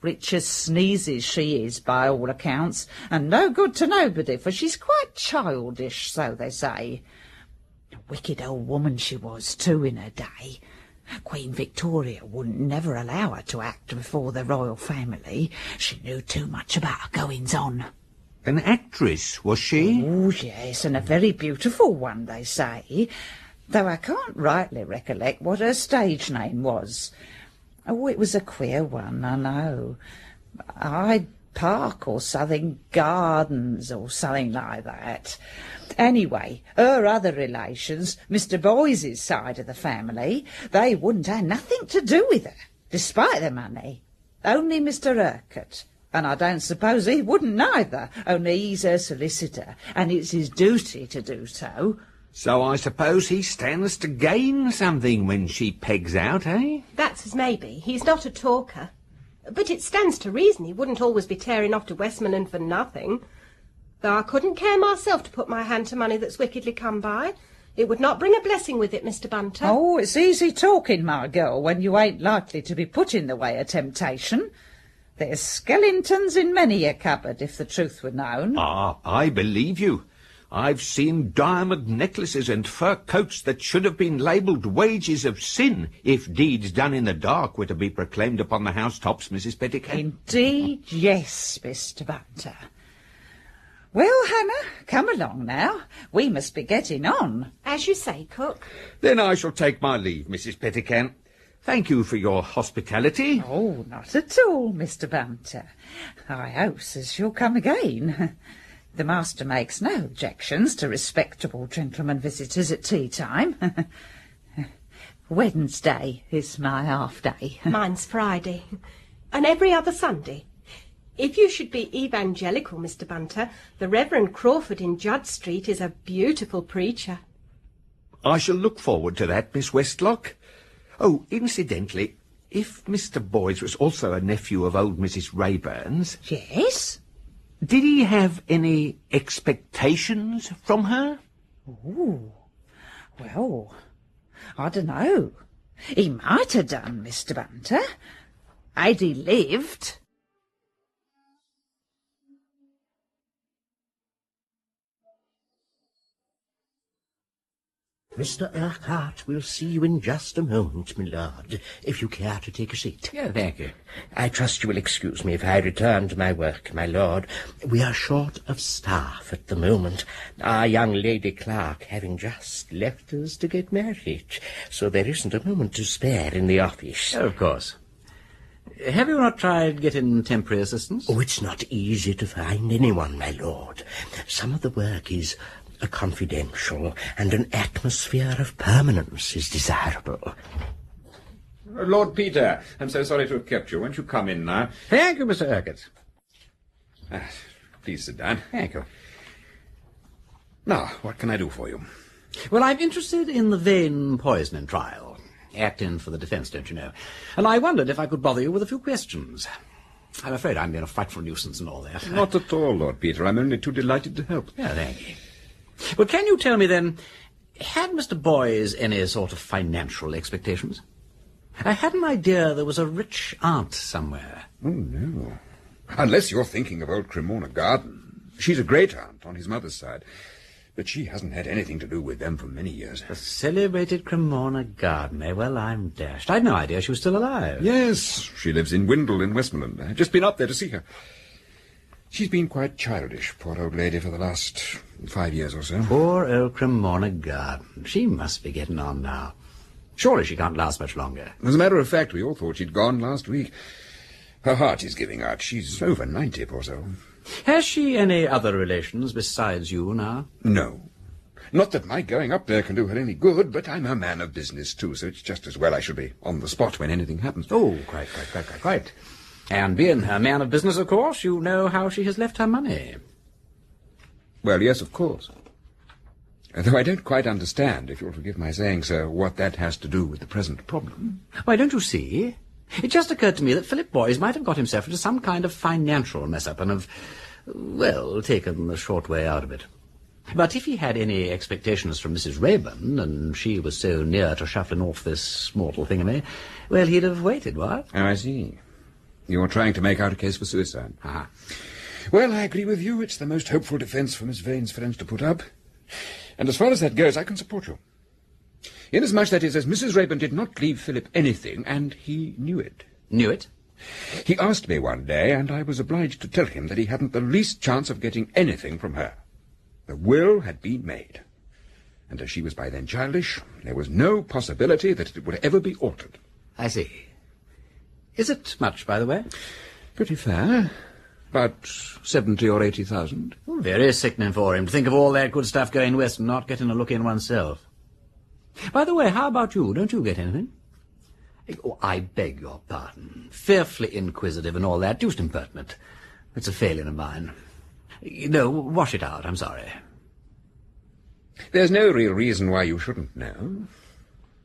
Rich as sneezes she is, by all accounts, and no good to nobody, for she's quite childish, so they say. A wicked old woman she was, too, in her day. Queen Victoria wouldn't never allow her to act before the royal family. She knew too much about her goings-on. An actress, was she? Oh, yes, and a very beautiful one, they say, though I can't rightly recollect what her stage name was. Oh, it was a queer one, I know. Hyde Park or Southern Gardens or something like that. Anyway, her other relations, Mr. Boyce's side of the family, they wouldn't have nothing to do with her, despite the money. Only Mr. Urquhart. And I don't suppose he wouldn't neither, only he's her solicitor, and it's his duty to do so. So I suppose he stands to gain something when she pegs out, eh? That's as maybe. He's not a talker. But it stands to reason he wouldn't always be tearing off to Westmoreland for nothing. Though I couldn't care myself to put my hand to money that's wickedly come by. It would not bring a blessing with it, Mr. Bunter. Oh, it's easy talking, my girl, when you ain't likely to be put in the way of temptation. There's skeletons in many a cupboard, if the truth were known. Ah, I believe you. I've seen diamond necklaces and fur coats that should have been labelled wages of sin if deeds done in the dark were to be proclaimed upon the housetops, Mrs. Petticoat. Indeed, yes, Mr. Bunter. Well, Hannah, come along now. We must be getting on. As you say, cook. Then I shall take my leave, Mrs. Petticoat. Thank you for your hospitality. Oh, not at all, Mr. Bunter. I hope as you'll come again. The master makes no objections to respectable gentlemen visitors at tea time. Wednesday is my half day. Mine's Friday. And every other Sunday. If you should be evangelical, Mr. Bunter, the Reverend Crawford in Judd Street is a beautiful preacher. I shall look forward to that, Miss Westlock. Oh, incidentally, if Mr. Boyes was also a nephew of old Mrs. Rayburn's... Yes? Did he have any expectations from her? Oh, well, I don't know. He might have done, Mr. Bunter. Had he lived... Mr. Urquhart will see you in just a moment, my lord, if you care to take a seat. Yeah, thank you. I trust you will excuse me if I return to my work, my lord. We are short of staff at the moment, our young lady clerk having just left us to get married, so there isn't a moment to spare in the office. Oh, of course. Have you not tried getting temporary assistance? Oh, it's not easy to find anyone, my lord. Some of the work is... confidential, and an atmosphere of permanence is desirable. Lord Peter, I'm so sorry to have kept you. Won't you come in now? Thank you, Mr. Urquhart. Please sit down. Thank you. Now, what can I do for you? Well, I'm interested in the Vane poisoning trial. Acting for the defence, don't you know? And I wondered if I could bother you with a few questions. I'm afraid I'm being a frightful nuisance and all that. Not at all, Lord Peter. I'm only too delighted to help. Yeah, thank you. Well, can you tell me then, had Mr. Boyes any sort of financial expectations? I had an idea there was a rich aunt somewhere. Oh, no. Unless you're thinking of old Cremorne Garden. She's a great aunt on his mother's side, but she hasn't had anything to do with them for many years. The celebrated Cremorne Garden, eh? Well, I'm dashed. I'd no idea she was still alive. Yes, she lives in Windle in Westmoreland. I've just been up there to see her. She's been quite childish, poor old lady, for the last 5 years or so. Poor old Cremorne Garden. She must be getting on now. Surely she can't last much longer. As a matter of fact, we all thought she'd gone last week. Her heart is giving out. She's over 90, poor soul. Has she any other relations besides you now? No. Not that my going up there can do her any good, but I'm a man of business, too, so it's just as well I should be on the spot when anything happens. Oh, quite. And being a man of business, of course, you know how she has left her money. Well, yes, of course. Though I don't quite understand, if you'll forgive my saying so, what that has to do with the present problem. Why, don't you see? It just occurred to me that Philip Boyes might have got himself into some kind of financial mess-up and have, well, taken the short way out of it. But if he had any expectations from Mrs. Rayburn, and she was so near to shuffling off this mortal thingamy, well, he'd have waited, what? Oh, I see. You're trying to make out a case for suicide. Well, I agree with you. It's the most hopeful defence for Miss Vane's friends to put up. And as far as that goes, I can support you. Inasmuch, that is, as Mrs. Rayburn did not leave Philip anything, and he knew it. Knew it? He asked me one day, and I was obliged to tell him that he hadn't the least chance of getting anything from her. The will had been made. And as she was by then childish, there was no possibility that it would ever be altered. I see. Is it much, by the way? Pretty fair. About 70 or 80,000. Oh, very sickening for him to think of all that good stuff going west and not getting a look in oneself. By the way, how about you? Don't you get anything? Oh, I beg your pardon. Fearfully inquisitive and all that. Deuced impertinent. It's a failing of mine. No, wash it out. I'm sorry. There's no real reason why you shouldn't know,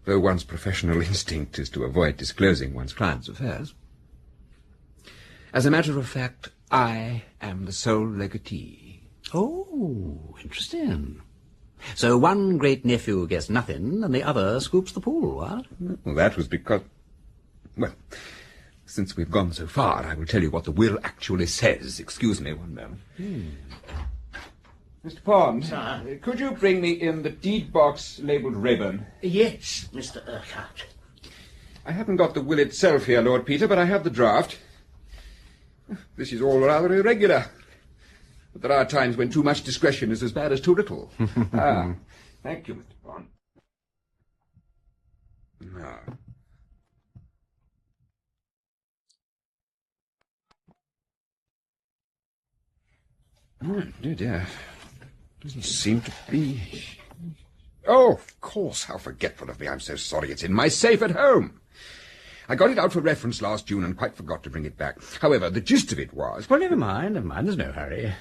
though one's professional instinct is to avoid disclosing one's client's affairs. As a matter of fact, I am the sole legatee. Oh, interesting. So one great-nephew gets nothing, and the other scoops the pool, what? Well, that was because... Well, since we've gone so far, I will tell you what the will actually says. Excuse me one moment. Mr. Pond, could you bring me in the deed box labelled Rayburn? Yes, Mr. Urquhart. I haven't got the will itself here, Lord Peter, but I have the draft. This is all rather irregular. But there are times when too much discretion is as bad as too little. Thank you, Mr. Pond. Now. Oh, dear. Doesn't seem to be... Oh, of course, how forgetful of me. I'm so sorry. It's in my safe at home. I got it out for reference last June and quite forgot to bring it back. However, the gist of it was... Well, never mind. There's no hurry.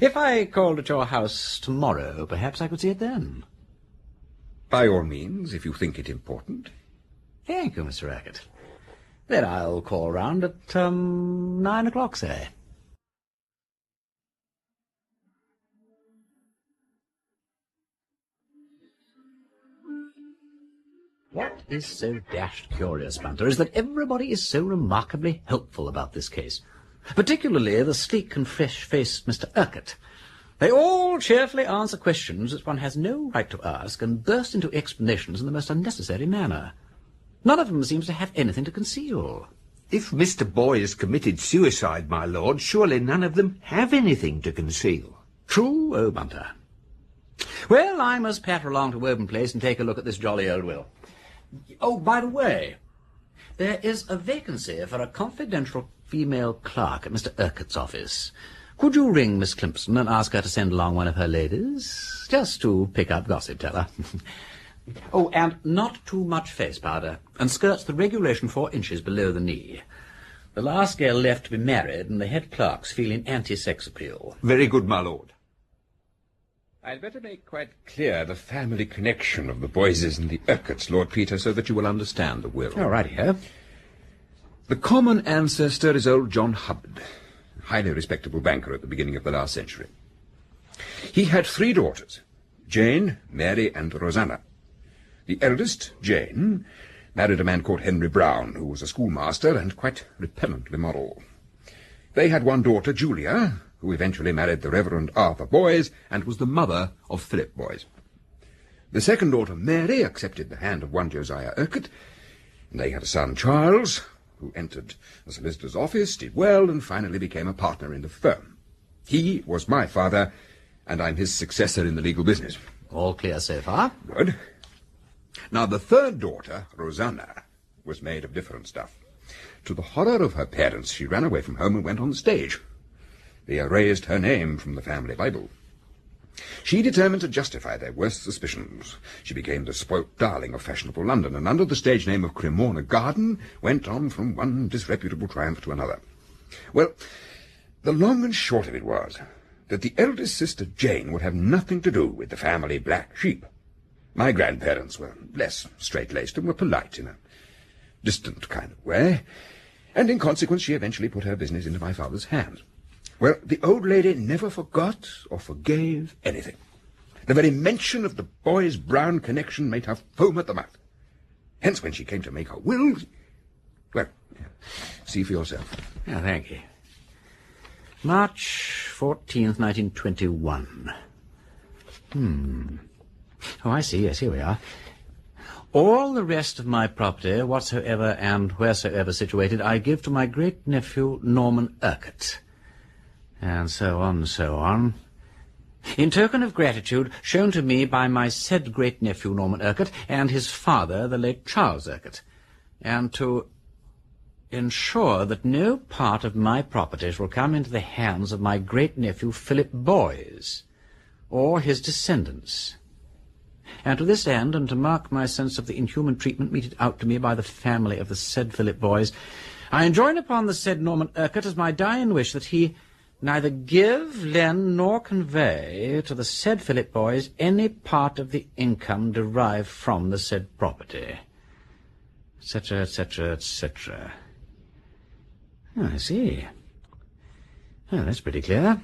If I called at your house tomorrow, perhaps I could see it then. By all means, if you think it important. Thank you, Mr. Urquhart. Then I'll call round at 9 o'clock, say. What is so dashed curious, Bunter, is that everybody is so remarkably helpful about this case. Particularly the sleek and fresh-faced Mr. Urquhart. They all cheerfully answer questions that one has no right to ask and burst into explanations in the most unnecessary manner. None of them seems to have anything to conceal. If Mr. Boyes committed suicide, my lord, surely none of them have anything to conceal. True, oh, Bunter. Well, I must patter along to Woburn Place and take a look at this jolly old will. Oh, by the way, there is a vacancy for a confidential female clerk at Mr. Urquhart's office. Could you ring Miss Climpson and ask her to send along one of her ladies? Just to pick up gossip, tell her. Oh, and not too much face powder, and skirts the regulation 4 inches below the knee. The last girl left to be married, and the head clerk's feeling anti-sex appeal. Very good, my lord. I'd better make quite clear the family connection of the Boyses and the Urquharts, Lord Peter, so that you will understand the will. All right, here. The common ancestor is old John Hubbard, a highly respectable banker at the beginning of the last century. He had 3 daughters, Jane, Mary, and Rosanna. The eldest, Jane, married a man called Henry Brown, who was a schoolmaster and quite repellently moral. They had 1 daughter, Julia, who eventually married the Reverend Arthur Boyes and was the mother of Philip Boyes. The second daughter, Mary, accepted the hand of one Josiah Urquhart, and they had a son, Charles, who entered the solicitor's office, did well, and finally became a partner in the firm. He was my father, and I'm his successor in the legal business. All clear so far. Good. Now, the third daughter, Rosanna, was made of different stuff. To the horror of her parents, she ran away from home and went on the stage. They erased her name from the family Bible. She determined to justify their worst suspicions. She became the spoilt darling of fashionable London, and under the stage name of Cremorna Garden, went on from one disreputable triumph to another. Well, the long and short of it was that the eldest sister, Jane, would have nothing to do with the family black sheep. My grandparents were less straight-laced and were polite in a distant kind of way, and in consequence she eventually put her business into my father's hands. Well, the old lady never forgot or forgave anything. The very mention of the Boyes-Brown connection made her foam at the mouth. Hence, when she came to make her will... Well, see for yourself. Yeah, thank you. March 14th, 1921. Oh, I see. Yes, here we are. All the rest of my property, whatsoever and wheresoever situated, I give to my great-nephew Norman Urquhart. And so on, so on. In token of gratitude shown to me by my said great-nephew Norman Urquhart and his father, the late Charles Urquhart, and to ensure that no part of my properties will come into the hands of my great-nephew Philip Boyes, or his descendants. And to this end, and to mark my sense of the inhuman treatment meted out to me by the family of the said Philip Boys, I enjoin upon the said Norman Urquhart as my dying wish that he neither give, lend, nor convey to the said Philip Boys any part of the income derived from the said property, etc., etc., etc. I see. Well, that's pretty clear.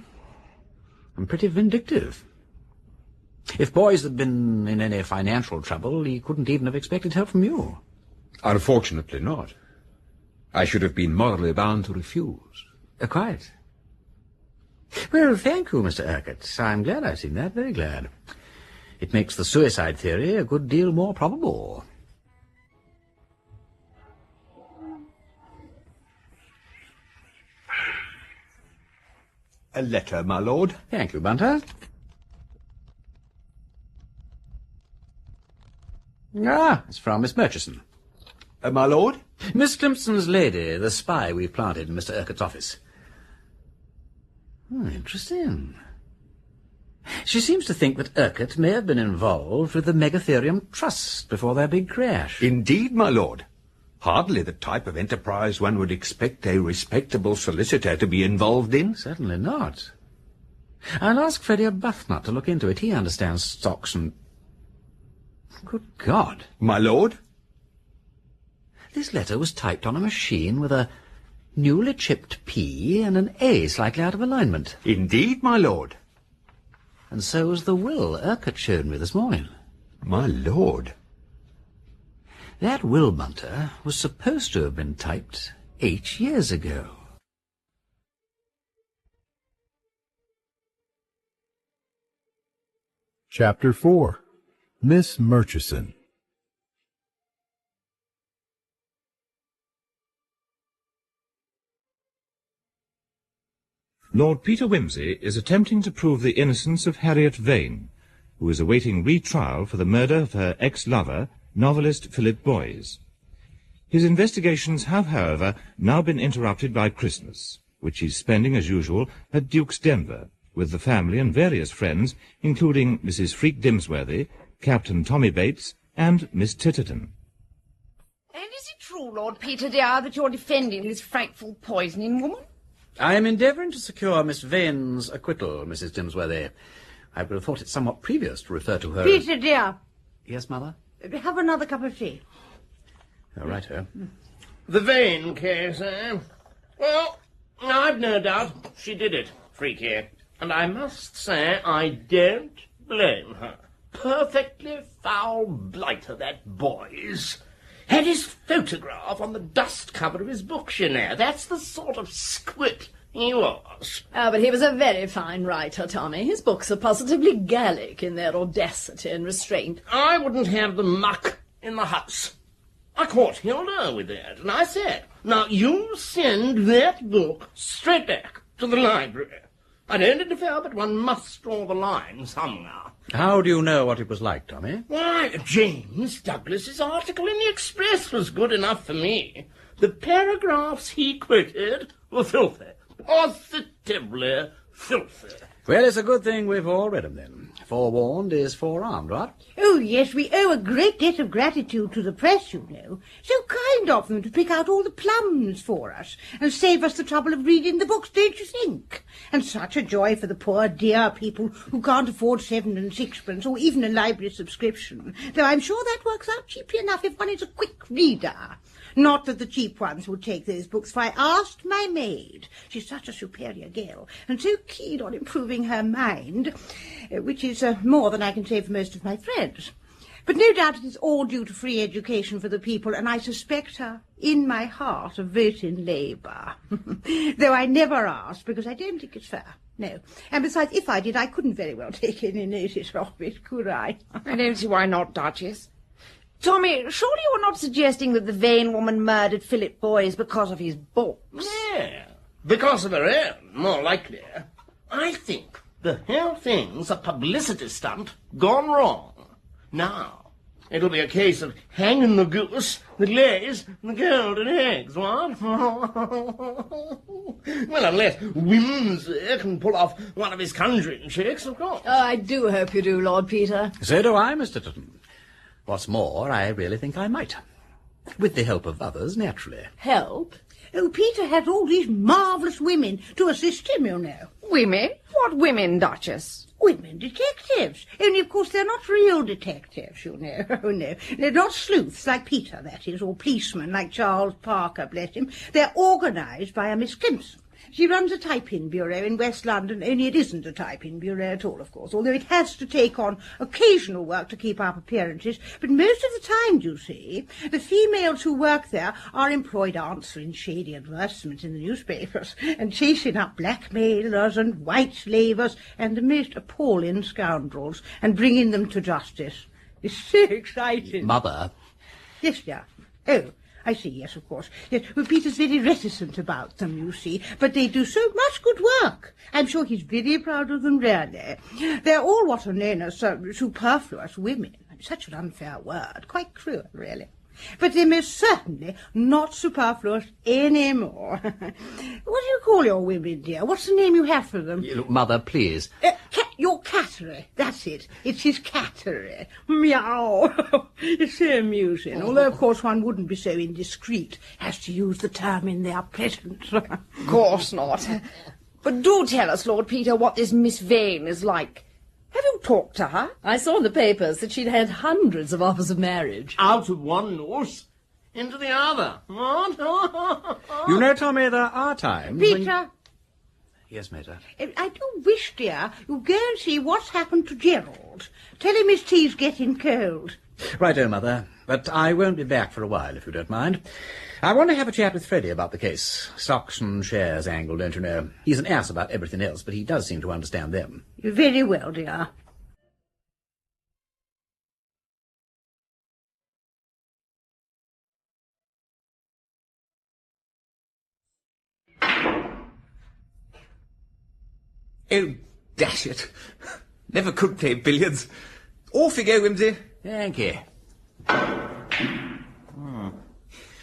And pretty vindictive. If Boys had been in any financial trouble, he couldn't even have expected help from you. Unfortunately not. I should have been morally bound to refuse. Quite. Well, thank you, Mr. Urquhart. I'm glad I've seen that, very glad. It makes the suicide theory a good deal more probable. A letter, my lord. Thank you, Bunter. Ah, it's from Miss Murchison. My lord? Miss Clemson's lady, the spy we planted in Mr. Urquhart's office. Oh, interesting. She seems to think that Urquhart may have been involved with the Megatherium Trust before their big crash. Indeed, my lord. Hardly the type of enterprise one would expect a respectable solicitor to be involved in. Certainly not. I'll ask Freddie Arbuthnot to look into it. He understands stocks and... Good God. My lord? This letter was typed on a machine with a newly chipped P and an A slightly out of alignment. Indeed, my lord. And so was the will Urquhart showed me this morning. My lord. That will, Bunter, was supposed to have been typed 8 years ago. Chapter 4. Miss Murchison. Lord Peter Wimsey is attempting to prove the innocence of Harriet Vane, who is awaiting retrial for the murder of her ex-lover, novelist Philip Boys. His investigations have, however, now been interrupted by Christmas, which he's spending, as usual, at Duke's Denver, with the family and various friends, including Mrs. Freak Dimsworthy, Captain Tommy Bates, and Miss Titterton. And is it true, Lord Peter, dear, that you're defending this frightful poisoning woman? I am endeavouring to secure Miss Vane's acquittal, Mrs. Dimsworthy. I would have thought it somewhat previous to refer to her Peter, dear. Yes, Mother? Have another cup of tea. Oh, right, her. The Vane case, eh? Well, I've no doubt she did it, Freaky. And I must say I don't blame her. Perfectly foul blighter, that Boys. Had his photograph on the dust cover of his books, you know. That's the sort of squid he was. Oh, but he was a very fine writer, Tommy. His books are positively Gallic in their audacity and restraint. I wouldn't have the muck in the house. I caught Hilda with that, and I said, now you send that book straight back to the library. I don't interfere, but one must draw the line somehow. How do you know what it was like, Tommy? Why, James Douglas's article in the Express was good enough for me. The paragraphs he quoted were filthy. Positively filthy. Well, it's a good thing we've all read 'em, then. Forewarned is forearmed, what? Oh, yes, we owe a great debt of gratitude to the press, you know. So kind of them to pick out all the plums for us and save us the trouble of reading the books, don't you think? And such a joy for the poor dear people who can't afford 7 and 6pence or even a library subscription, though I'm sure that works out cheaply enough if one is a quick reader. Not that the cheap ones would take those books, for I asked my maid. She's such a superior girl, and so keen on improving her mind, which is more than I can say for most of my friends. But no doubt it is all due to free education for the people, and I suspect her, in my heart, of voting Labour. Though I never asked, because I don't think it's fair. No. And besides, if I did, I couldn't very well take any notice of it, could I? I don't see why not, Duchess. Tommy, surely you're not suggesting that the Vane woman murdered Philip Boys because of his books? Yeah, because of her own, more likely. I think the whole thing's a publicity stunt gone wrong. Now, It'll be a case of hanging the goose that lays the golden eggs, what? Well, unless Wimsey can pull off one of his conjuring tricks, of course. Oh, I do hope you do, Lord Peter. So do I, Mr. Tutton. What's more, I really think I might. With the help of others, naturally. Help? Oh, Peter has all these marvellous women to assist him, you know. Women? What women, Duchess? Women detectives. Only, of course, they're not real detectives, you know. Oh, no. They're not sleuths like Peter, that is, or policemen like Charles Parker, bless him. They're organised by a Miss Crimson. She runs a type-in bureau in West London, only it isn't a type-in bureau at all, of course, although it has to take on occasional work to keep up appearances. But most of the time, you see, the females who work there are employed answering shady advertisements in the newspapers and chasing up blackmailers and white slavers and the most appalling scoundrels and bringing them to justice. It's so exciting. Mother. Yes, dear. Oh, I see, yes, of course. Yes, well, Peter's very reticent about them, you see, but they do so much good work. I'm sure he's very proud of them, really. They're all what are known as superfluous women. Such an unfair word. Quite cruel, really. But they're most certainly not superfluous anymore. What do you call your women, dear? What's the name you have for them? Look, Mother, please. Your cattery. That's it. It's his cattery. Meow. It's so amusing. Although, of course, one wouldn't be so indiscreet as to use the term in their presence. Of course not. But do tell us, Lord Peter, what this Miss Vane is like. Have you talked to her? I saw in the papers that she'd had hundreds of offers of marriage. Out of one nose into the other. What? You know, Tommy, there are times Peter. Yes, Mater. I do wish, dear, you'd go and see what's happened to Gerald. Tell him his tea's getting cold. Righto, Mother. But I won't be back for a while, if you don't mind. I want to have a chat with Freddie about the case. Stocks and shares angle, don't you know? He's an ass about everything else, but he does seem to understand them. Very well, dear. Oh, dash it. Never could play billiards. Off you go, Wimsey. Thank you.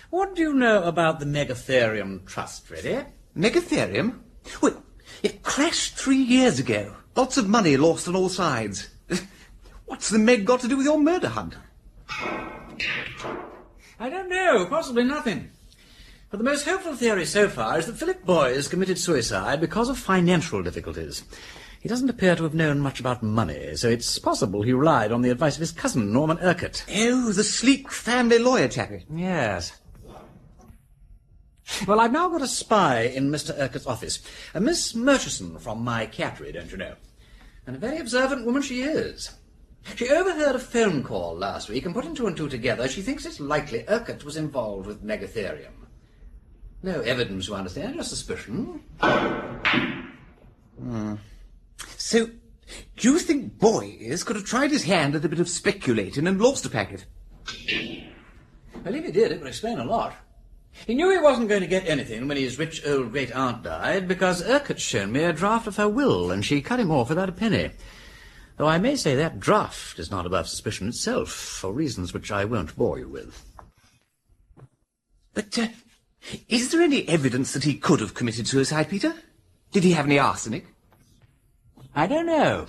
What do you know about the Megatherium Trust, Freddie? Megatherium? Well, it crashed 3 years ago. Lots of money lost on all sides. What's the Meg got to do with your murder hunt? I don't know. Possibly nothing. But the most hopeful theory so far is that Philip Boyes committed suicide because of financial difficulties. He doesn't appear to have known much about money, so it's possible he relied on the advice of his cousin, Norman Urquhart. Oh, the sleek family lawyer chappie. Yes. Well, I've now got a spy in Mr. Urquhart's office. A Miss Murchison from my cattery, don't you know? And a very observant woman she is. She overheard a phone call last week and putting two and two together. She thinks it's likely Urquhart was involved with Megatherium. No evidence, you understand, just suspicion. So, do you think Boyes could have tried his hand at a bit of speculating and lost a packet? Well, if he did, it would explain a lot. He knew he wasn't going to get anything when his rich old great-aunt died, because Urquhart's shown me a draft of her will, and she cut him off without a penny. Though I may say that draft is not above suspicion itself, for reasons which I won't bore you with. But, is there any evidence that he could have committed suicide, Peter? Did he have any arsenic? I don't know.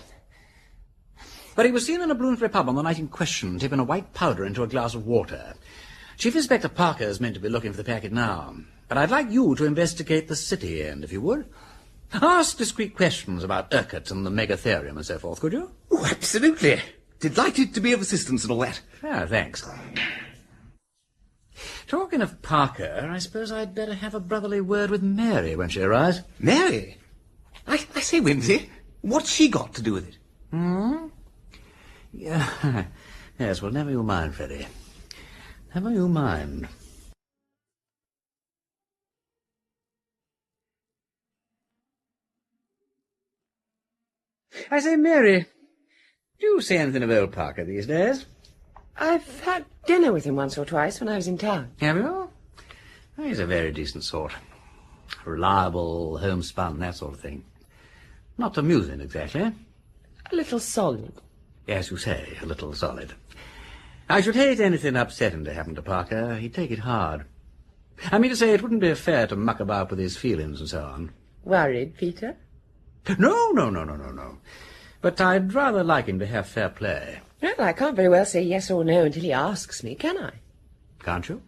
But he was seen in a Bloomsbury pub on the night in question, tipping a white powder into a glass of water. Chief Inspector Parker is meant to be looking for the packet now, but I'd like you to investigate the city end, if you would. Ask discreet questions about Urquhart and the Megatherium and so forth, could you? Oh, absolutely. Delighted to be of assistance and all that. Ah, thanks. Talking of Parker, I suppose I'd better have a brotherly word with Mary when she arrives. Mary? I say, Wimsey, what's she got to do with it? Yeah. Yes, well, never you mind, Freddie. Never you mind. I say, Mary, do you see anything of old Parker these days? I've had dinner with him once or twice when I was in town. Have you? Oh, he's a very decent sort. Reliable, homespun, that sort of thing. Not amusing, exactly. A little solid. As you say, a little solid. I should hate anything upsetting to happen to Parker. He'd take it hard. I mean to say, it wouldn't be fair to muck about with his feelings and so on. Worried, Peter? No. But I'd rather like him to have fair play. Well, I can't very well say yes or no until he asks me, can I? Can't you?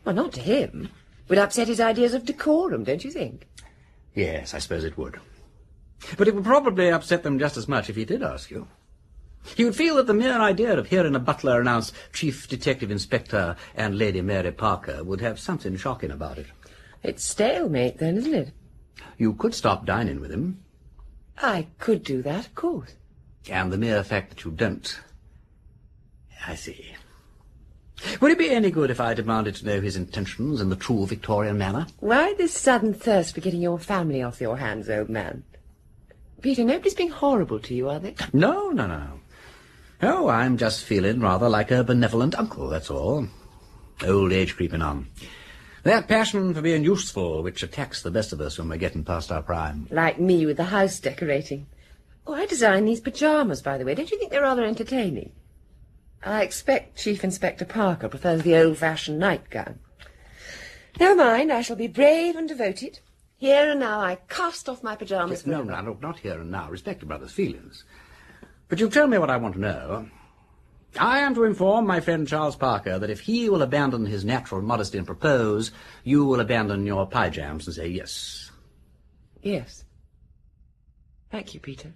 Well, not to him. Would upset his ideas of decorum, don't you think? Yes, I suppose it would. But it would probably upset them just as much if he did ask you. He would feel that the mere idea of hearing a butler announce Chief Detective Inspector and Lady Mary Parker would have something shocking about it. It's stalemate, then, isn't it? You could stop dining with him. I could do that, of course. And the mere fact that you don't... I see. Would it be any good if I demanded to know his intentions in the true Victorian manner? Why this sudden thirst for getting your family off your hands, old man? Peter, nobody's being horrible to you, are they? No. Oh, I'm just feeling rather like a benevolent uncle, that's all. Old age creeping on. That passion for being useful which attacks the best of us when we're getting past our prime. Like me with the house decorating. Oh, I designed these pyjamas, by the way. Don't you think they're rather entertaining? I expect Chief Inspector Parker prefers the old-fashioned nightgown. Never mind, I shall be brave and devoted. Here and now I cast off my pyjamas. No, not here and now. Respect your brother's feelings. But you tell me what I want to know. I am to inform my friend Charles Parker that if he will abandon his natural modesty and propose, you will abandon your pyjams and say yes. Yes. Thank you, Peter.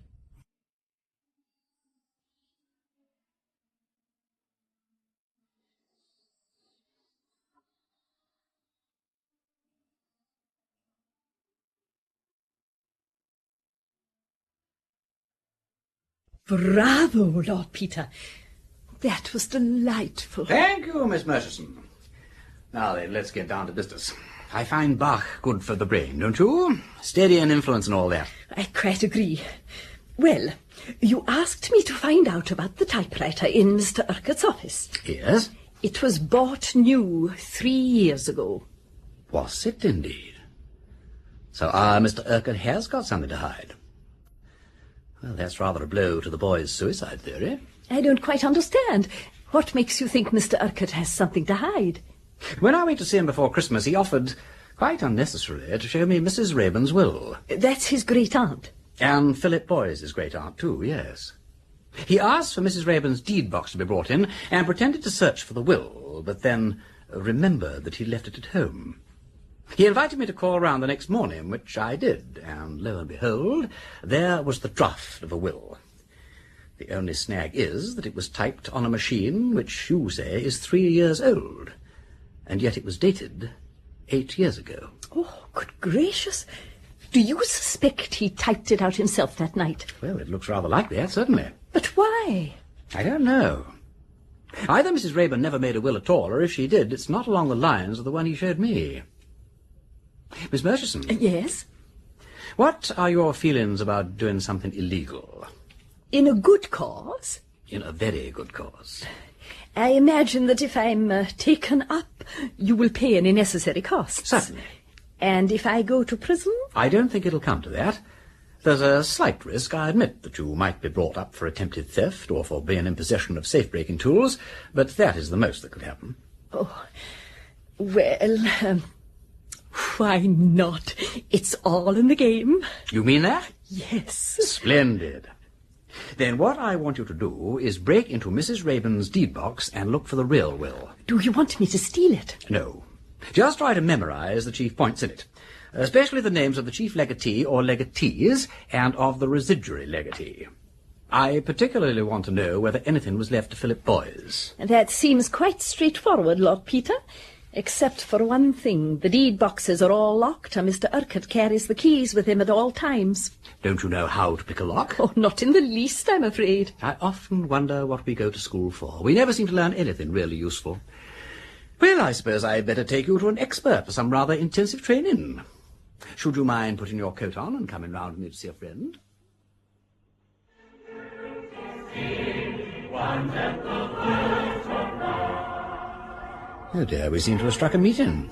Bravo, Lord Peter. That was delightful. Thank you, Miss Murchison. Now then, let's get down to business. I find Bach good for the brain, don't you? Steady and influence and all that. I quite agree. Well, you asked me to find out about the typewriter in Mr. Urquhart's office. Yes? It was bought new 3 years ago. Was it indeed? So Mr. Urquhart has got something to hide. Well, that's rather a blow to the boy's suicide theory. I don't quite understand. What makes you think Mr. Urquhart has something to hide? When I went to see him before Christmas, he offered, quite unnecessarily, to show me Mrs. Rayburn's will. That's his great-aunt. And Philip Boyce's great-aunt, too, yes. He asked for Mrs. Rayburn's deed box to be brought in and pretended to search for the will, but then remembered that he left it at home. He invited me to call round the next morning, which I did, and lo and behold, there was the draft of a will. The only snag is that it was typed on a machine which you say is 3 years old, and yet it was dated 8 years ago. Oh, good gracious! Do you suspect he typed it out himself that night? Well, it looks rather like that, certainly. But why? I don't know. Either Mrs. Rayburn never made a will at all, or if she did, it's not along the lines of the one he showed me. Miss Murchison? Yes? What are your feelings about doing something illegal? In a good cause? In a very good cause. I imagine that if I'm taken up, you will pay any necessary costs. Certainly. And if I go to prison? I don't think it'll come to that. There's a slight risk, I admit, that you might be brought up for attempted theft or for being in possession of safe-breaking tools, but that is the most that could happen. Oh, well, why not? It's all in the game. You mean that? Yes. Splendid. Then what I want you to do is break into Mrs. Rayburn's deed box and look for the real will. Do you want me to steal it? No. Just try to memorize the chief points in it, especially the names of the chief legatee or legatees and of the residuary legatee. I particularly want to know whether anything was left to Philip Boyce. That seems quite straightforward, Lord Peter. Except for one thing. The deed boxes are all locked, and Mr. Urquhart carries the keys with him at all times. Don't you know how to pick a lock? Oh, not in the least, I'm afraid. I often wonder what we go to school for. We never seem to learn anything really useful. Well, I suppose I'd better take you to an expert for some rather intensive training. Should you mind putting your coat on and coming round with me to see a friend? Oh dear, we seem to have struck a meeting.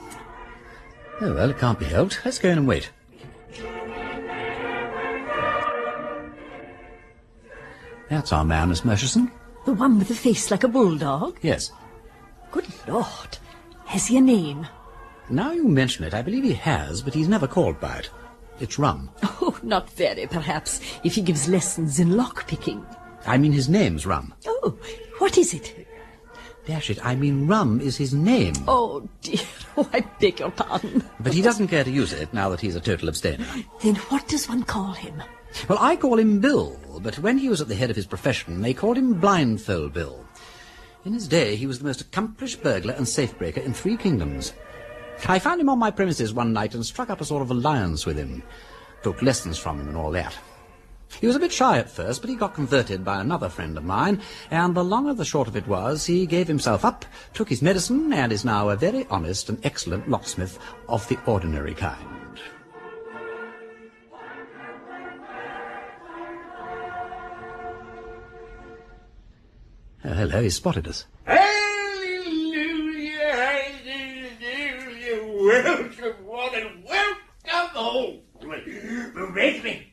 Oh well, it can't be helped. Let's go in and wait. That's our man, Miss Murchison. The one with the face like a bulldog? Yes. Good Lord. Has he a name? Now you mention it, I believe he has, but he's never called by it. It's Rum. Oh, not very, perhaps, if he gives lessons in lock-picking. I mean his name's Rum. Oh, what is it? Dash it, I mean Rum is his name. Oh, dear. Oh, I beg your pardon. But he doesn't care to use it now that he's a total abstainer. Then what does one call him? Well, I call him Bill, but when he was at the head of his profession, they called him Blindfold Bill. In his day, he was the most accomplished burglar and safe-breaker in 3 kingdoms. I found him on my premises one night and struck up a sort of alliance with him. Took lessons from him and all that. He was a bit shy at first, but he got converted by another friend of mine, and the long and the short of it was, he gave himself up, took his medicine, and is now a very honest and excellent locksmith of the ordinary kind. Oh, hello, he's spotted us. Hallelujah, hallelujah, welcome one and welcome all. Brethren,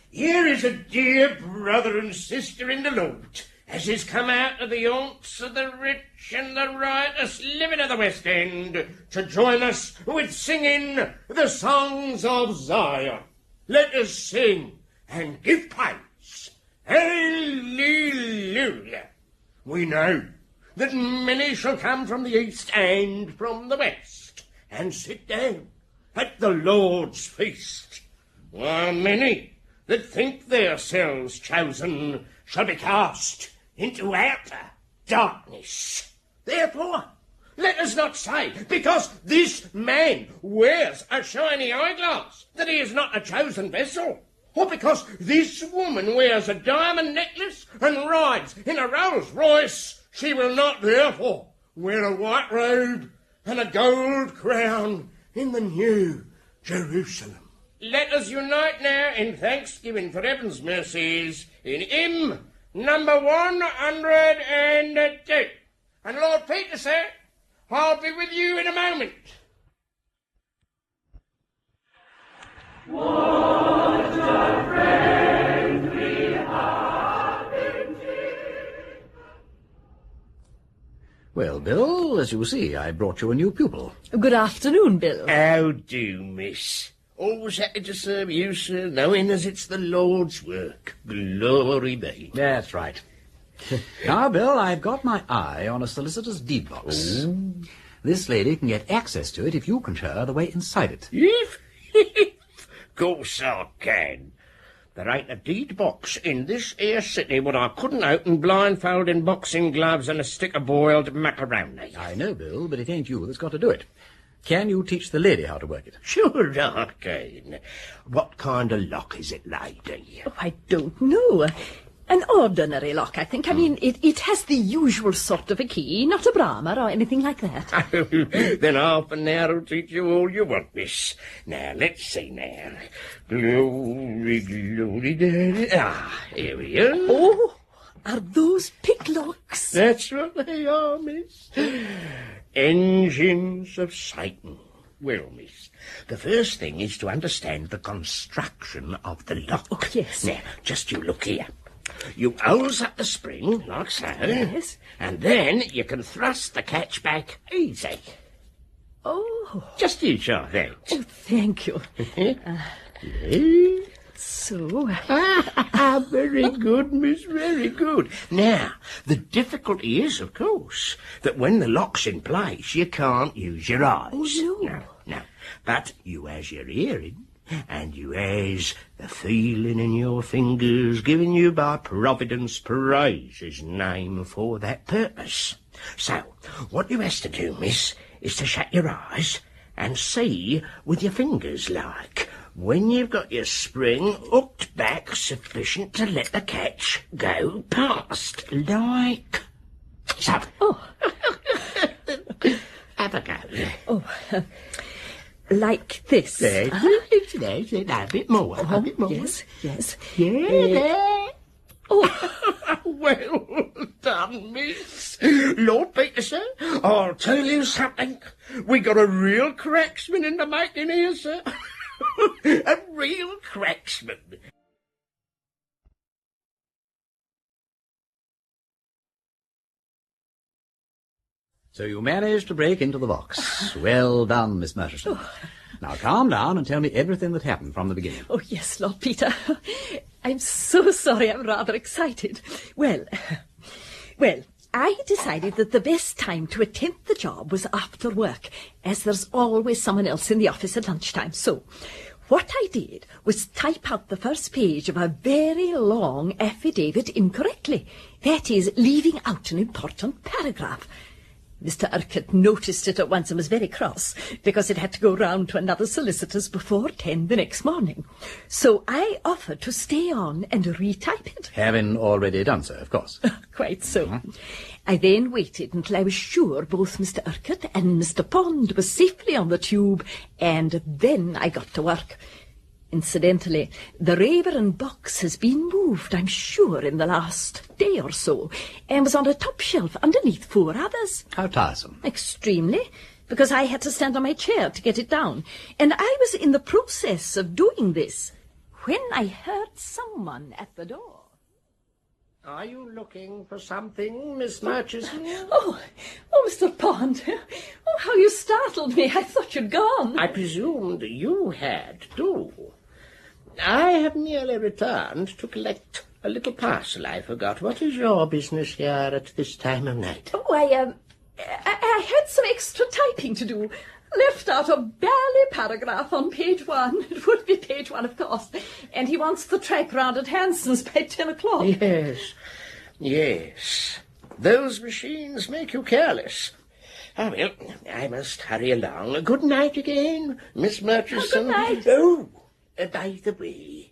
here is a dear brother and sister in the Lord, as is come out of the haunts of the rich and the riotous living of the West End, to join us with singing the songs of Zion. Let us sing and give praise. Hallelujah. We know that many shall come from the east and from the west, and sit down at the Lord's feast, while many that think themselves chosen shall be cast into outer darkness. Therefore, let us not say, because this man wears a shiny eyeglass, that he is not a chosen vessel, or because this woman wears a diamond necklace and rides in a Rolls Royce, she will not therefore wear a white robe and a gold crown in the New Jerusalem. Let us unite now in thanksgiving for heaven's mercies in hymn number 102. And Lord Peter, sir, I'll be with you in a moment. What a friend we have indeed. Well, Bill, as you see, I brought you a new pupil. Good afternoon, Bill. How do, miss? Always happy to serve you, sir, knowing as it's the Lord's work. Glory be. That's right. Now, Bill, I've got my eye on a solicitor's deed box. Oh. This lady can get access to it if you can show her the way inside it. If? Course I can. There ain't a deed box in this here city what I couldn't open blindfold in boxing gloves and a stick of boiled macaroni. I know, Bill, but it ain't you that's got to do it. Can you teach the lady how to work it? Sure I can. What kind of lock is it, lady? Oh, I don't know. An ordinary lock, I think. I mean, it has the usual sort of a key, not a Brahma or anything like that. Then half an hour will teach you all you want, miss. Now, let's see now. Glory, glory, glory. Ah, here we are. Oh, are those picklocks? That's what they are, miss. Engines of Satan. Well, miss, the first thing is to understand the construction of the lock. Oh, yes. Now, just you look here. You hose up the spring, like so. Yes. And then you can thrust the catch back easy. Oh. Just you try that. Oh, thank you. Yes. So? Very good, miss, very good. Now, the difficulty is, of course, that when the lock's in place, you can't use your eyes. Oh, no. No. But you has your hearing, and you has the feeling in your fingers given you by Providence, praise his name, for that purpose. So, what you has to do, miss, is to shut your eyes and see with your fingers like, when you've got your spring hooked back sufficient to let the catch go past, like so. Oh. Have a go. Oh, like this. There's a bit more, a bit more. Yes, yes. Yeah, Oh, well done, miss. Lord Peter, sir, I'll tell you something. We got a real cracksman in the making here, sir. A real cracksman. So you managed to break into the box. Well done, Miss Murchison. Now calm down and tell me everything that happened from the beginning. Oh, yes, Lord Peter. I'm so sorry. I'm rather excited. Well, I decided that the best time to attempt the job was after work, as there's always someone else in the office at lunchtime. So what I did was type out the first page of a very long affidavit incorrectly. That is, leaving out an important paragraph. Mr. Urquhart noticed it at once and was very cross, because it had to go round to another solicitor's before 10 the next morning. So I offered to stay on and retype it. Having already done so, of course. Quite so. I then waited until I was sure both Mr. Urquhart and Mr. Pond were safely on the tube, and then I got to work. Incidentally, the Raeburn box has been moved, I'm sure, in the last day or so, and was on a top shelf underneath 4 others. How tiresome. Extremely, because I had to stand on my chair to get it down, and I was in the process of doing this when I heard someone at the door. Are you looking for something, Miss Murchison? Oh, Mr. Pond. Oh, how you startled me. I thought you'd gone. I presumed you had, too. I have merely returned to collect a little parcel I forgot. What is your business here at this time of night? Oh, I had some extra typing to do. Left out a barely paragraph on page 1. It would be page 1, of course. And he wants the track round at Hanson's by 10 o'clock. Yes. Those machines make you careless. Ah, well, I must hurry along. Good night again, Miss Murchison. Good night. Oh, by the way,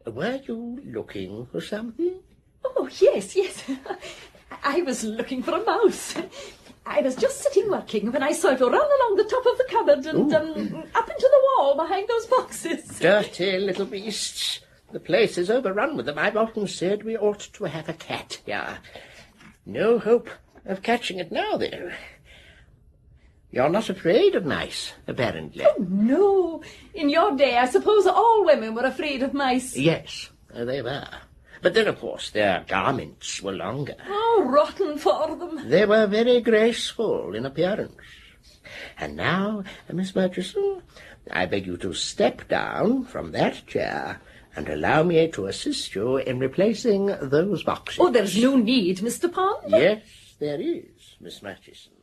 were you looking for something? Oh, yes. I was looking for a mouse. I was just sitting working when I saw it run along the top of the cupboard and up into the wall behind those boxes. Dirty little beasts. The place is overrun with them. I've often said we ought to have a cat here. No hope of catching it now, though. You're not afraid of mice, apparently. Oh, no. In your day, I suppose all women were afraid of mice. Yes, they were. But then, of course, their garments were longer. Oh, rotten for them. They were very graceful in appearance. And now, Miss Murchison, I beg you to step down from that chair and allow me to assist you in replacing those boxes. Oh, there's no need, Mr. Pond. Yes, there is, Miss Murchison.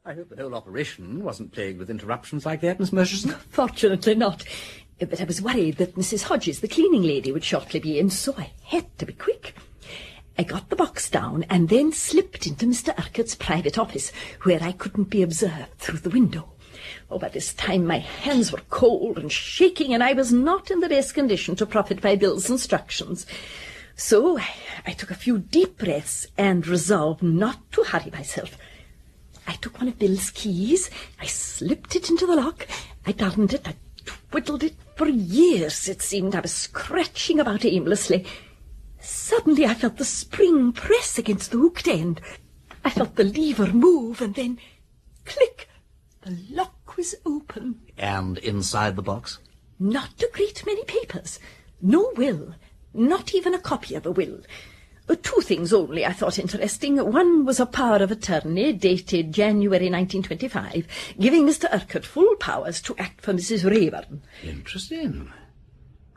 I hope the whole operation wasn't plagued with interruptions like that, Miss Murchison. Fortunately not. But I was worried that Mrs. Hodges, the cleaning lady, would shortly be in, so I had to be quick. I got the box down and then slipped into Mr. Urquhart's private office, where I couldn't be observed through the window. Oh, by this time my hands were cold and shaking, and I was not in the best condition to profit by Bill's instructions. So I took a few deep breaths and resolved not to hurry myself. I took one of Bill's keys, I slipped it into the lock, I turned it, I twiddled it. For years, it seemed, I was scratching about aimlessly. Suddenly I felt the spring press against the hooked end. I felt the lever move, and then, click, the lock was open. And inside the box? Not a great many papers. No will, not even a copy of a will. 2 things only I thought interesting. One was a power of attorney dated January 1925, giving Mr. Urquhart full powers to act for Mrs. Raeburn. Interesting.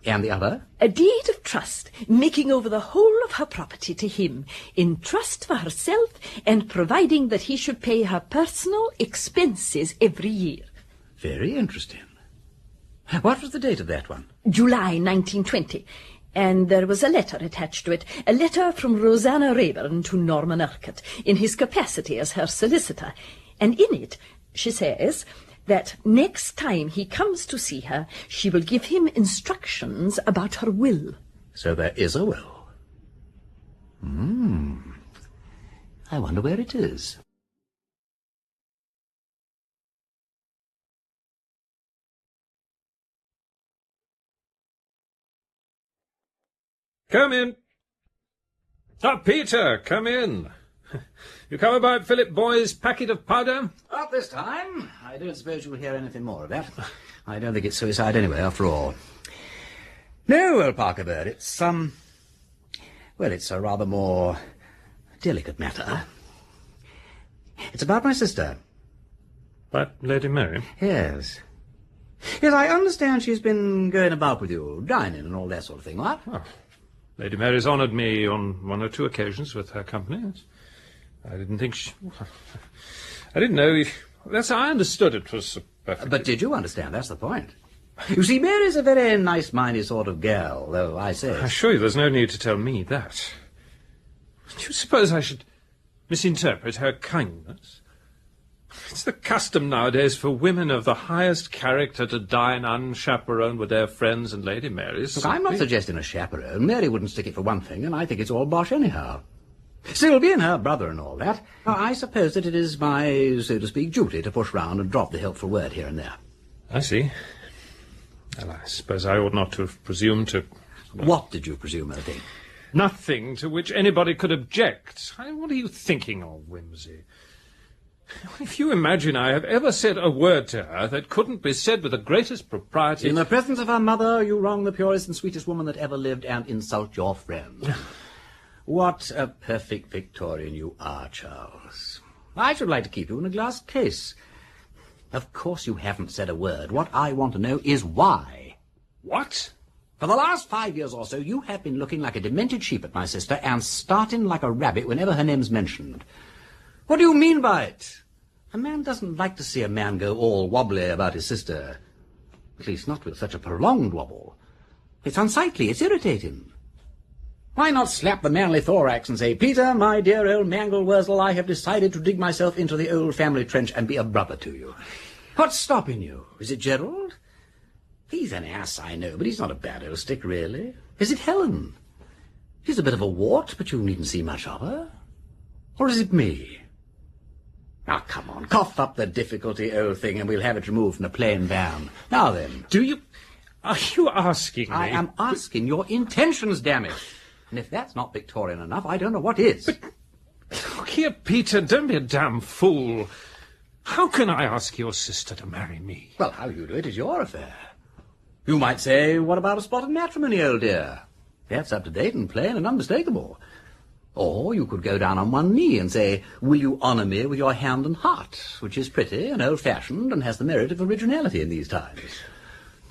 And the other? A deed of trust, making over the whole of her property to him, in trust for herself, and providing that he should pay her personal expenses every year. Very interesting. What was the date of that one? July 1920. And there was a letter attached to it, a letter from Rosanna Raeburn to Norman Urquhart, in his capacity as her solicitor. And in it, she says that next time he comes to see her, she will give him instructions about her will. So there is a will. I wonder where it is. Come in. Ah, Peter, come in. You come about Philip Boy's packet of powder? Not this time. I don't suppose you'll hear anything more of that. I don't think it's suicide anyway, after all. No, well, Parker Bird, it's, well, it's a rather more delicate matter. It's about my sister. But Lady Mary? Yes. Yes, I understand she's been going about with you, dining and all that sort of thing, what? Oh, Lady Mary's honoured me on one or two occasions with her company. I didn't think she... I didn't know if... I understood it was perfect. But did you understand? That's the point. You see, Mary's a very nice-minded sort of girl, though I say... I assure you there's no need to tell me that. Do you suppose I should misinterpret her kindness? It's the custom nowadays for women of the highest character to dine unchaperoned with their friends, and Lady Mary's... Look, I'm not suggesting a chaperone. Mary wouldn't stick it for one thing, and I think it's all bosh anyhow. Still, being her brother and all that, I suppose that it is my, so to speak, duty to push round and drop the helpful word here and there. I see. Well, I suppose I ought not to have presumed to... What did you presume, Dorothy? Nothing to which anybody could object. What are you thinking of, Wimsey? If you imagine I have ever said a word to her that couldn't be said with the greatest propriety... In the presence of her mother, you wrong the purest and sweetest woman that ever lived and insult your friend. What a perfect Victorian you are, Charles. I should like to keep you in a glass case. Of course you haven't said a word. What I want to know is why. What? For the last 5 years or so, you have been looking like a demented sheep at my sister and starting like a rabbit whenever her name's mentioned. What do you mean by it? A man doesn't like to see a man go all wobbly about his sister. At least not with such a prolonged wobble. It's unsightly, it's irritating. Why not slap the manly thorax and say, Peter, my dear old mangle wurzel, I have decided to dig myself into the old family trench and be a brother to you. What's stopping you? Is it Gerald? He's an ass, I know, but he's not a bad old stick, really. Is it Helen? She's a bit of a wart, but you needn't see much of her. Or is it me? Now, come on, cough up the difficulty, old thing, and we'll have it removed from the plain van. Now then. Are you asking me? I am asking your intentions, damn it. And if that's not Victorian enough, I don't know what is. But, look here, Peter, don't be a damn fool. How can I ask your sister to marry me? Well, how you do it is your affair. You might say, what about a spotted matrimony, old dear? That's up to date and plain and unmistakable. Or you could go down on one knee and say, will you honour me with your hand and heart, which is pretty and old-fashioned and has the merit of originality in these times.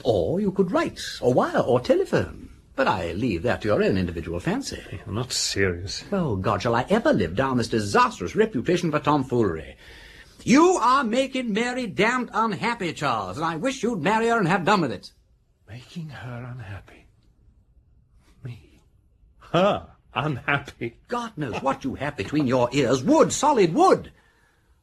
Or you could write, or wire, or telephone. But I leave that to your own individual fancy. You're not serious. Oh, God, shall I ever live down this disastrous reputation for tomfoolery? You are making Mary damned unhappy, Charles, and I wish you'd marry her and have done with it. Making her unhappy? Me? Her unhappy? God knows what you have between your ears. Wood, solid wood.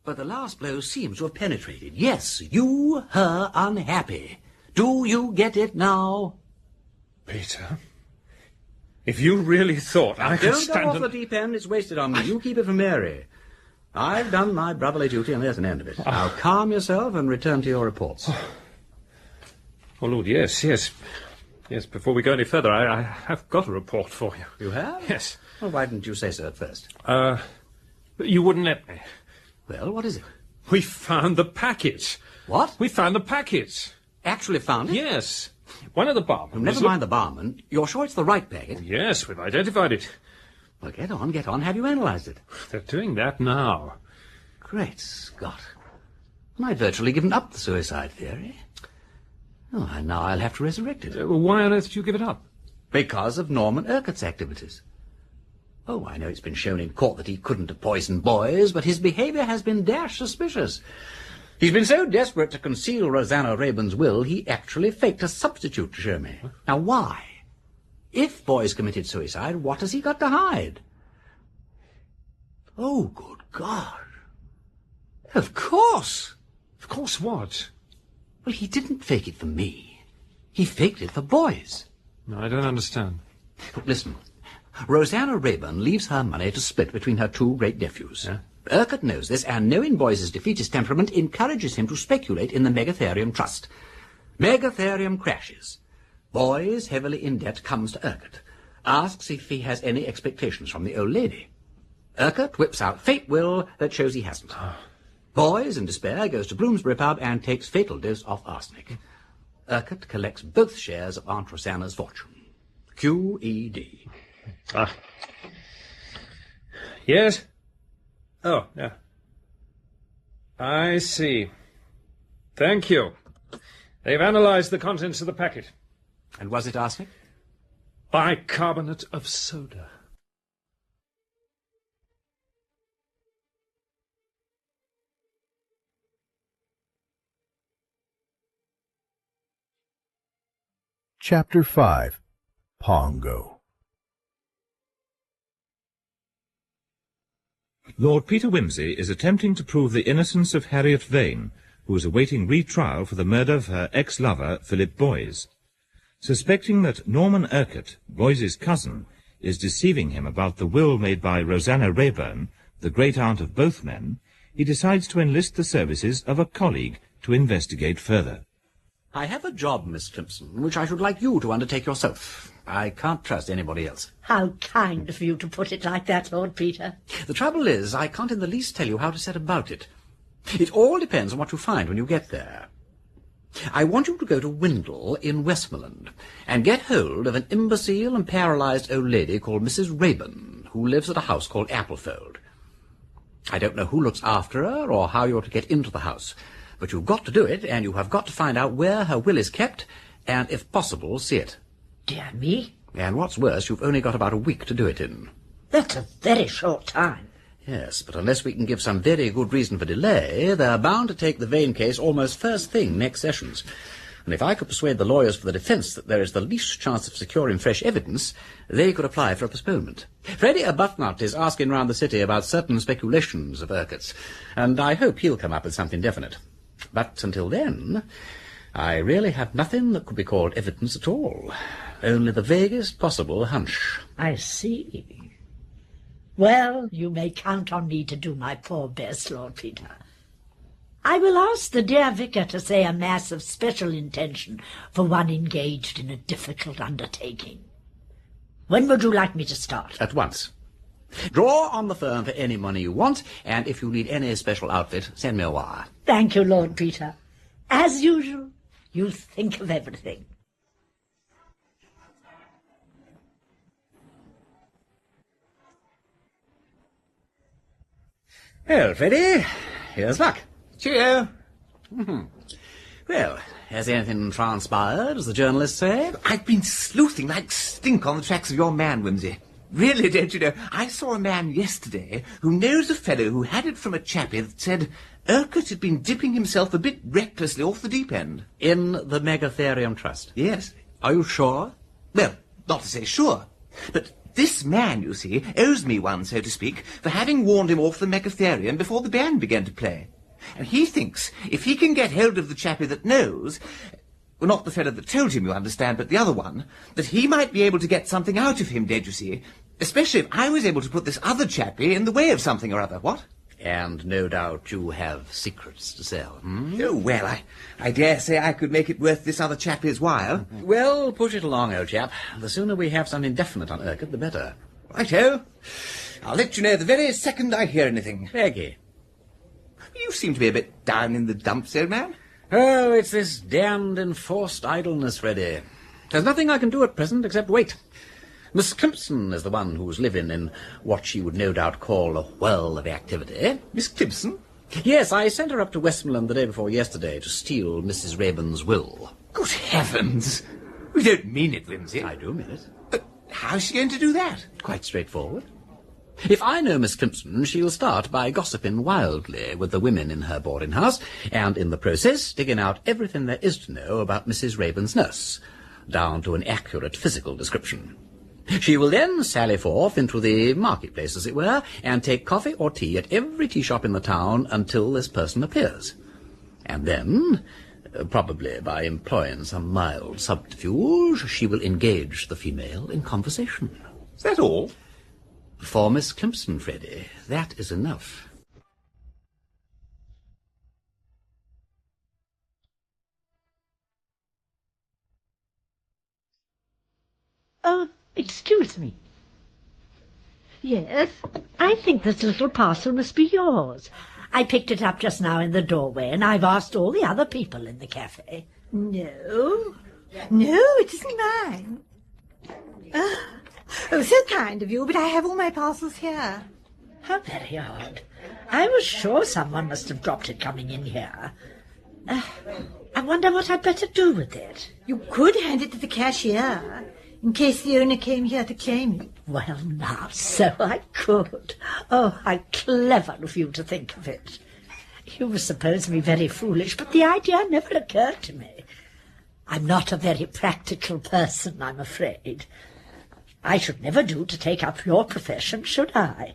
But the last blow seems to have penetrated. Yes, you, her, unhappy. Do you get it now? Peter, if you really thought I could stand... Don't go off the deep end. It's wasted on me. You keep it for Mary. I've done my brotherly duty, and there's an end of it. Now calm yourself and return to your reports. Oh, Lord, yes. Yes, before we go any further, I have got a report for you. You have? Yes. Well, why didn't you say so at first? You wouldn't let me. Well, what is it? We found the packet. What? We found the packet. Actually found it? Yes. One of the barmen... Never mind the barman. You're sure it's the right packet? Yes, we've identified it. Well, get on. Have you analysed it? They're doing that now. Great Scott. And I'd virtually given up the suicide theory. Oh, and now I'll have to resurrect it. Why on earth did you give it up? Because of Norman Urquhart's activities. Oh, I know it's been shown in court that he couldn't have poisoned boys, but his behaviour has been dash suspicious. He's been so desperate to conceal Rosanna Rayburn's will, he actually faked a substitute to show me. Now, why? If boys committed suicide, what has he got to hide? Oh, good God. Of course. Of course what? Well, he didn't fake it for me. He faked it for boys. No, I don't understand. Look, listen. Rosanna Rayburn leaves her money to split between her two great nephews. Yeah? Urquhart knows this, and knowing Boyce's defeatist temperament encourages him to speculate in the Megatherium Trust. Megatherium crashes. Boyce, heavily in debt, comes to Urquhart, asks if he has any expectations from the old lady. Urquhart whips out fate will that shows he hasn't. Boyce, in despair, goes to Bloomsbury pub and takes fatal dose of arsenic. Urquhart collects both shares of Aunt Rosanna's fortune. Q.E.D. Ah. Yes? Oh, yeah. I see. Thank you. They've analysed the contents of the packet. And was it arsenic? Bicarbonate of soda. Chapter 5. Pongo. Lord Peter Wimsey is attempting to prove the innocence of Harriet Vane, who is awaiting retrial for the murder of her ex-lover, Philip Boys. Suspecting that Norman Urquhart, Boys's cousin, is deceiving him about the will made by Rosanna Rayburn, the great-aunt of both men, he decides to enlist the services of a colleague to investigate further. I have a job, Miss Crimson, which I should like you to undertake yourself. I can't trust anybody else. How kind of you to put it like that, Lord Peter. The trouble is, I can't in the least tell you how to set about it. It all depends on what you find when you get there. I want you to go to Windle in Westmoreland and get hold of an imbecile and paralysed old lady called Mrs. Rayburn, who lives at a house called Applefold. I don't know who looks after her or how you're to get into the house, but you've got to do it, and you have got to find out where her will is kept, and, if possible, see it. Dear me. And what's worse, you've only got about a week to do it in. That's a very short time. Yes, but unless we can give some very good reason for delay, they're bound to take the Vane case almost first thing next sessions. And if I could persuade the lawyers for the defence that there is the least chance of securing fresh evidence, they could apply for a postponement. Freddie Arbuthnot is asking round the city about certain speculations of Urquhart's, and I hope he'll come up with something definite. But until then, I really have nothing that could be called evidence at all. Only the vaguest possible hunch. I see. Well, you may count on me to do my poor best, Lord Peter. I will ask the dear vicar to say a mass of special intention for one engaged in a difficult undertaking. When would you like me to start? At once. Draw on the firm for any money you want, and if you need any special outfit, send me a wire. Thank you, Lord Peter. As usual, you think of everything. Well, Freddie, here's luck. Cheerio. Well, has anything transpired, as the journalists say? I've been sleuthing like stink on the tracks of your man, Wimsey. Really, don't you know, I saw a man yesterday who knows a fellow who had it from a chappie that said Urquhart had been dipping himself a bit recklessly off the deep end. In the Megatherium Trust? Yes. Are you sure? Well, not to say sure, but this man, you see, owes me one, so to speak, for having warned him off the Megatherium before the band began to play. And he thinks if he can get hold of the chappie that knows, well, not the fellow that told him, you understand, but the other one, that he might be able to get something out of him, don't you see? Especially if I was able to put this other chappie in the way of something or other, what? And no doubt you have secrets to sell, hmm? Oh, well, I dare say I could make it worth this other chappie's while. Well, push it along, old chap. The sooner we have something definite on Urquhart, the better. Righto. I'll let you know the very second I hear anything. Peggy. You seem to be a bit down in the dumps, old man. Oh, it's this damned enforced idleness, Freddie. There's nothing I can do at present except wait. Miss Crimson is the one who's living in what she would no doubt call a whirl of activity. Miss Crimson? Yes, I sent her up to Westmoreland the day before yesterday to steal Mrs. Rayburn's will. Good heavens! We don't mean it, Wimsey. I do mean it. But how's she going to do that? Quite straightforward. If I know Miss Crimson, she'll start by gossiping wildly with the women in her boarding house, and in the process digging out everything there is to know about Mrs. Rayburn's nurse, down to an accurate physical description. She will then sally forth into the marketplace, as it were, and take coffee or tea at every tea shop in the town until this person appears. And then, probably by employing some mild subterfuge, she will engage the female in conversation. Is that all? For Miss Crimson, Freddie, that is enough. Excuse me. Yes, I think this little parcel must be yours. I picked it up just now in the doorway, and I've asked all the other people in the cafe. No, it isn't mine. Oh, so kind of you, but I have all my parcels here. How very odd. I was sure someone must have dropped it coming in here. I wonder what I'd better do with it. You could hand it to the cashier, in case the owner came here to claim it. Well, now, so I could. Oh, how clever of you to think of it. You suppose me very foolish, but the idea never occurred to me. I'm not a very practical person, I'm afraid. I should never do to take up your profession, should I?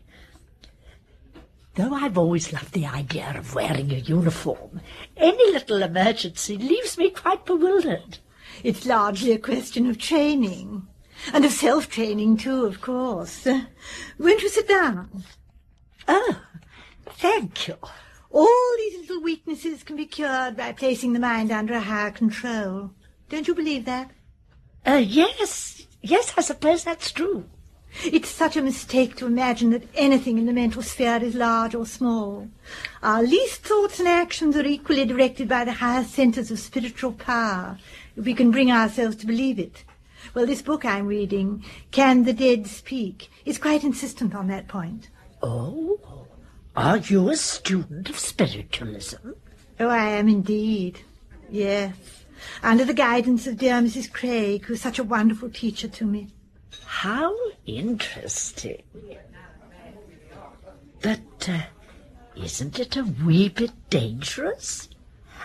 Though I've always loved the idea of wearing a uniform, any little emergency leaves me quite bewildered. It's largely a question of training, and of self-training too, of course. Won't you sit down? Oh, thank you. All these little weaknesses can be cured by placing the mind under a higher control. Don't you believe that? Yes, I suppose that's true. It's such a mistake to imagine that anything in the mental sphere is large or small. Our least thoughts and actions are equally directed by the higher centres of spiritual power, if we can bring ourselves to believe it. Well, this book I'm reading, Can the Dead Speak, is quite insistent on that point. Oh, are you a student of spiritualism? Oh, I am indeed. Yes, under the guidance of dear Mrs. Craig, who's such a wonderful teacher to me. How interesting. But isn't it a wee bit dangerous?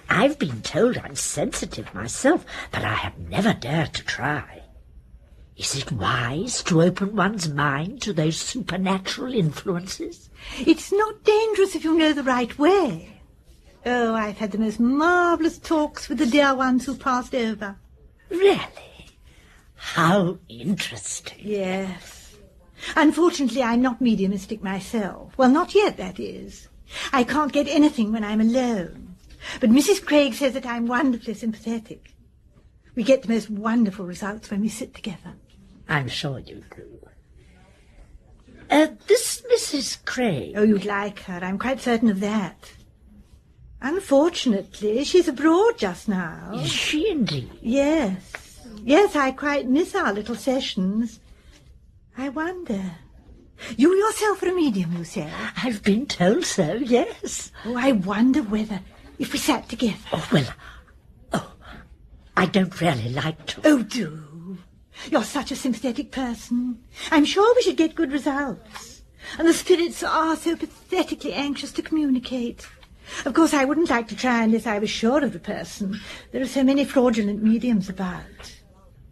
I've been told I'm sensitive myself, but I have never dared to try. Is it wise to open one's mind to those supernatural influences? It's not dangerous if you know the right way. Oh, I've had the most marvellous talks with the dear ones who passed over. Really? How interesting. Yes. Unfortunately, I'm not mediumistic myself. Well, not yet, that is. I can't get anything when I'm alone. But Mrs. Craig says that I'm wonderfully sympathetic. We get the most wonderful results when we sit together. I'm sure you do. This Mrs. Craig... Oh, you'd like her. I'm quite certain of that. Unfortunately, she's abroad just now. Is she indeed? Yes. Yes, I quite miss our little sessions. I wonder... You yourself are a medium, you say? I've been told so, yes. Oh, I wonder whether, if we sat together... Oh, well, I don't really like to. Oh, do. You're such a sympathetic person. I'm sure we should get good results. And the spirits are so pathetically anxious to communicate. Of course, I wouldn't like to try unless I was sure of the person. There are so many fraudulent mediums about.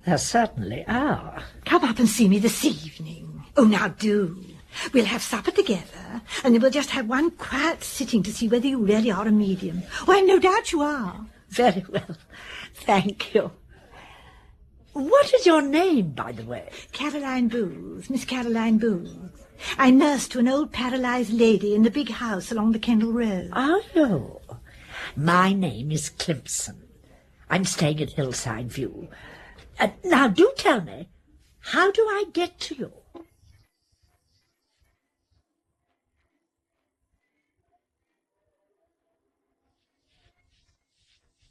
There certainly are. Come up and see me this evening. Oh, now do. We'll have supper together, and then we'll just have one quiet sitting to see whether you really are a medium. Oh, I've no doubt you are. Very well. Thank you. What is your name, by the way? Caroline Booth, Miss Caroline Booth. I nurse to an old paralyzed lady in the big house along the Kendall Road. Are you? My name is Clemson. I'm staying at Hillside View. Now, do tell me, how do I get to you?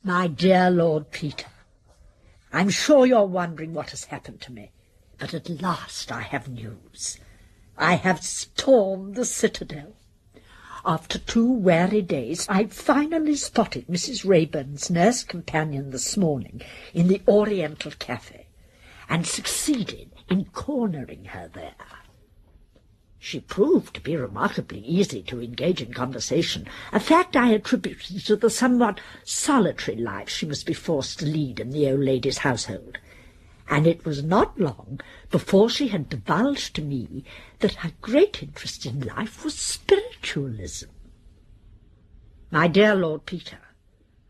My dear Lord Peter, I'm sure you're wondering what has happened to me, but at last I have news. I have stormed the citadel. After 2 weary days, I finally spotted Mrs. Rayburn's nurse companion this morning in the Oriental Cafe, and succeeded in cornering her there. She proved to be remarkably easy to engage in conversation, a fact I attributed to the somewhat solitary life she must be forced to lead in the old lady's household. And it was not long before she had divulged to me that her great interest in life was spiritualism. My dear Lord Peter,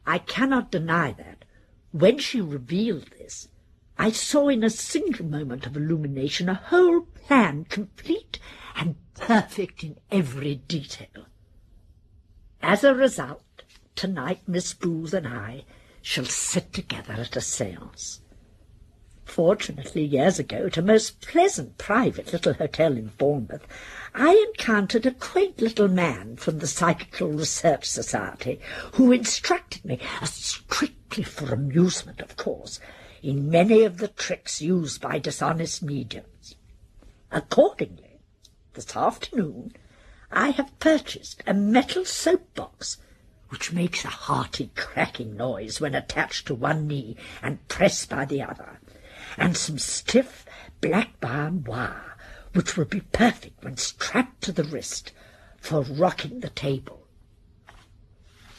I cannot deny that, when she revealed this, I saw in a single moment of illumination a whole plan complete and perfect in every detail. As a result, tonight Miss Booth and I shall sit together at a séance. Fortunately, years ago, at a most pleasant private little hotel in Bournemouth, I encountered a quaint little man from the Psychical Research Society who instructed me, strictly for amusement, of course, in many of the tricks used by dishonest mediums. Accordingly, this afternoon, I have purchased a metal soap-box which makes a hearty cracking noise when attached to one knee and pressed by the other, and some stiff black barn wire which will be perfect when strapped to the wrist for rocking the table.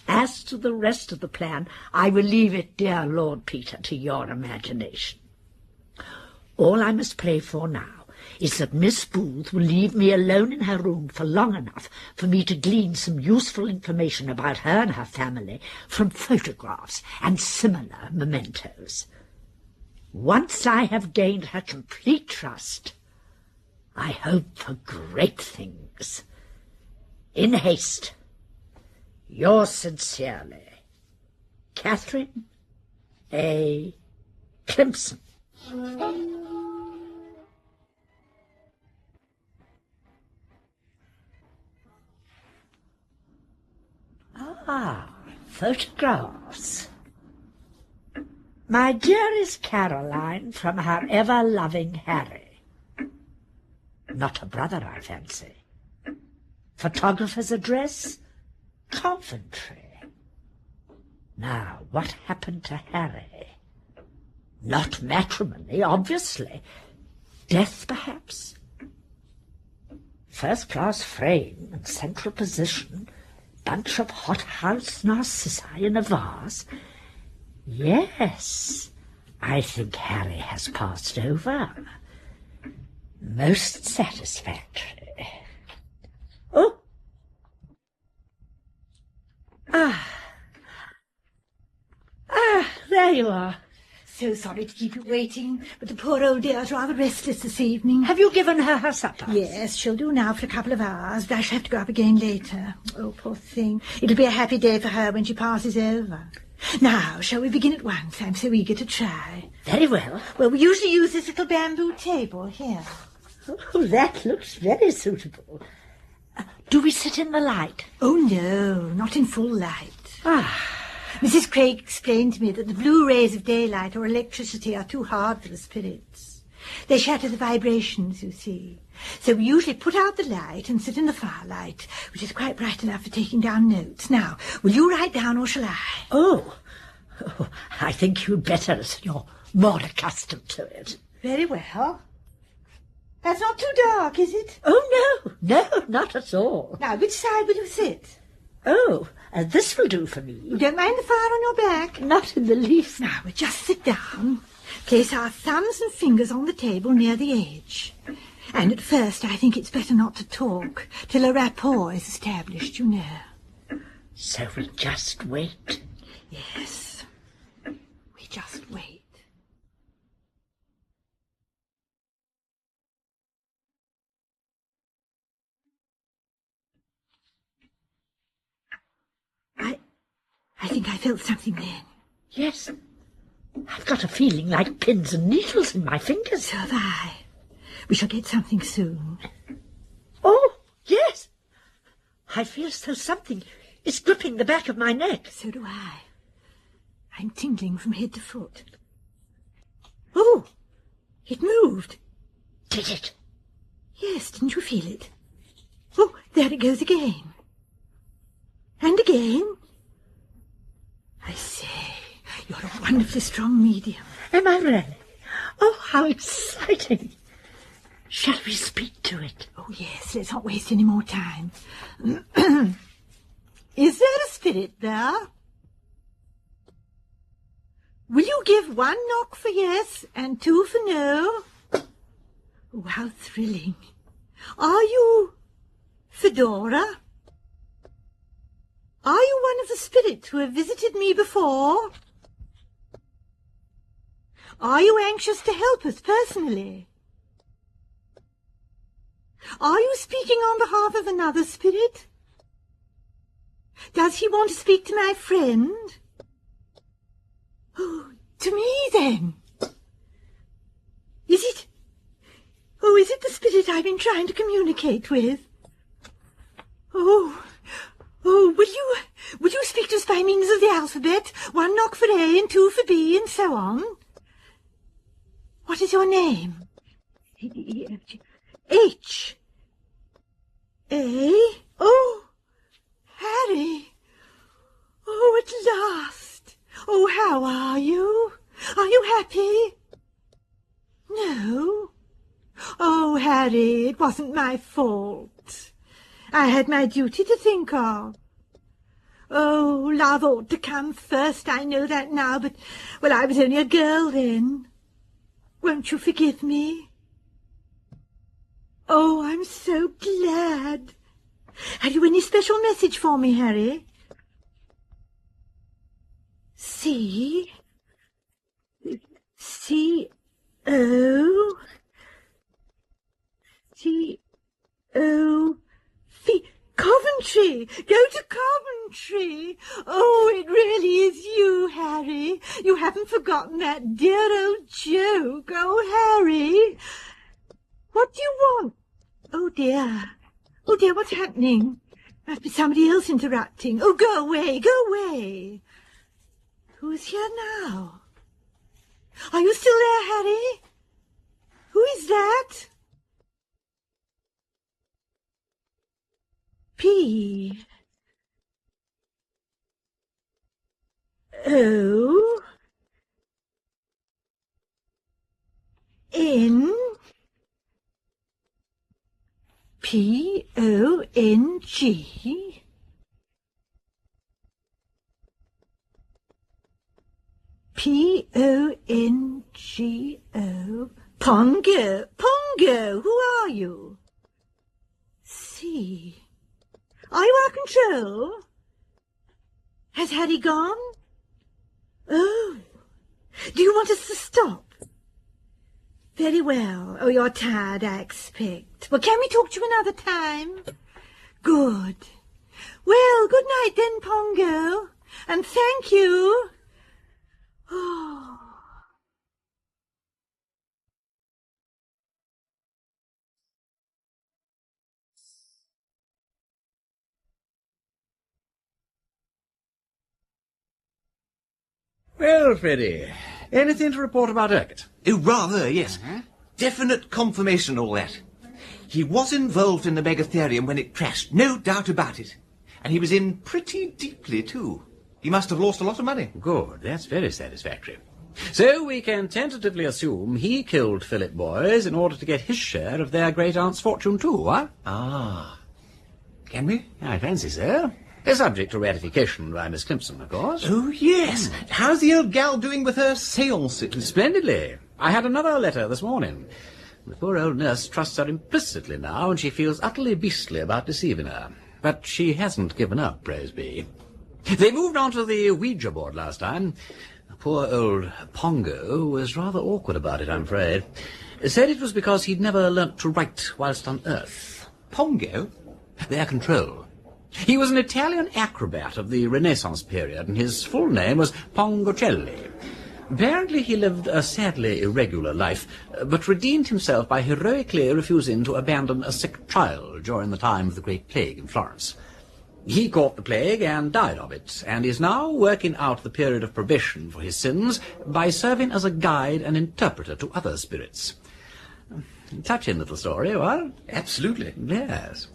As to the rest of the plan, I will leave it, dear Lord Peter, to your imagination. All I must pray for now is that Miss Booth will leave me alone in her room for long enough for me to glean some useful information about her and her family from photographs and similar mementos. Once I have gained her complete trust, I hope for great things. In haste, yours sincerely, Catherine A. Clemson. Ah, photographs. My dearest Caroline, from her ever-loving Harry. Not a brother, I fancy. Photographer's address? Coventry. Now, what happened to Harry? Not matrimony, obviously. Death, perhaps? First-class frame and central position, bunch of hothouse narcissi in a vase. Yes, I think Harry has passed over. Most satisfactory. Oh! There you are. So sorry to keep you waiting, but the poor old dear's rather restless this evening. Have you given her supper? Yes, she'll do now for a couple of hours, but I shall have to go up again later. Oh, poor thing. It'll be a happy day for her when she passes over. Now, shall we begin at once? I'm so eager to try. Very well. Well, we usually use this little bamboo table here. Oh, that looks very suitable. Do we sit in the light? Oh, no, not in full light. Mrs. Craig explained to me that the blue rays of daylight or electricity are too hard for the spirits. They shatter the vibrations, you see. So we usually put out the light and sit in the firelight, which is quite bright enough for taking down notes. Now, will you write down or shall I? Oh, I think you'd better, as you're more accustomed to it. Very well. That's not too dark, is it? Oh, no, not at all. Now, which side will you sit? Oh, this will do for me. You don't mind the fire on your back? Not in the least. Now, we'll just sit down, place our thumbs and fingers on the table near the edge. And at first I think it's better not to talk till a rapport is established, you know. So we just wait? Yes, we just wait. I think I felt something then. Yes. I've got a feeling like pins and needles in my fingers. So have I. We shall get something soon. Oh, yes. I feel as though something is gripping the back of my neck. So do I. I'm tingling from head to foot. Oh, it moved. Did it? Yes, didn't you feel it? Oh, there it goes again. And again. I say, you're a wonderfully strong medium. Am I really? Oh, how exciting. Shall we speak to it? Oh, yes, let's not waste any more time. Is there a spirit there? Will you give 1 knock for yes and 2 for no? Oh, how thrilling. Are you Fedora? Are you one of the spirits who have visited me before? Are you anxious to help us personally? Are you speaking on behalf of another spirit? Does he want to speak to my friend? Oh, to me, then. Is it... Oh, is it the spirit I've been trying to communicate with? Oh, will you speak to us by means of the alphabet? 1 knock for A and 2 for B and so on. What is your name? H. Eh? Oh, Harry. Oh, at last. Oh, how are you? Are you happy? No. Oh, Harry, it wasn't my fault. I had my duty to think of. Oh, love ought to come first, I know that now, but, well, I was only a girl then. Won't you forgive me? Oh, I'm so glad. Have you any special message for me, Harry? C. C-O. C-O-V. Coventry! Go to Coventry! Oh, it really is you, Harry. You haven't forgotten that dear old joke. Oh, Harry. What do you want? Oh, dear. Oh, dear, what's happening? Must be somebody else interrupting. Oh, go away, go away. Who is here now? Are you still there, Harry? Who is that? P. O. N. P-O-N-G. P-O-N-G-O. Pongo. Pongo, who are you? C. Are you our control? Has Harry gone? Oh. Do you want us to stop? Very well. Oh, you're tired, I expect. Well, can we talk to you another time? Good. Well, good night then, Pongo. And thank you. Oh. Well, Freddie, anything to report about Urquhart? Oh, rather, yes. Definite confirmation, all that. He was involved in the Megatherium when it crashed, no doubt about it. And he was in pretty deeply, too. He must have lost a lot of money. Good, that's very satisfactory. So we can tentatively assume he killed Philip Boys in order to get his share of their great-aunt's fortune, too, what? Ah. Can we? I fancy so. Subject to ratification by Miss Climpson, of course. Oh, yes. How's the old gal doing with her seances? Splendidly. I had another letter this morning. The poor old nurse trusts her implicitly now, and she feels utterly beastly about deceiving her. But she hasn't given up, praise be. They moved on to the Ouija board last time. The poor old Pongo was rather awkward about it, I'm afraid. Said it was because he'd never learnt to write whilst on Earth. Pongo? Their control. He was an Italian acrobat of the Renaissance period, and his full name was Pongocelli. Apparently he lived a sadly irregular life, but redeemed himself by heroically refusing to abandon a sick child during the time of the Great Plague in Florence. He caught the plague and died of it, and is now working out the period of probation for his sins by serving as a guide and interpreter to other spirits. Touching little story, what? Absolutely. Yes.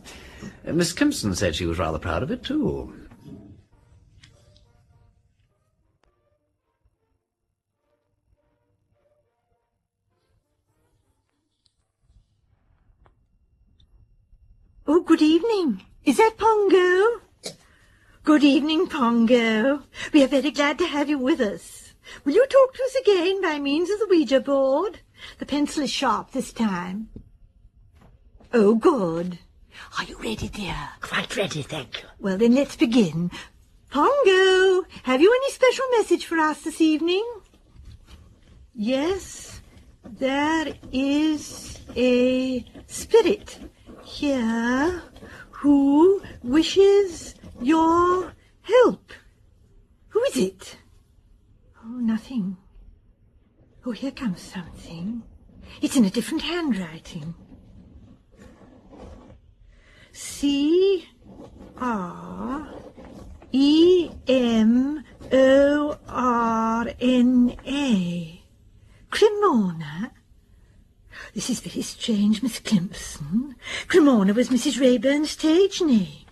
Miss Climpson said she was rather proud of it, too. Oh, good evening. Is that Pongo? Good evening, Pongo. We are very glad to have you with us. Will you talk to us again by means of the Ouija board? The pencil is sharp this time. Oh, good. Are you ready, dear? Quite ready, thank you. Well, then let's begin. Pongo, have you any special message for us this evening? Yes, there is a spirit here who wishes your help. Who is it? Oh, nothing. Oh, here comes something. It's in a different handwriting. C-R-E-M-O-R-N-A. Cremona? this is very strange, Miss Climpson. Cremona was Mrs. Rayburn's stage name.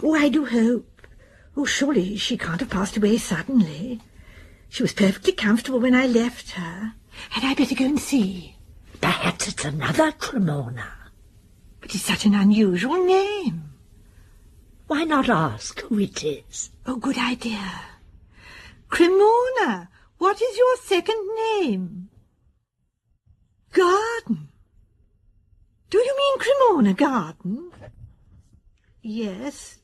Oh, I do hope. Oh, surely she can't have passed away suddenly. She was perfectly comfortable when I left her. Had I better go and see? Perhaps it's another Cremona. But it's such an unusual name. Why not ask who it is? Oh, good idea. Cremona, what is your second name? Garden. Do you mean Cremona Garden? Yes.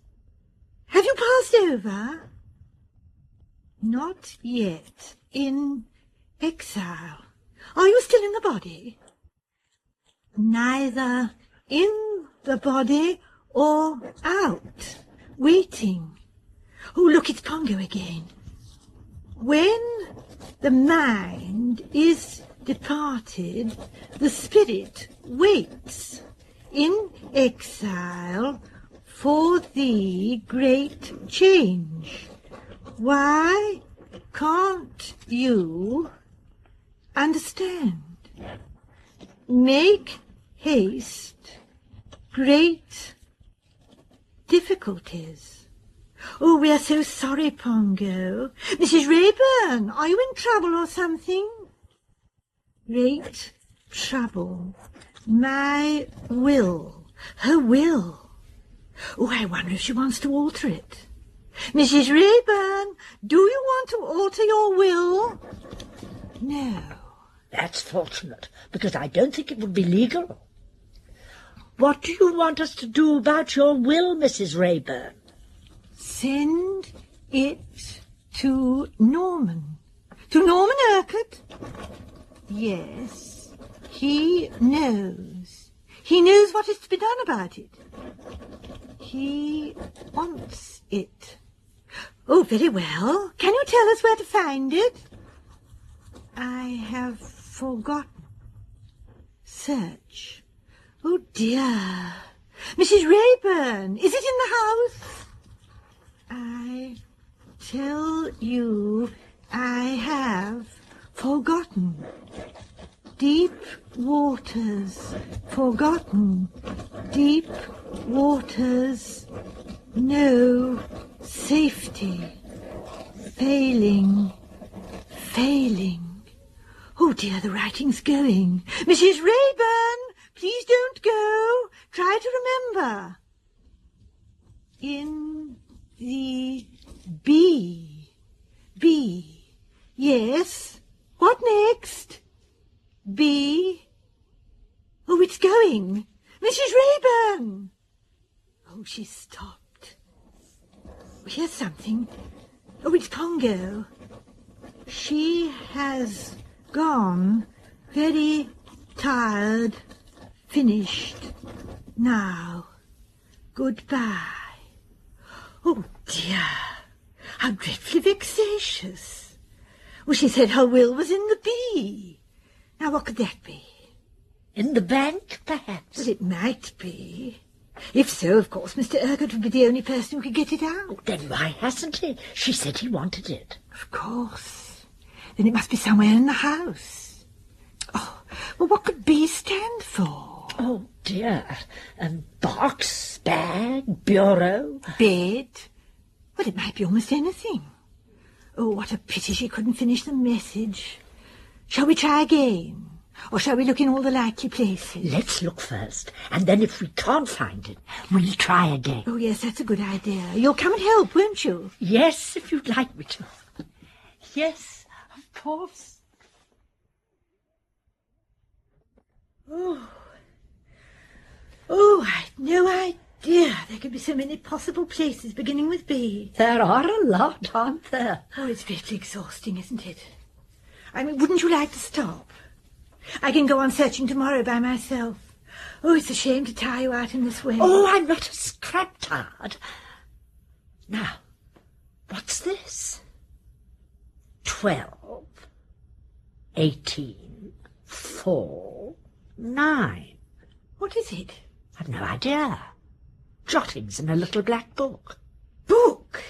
Have you passed over? Not yet. In exile. Are you still in the body? Neither in the body or out. Waiting. Oh, look, it's Pongo again. When the mind is departed, the spirit waits in exile for the great change. Why can't you understand? Make haste, great difficulties. Oh, we are so sorry, Pongo. Mrs. Rayburn, are you in trouble or something? Great trouble. My will. Her will. Oh, I wonder if she wants to alter it. Mrs. Rayburn, do you want to alter your will? No. That's fortunate, because I don't think it would be legal. What do you want us to do about your will, Mrs. Rayburn? Send it to Norman. To Norman Urquhart? Yes, he knows. He knows what is to be done about it. He wants it. Oh, very well. Can you tell us where to find it? I have forgotten. Search. Oh, dear. Mrs. Rayburn, is it in the house? I tell you, I have forgotten. Deep waters, forgotten. Deep waters, no safety. Failing, failing. Oh, dear, the writing's going. Mrs. Rayburn, please don't go. Try to remember. In the B. B. Yes. What next? B. Oh, it's going. Mrs. Rayburn. Oh, she stopped. Here's something. Oh, it's Pongo. She has gone. Very tired. Finished. Now. Goodbye. Oh, dear. How dreadfully vexatious. Well, she said her will was in the B. Now, what could that be? In the bank, perhaps? Well, it might be. If so, of course, Mr. Urquhart would be the only person who could get it out. Then why hasn't he? She said he wanted it. Of course. Then it must be somewhere in the house. Oh, well, what could B stand for? Oh, dear. Box, bag, bureau. Bed. Well, it might be almost anything. Oh, what a pity she couldn't finish the message. Shall we try again? Or shall we look in all the likely places? Let's look first, and then if we can't find it, we'll try again. Oh, yes, that's a good idea. You'll come and help, won't you? Yes, if you'd like me to. Yes, of course. Oh, I'd no idea there could be so many possible places beginning with B. There are a lot, aren't there? Oh, it's very exhausting, isn't it? I mean, wouldn't you like to stop? I can go on searching tomorrow by myself. Oh, it's a shame to tire you out in this way. Oh, I'm not a scrap tired. Now, what's this? 12, 18, 4, 9. What is it? I've no idea. Jottings in a little black book. Book?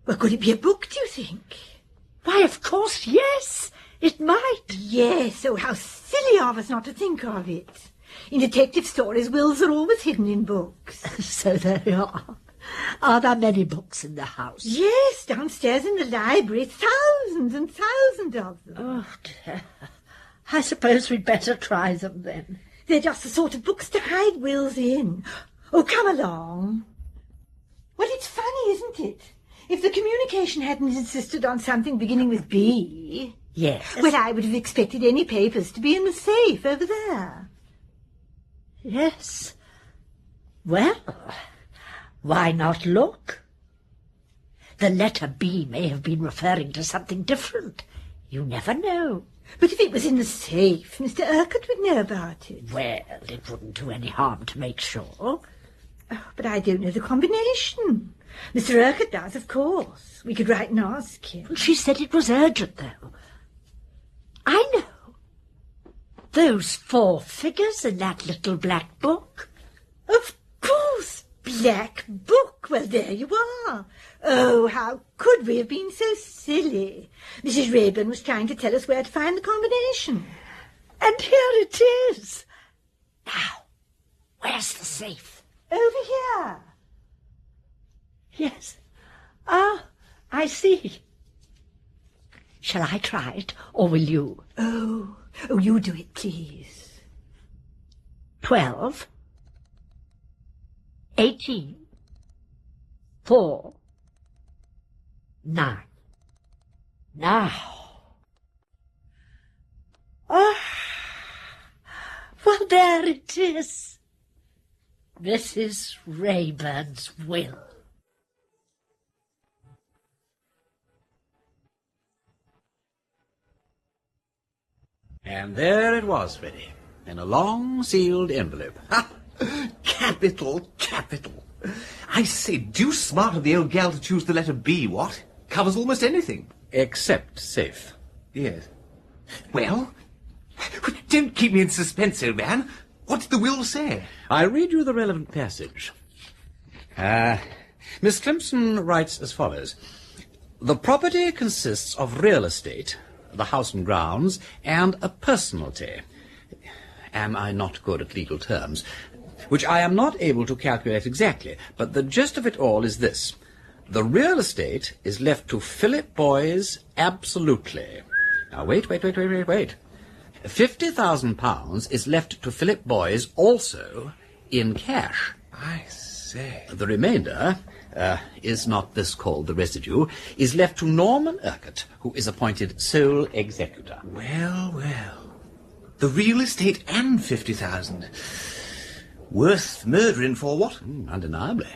Well, could it be a book, do you think? Why, of course, yes. It might. Yes, oh, how silly of us not to think of it. In detective stories, wills are always hidden in books. So there you are. Are there many books in the house? Yes, downstairs in the library, thousands and thousands of them. Oh, dear. I suppose we'd better try them then. They're just the sort of books to hide wills in. Oh, come along. Well, it's funny, isn't it? If the communication hadn't insisted on something beginning with B... Yes. Well, I would have expected any papers to be in the safe over there. Yes. Well, why not look? The letter B may have been referring to something different. You never know. But if it was in the safe, Mr. Urquhart would know about it. Well, it wouldn't do any harm to make sure. Oh, but I don't know the combination. Mr. Urquhart does, of course. We could write and ask him. She said it was urgent, though. I know. Those 4 figures in that little black book. Of course, black book. Well, there you are. Oh, how could we have been so silly? Mrs. Rayburn was trying to tell us where to find the combination. And here it is. Now, where's the safe? Over here. Yes. Ah, I see. Shall I try it, or will you? Oh, you do it, please. 12, 18, 4, 9. Now. Ah, well, there it is. Mrs. Rayburn's will. And there it was, Freddie, in a long sealed envelope. Ha! Capital, capital. I say, deuce smart of the old gal to choose the letter B, what? Covers almost anything. Except safe. Yes. Well, don't keep me in suspense, old man. What did the will say? I'll read you the relevant passage. Miss Clemson writes as follows. The property consists of real estate, the house and grounds, and a personalty. Am I not good at legal terms? Which I am not able to calculate exactly, but the gist of it all is this. The real estate is left to Philip Boys absolutely. Now, wait. £50,000 is left to Philip Boys also in cash. I say. The remainder, is not this called the residue, is left to Norman Urquhart, who is appointed sole executor. Well. The real estate and 50,000. Worth murdering for what? Undeniably.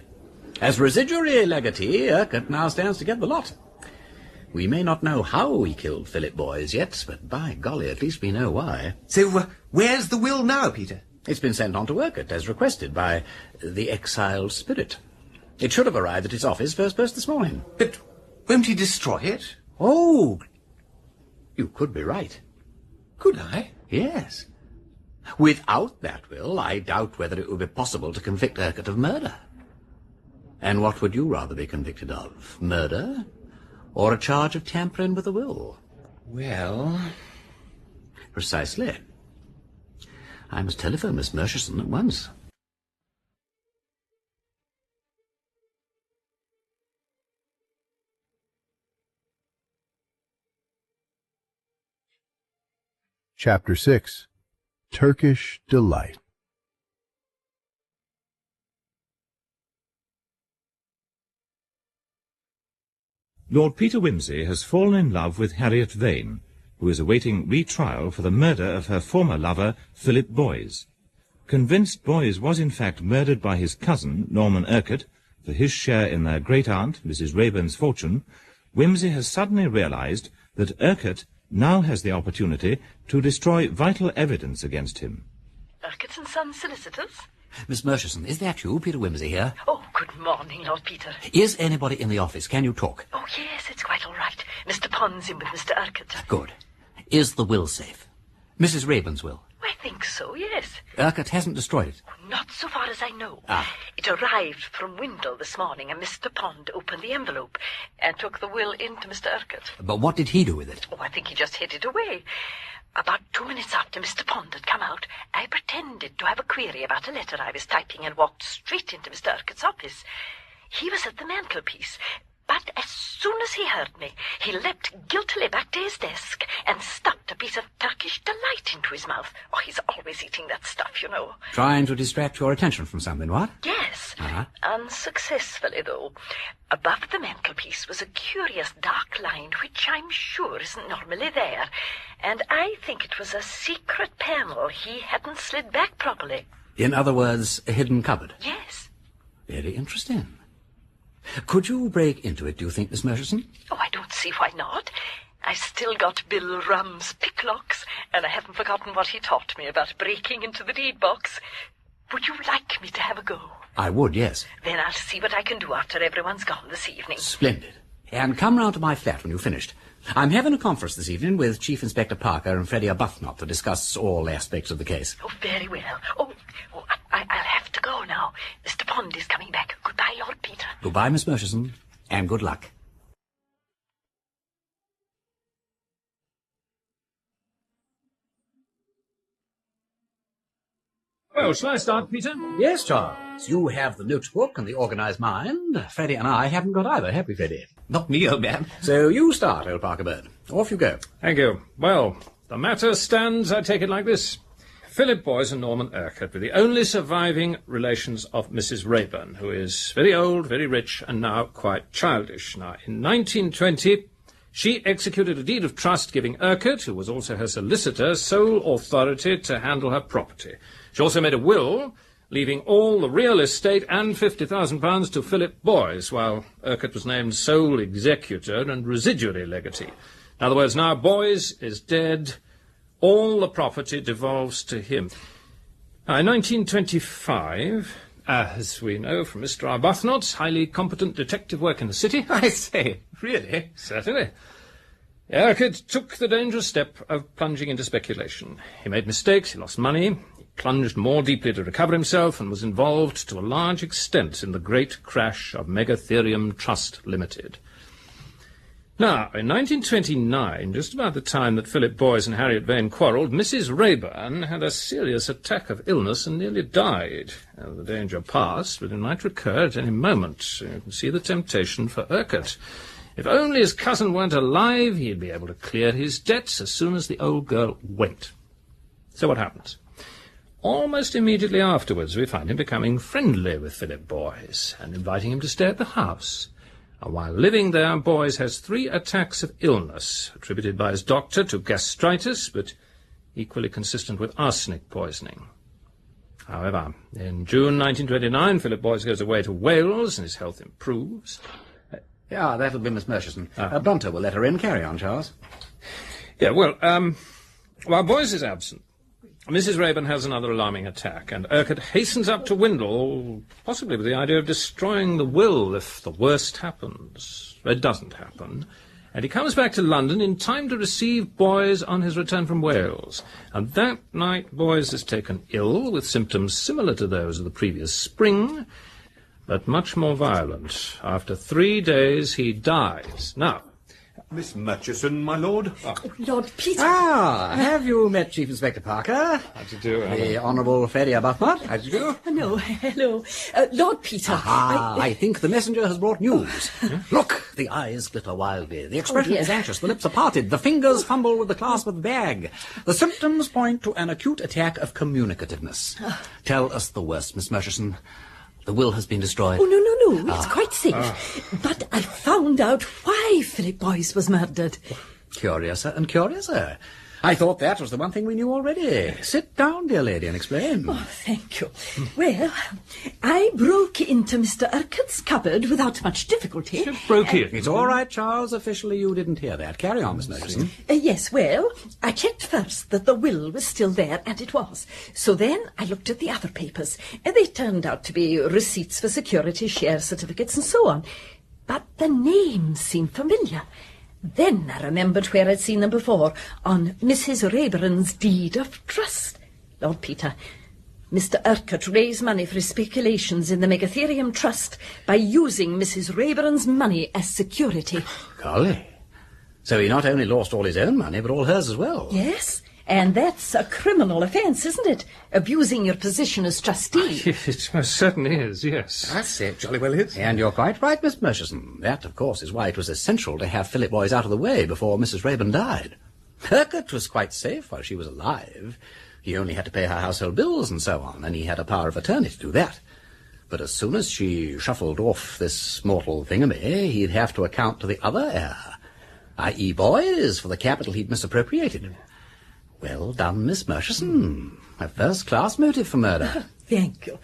As residuary legatee, Urquhart now stands to get the lot. We may not know how he killed Philip Boys yet, but by golly, at least we know why. So, where's the will now, Peter? It's been sent on to Urquhart, as requested by the exiled spirit. It should have arrived at his office first post this morning. But won't he destroy it? Oh, you could be right. Could I? Yes. Without that will, I doubt whether it would be possible to convict Urquhart of murder. And what would you rather be convicted of? Murder? Or a charge of tampering with a will? Well... Precisely. I must telephone Miss Murchison at once. Chapter 6. Turkish Delight. Lord Peter Wimsey has fallen in love with Harriet Vane, who is awaiting retrial for the murder of her former lover, Philip Boys. Convinced Boys was in fact murdered by his cousin, Norman Urquhart, for his share in their great-aunt, Mrs. Rayburn's fortune, Wimsey has suddenly realized that Urquhart now has the opportunity to destroy vital evidence against him. Urquhart and Sons solicitors? Miss Murchison, is that you, Peter Wimsey here? Oh, good morning, Lord Peter. Is anybody in the office? Can you talk? Oh, yes, it's quite all right. Mr. Pond's in with Mr. Urquhart. Good. Is the will safe? Mrs. Rayburn's will? I think so, yes. Urquhart hasn't destroyed it? Not so far as I know. Ah. It arrived from Windle this morning, and Mr. Pond opened the envelope and took the will into Mr. Urquhart. But what did he do with it? Oh, I think he just hid it away. About 2 minutes after Mr. Pond had come out, I pretended to have a query about a letter I was typing and walked straight into Mr. Urquhart's office. He was at the mantelpiece, but as soon as he heard me, he leapt guiltily back to his desk and stuffed a piece of Turkish delight into his mouth. Oh, he's always eating that stuff, you know. Trying to distract your attention from something, what? Yes, Uh-huh. unsuccessfully, though. Above the mantelpiece was a curious dark line which I'm sure isn't normally there, and I think it was a secret panel he hadn't slid back properly. In other words, a hidden cupboard. Yes. Very interesting. Could you break into it, do you think, Miss Murchison? Oh, I don't see why not. I still got Bill Rum's picklocks, and I haven't forgotten what he taught me about breaking into the deed box. Would you like me to have a go? I would, yes. Then I'll see what I can do after everyone's gone this evening. Splendid. And come round to my flat when you've finished. I'm having a conference this evening with Chief Inspector Parker and Freddie Arbuthnot to discuss all aspects of the case. Oh, very well. I'll have to go now. Mr. Pond is coming back. Goodbye, Lord Peter. Goodbye, Miss Murchison, and good luck. Well, shall I start, Peter? Yes, Charles. You have the notebook and the organised mind. Freddie and I haven't got either, have we, Freddie? Not me, old man. So you start, old Parker Bird. Off you go. Thank you. Well, the matter stands, I take it, like this. Philip Boyce and Norman Urquhart were the only surviving relations of Mrs. Rayburn, who is very old, very rich, and now quite childish. Now, in 1920, she executed a deed of trust giving Urquhart, who was also her solicitor, sole authority to handle her property. She also made a will, leaving all the real estate and £50,000 to Philip Boyce, while Urquhart was named sole executor and residuary legatee. In other words, now Boyce is dead, all the property devolves to him. Now, in 1925, as we know from Mr. Arbuthnot's highly competent detective work in the city... I say, really? Certainly. Urquhart took the dangerous step of plunging into speculation. He made mistakes, he lost money, he plunged more deeply to recover himself, and was involved to a large extent in the great crash of Megatherium Trust Limited. Now, in 1929, just about the time that Philip Boyce and Harriet Vane quarrelled, Mrs. Rayburn had a serious attack of illness and nearly died. The danger passed, but it might recur at any moment. You can see the temptation for Urquhart. If only his cousin weren't alive, he'd be able to clear his debts as soon as the old girl went. So what happens? Almost immediately afterwards, we find him becoming friendly with Philip Boyce and inviting him to stay at the house. And while living there, Boyce has 3 attacks of illness, attributed by his doctor to gastritis, but equally consistent with arsenic poisoning. However, in June 1929, Philip Boyce goes away to Wales, and his health improves. Yeah, that'll be Miss Murchison. Brunter will let her in. Carry on, Charles. Yeah, well, while Boyce is absent, Mrs. Rayburn has another alarming attack, and Urquhart hastens up to Windle, possibly with the idea of destroying the will if the worst happens. It doesn't happen, and he comes back to London in time to receive Boyce on his return from Wales. And that night Boyce is taken ill with symptoms similar to those of the previous spring, but much more violent. After 3 days he dies. Now, Miss Murchison, my lord. Lord Peter. Ah, have you met Chief Inspector Parker? How do you do, The Honourable Freddie Arbuthnot? How do you do? No, hello. Lord Peter. I think the messenger has brought news. Look, the eyes glitter wildly. The expression is anxious. The lips are parted. The fingers fumble with the clasp of the bag. The symptoms point to an acute attack of communicativeness. Tell us the worst, Miss Murchison. The will has been destroyed. Oh, no, it's quite safe. But I found out why Philip Boyce was murdered. Curiouser and curiouser. I thought that was the one thing we knew already. Sit down, dear lady, and explain. Oh, thank you. Well, I broke into Mr. Urquhart's cupboard without much difficulty. Broke in? It's all right, Charles. Officially, you didn't hear that. Carry on, Miss Murchison. Yes, well, I checked first that the will was still there, and it was. So then I looked at the other papers, and they turned out to be receipts for security, share certificates, and so on. But the names seemed familiar. Then I remembered where I'd seen them before, on Mrs. Rayburn's deed of trust. Lord Peter, Mr. Urquhart raised money for his speculations in the Megatherium Trust by using Mrs. Rayburn's money as security. Golly. So he not only lost all his own money, but all hers as well. Yes, and that's a criminal offence, isn't it? Abusing your position as trustee. It most certainly is, yes. That's it, jolly well is. And you're quite right, Miss Murchison. That, of course, is why it was essential to have Philip Boyes out of the way before Mrs. Rayburn died. Urquhart was quite safe while she was alive. He only had to pay her household bills and so on, and he had a power of attorney to do that. But as soon as she shuffled off this mortal thingamy, he'd have to account to the other heir, i.e. Boyes, for the capital he'd misappropriated. Well done, Miss Murchison. A first-class motive for murder. Thank you.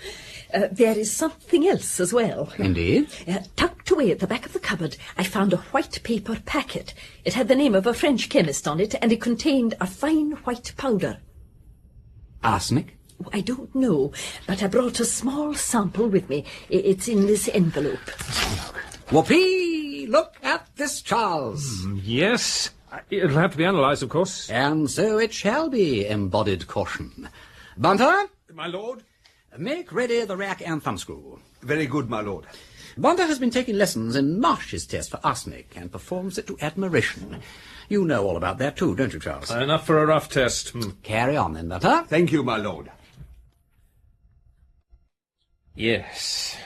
There is something else as well. Indeed? Tucked away at the back of the cupboard, I found a white paper packet. It had the name of a French chemist on it, and it contained a fine white powder. Arsenic? I don't know, but I brought a small sample with me. It's in this envelope. Whoopee! Look at this, Charles. Yes. It'll have to be analysed, of course. And so it shall be, embodied caution. Bunter? My lord? Make ready the rack and thumbscrew. Very good, my lord. Bunter has been taking lessons in Marsh's test for arsenic and performs it to admiration. You know all about that too, don't you, Charles? Enough for a rough test. Carry on then, Bunter. Thank you, my lord. Yes.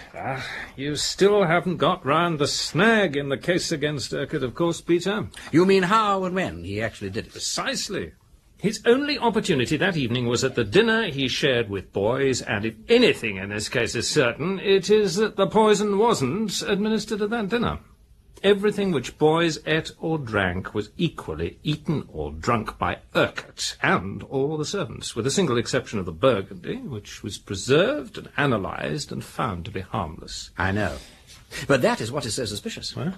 You still haven't got round the snag in the case against Urquhart, of course, Peter. You mean how and when he actually did it? Precisely. His only opportunity that evening was at the dinner he shared with Boyes, and if anything in this case is certain, it is that the poison wasn't administered at that dinner. Everything which Boyes ate or drank was equally eaten or drunk by Urquhart and all the servants, with a single exception of the Burgundy, which was preserved and analysed and found to be harmless. I know. But that is what is so suspicious. Well?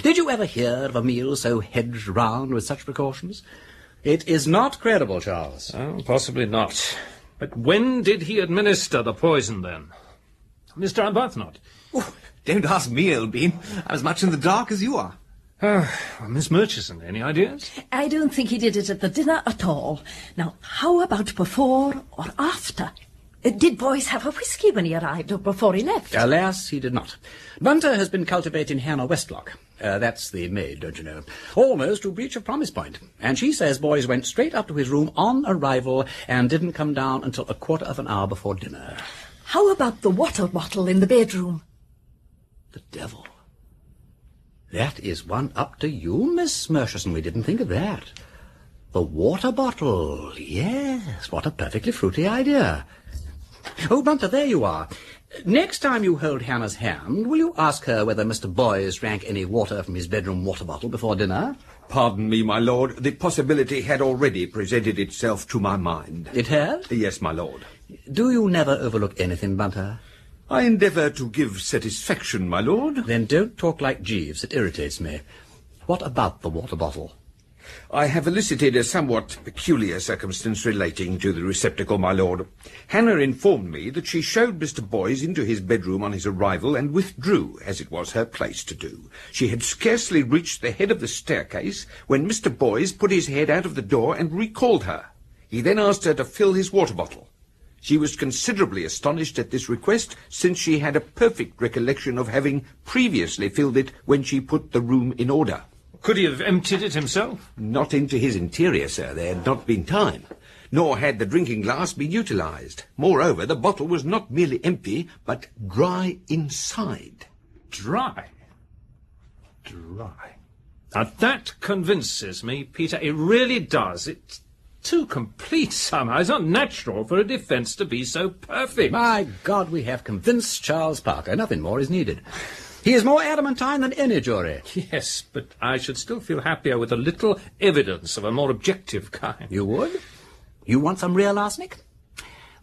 Did you ever hear of a meal so hedged round with such precautions? It is not credible, Charles. Oh, possibly not. But when did he administer the poison, then? Mr. Arbuthnot? Oh, don't ask me, old bean. I'm as much in the dark as you are. Well, Miss Murchison, any ideas? I don't think he did it at the dinner at all. Now, how about before or after? Did Boyes have a whisky when he arrived or before he left? Alas, he did not. Bunter has been cultivating Hannah Westlock. That's the maid, don't you know? Almost to breach of promise point. And she says Boyes went straight up to his room on arrival and didn't come down until a quarter of an hour before dinner. How about the water bottle in the bedroom? The devil. That is one up to you, Miss Murchison. We didn't think of that. The water bottle. Yes, what a perfectly fruity idea. Oh, Bunter, there you are. Next time you hold Hannah's hand, will you ask her whether Mr. Boyes drank any water from his bedroom water bottle before dinner? Pardon me, my lord. The possibility had already presented itself to my mind. It had? Yes, my lord. Do you never overlook anything, Bunter? I endeavour to give satisfaction, my lord. Then don't talk like Jeeves. It irritates me. What about the water bottle? I have elicited a somewhat peculiar circumstance relating to the receptacle, my lord. Hannah informed me that she showed Mr. Boyes into his bedroom on his arrival and withdrew, as it was her place to do. She had scarcely reached the head of the staircase when Mr. Boyes put his head out of the door and recalled her. He then asked her to fill his water bottle. She was considerably astonished at this request, since she had a perfect recollection of having previously filled it when she put the room in order. Could he have emptied it himself? Not into his interior, sir. There had not been time. Nor had the drinking glass been utilised. Moreover, the bottle was not merely empty, but dry inside. Dry? Dry. Now that convinces me, Peter. It really does. It's too complete somehow. It's not natural for a defence to be so perfect. My God, we have convinced Charles Parker. Nothing more is needed. He is more adamantine than any jury. Yes, but I should still feel happier with a little evidence of a more objective kind. You would? You want some real arsenic?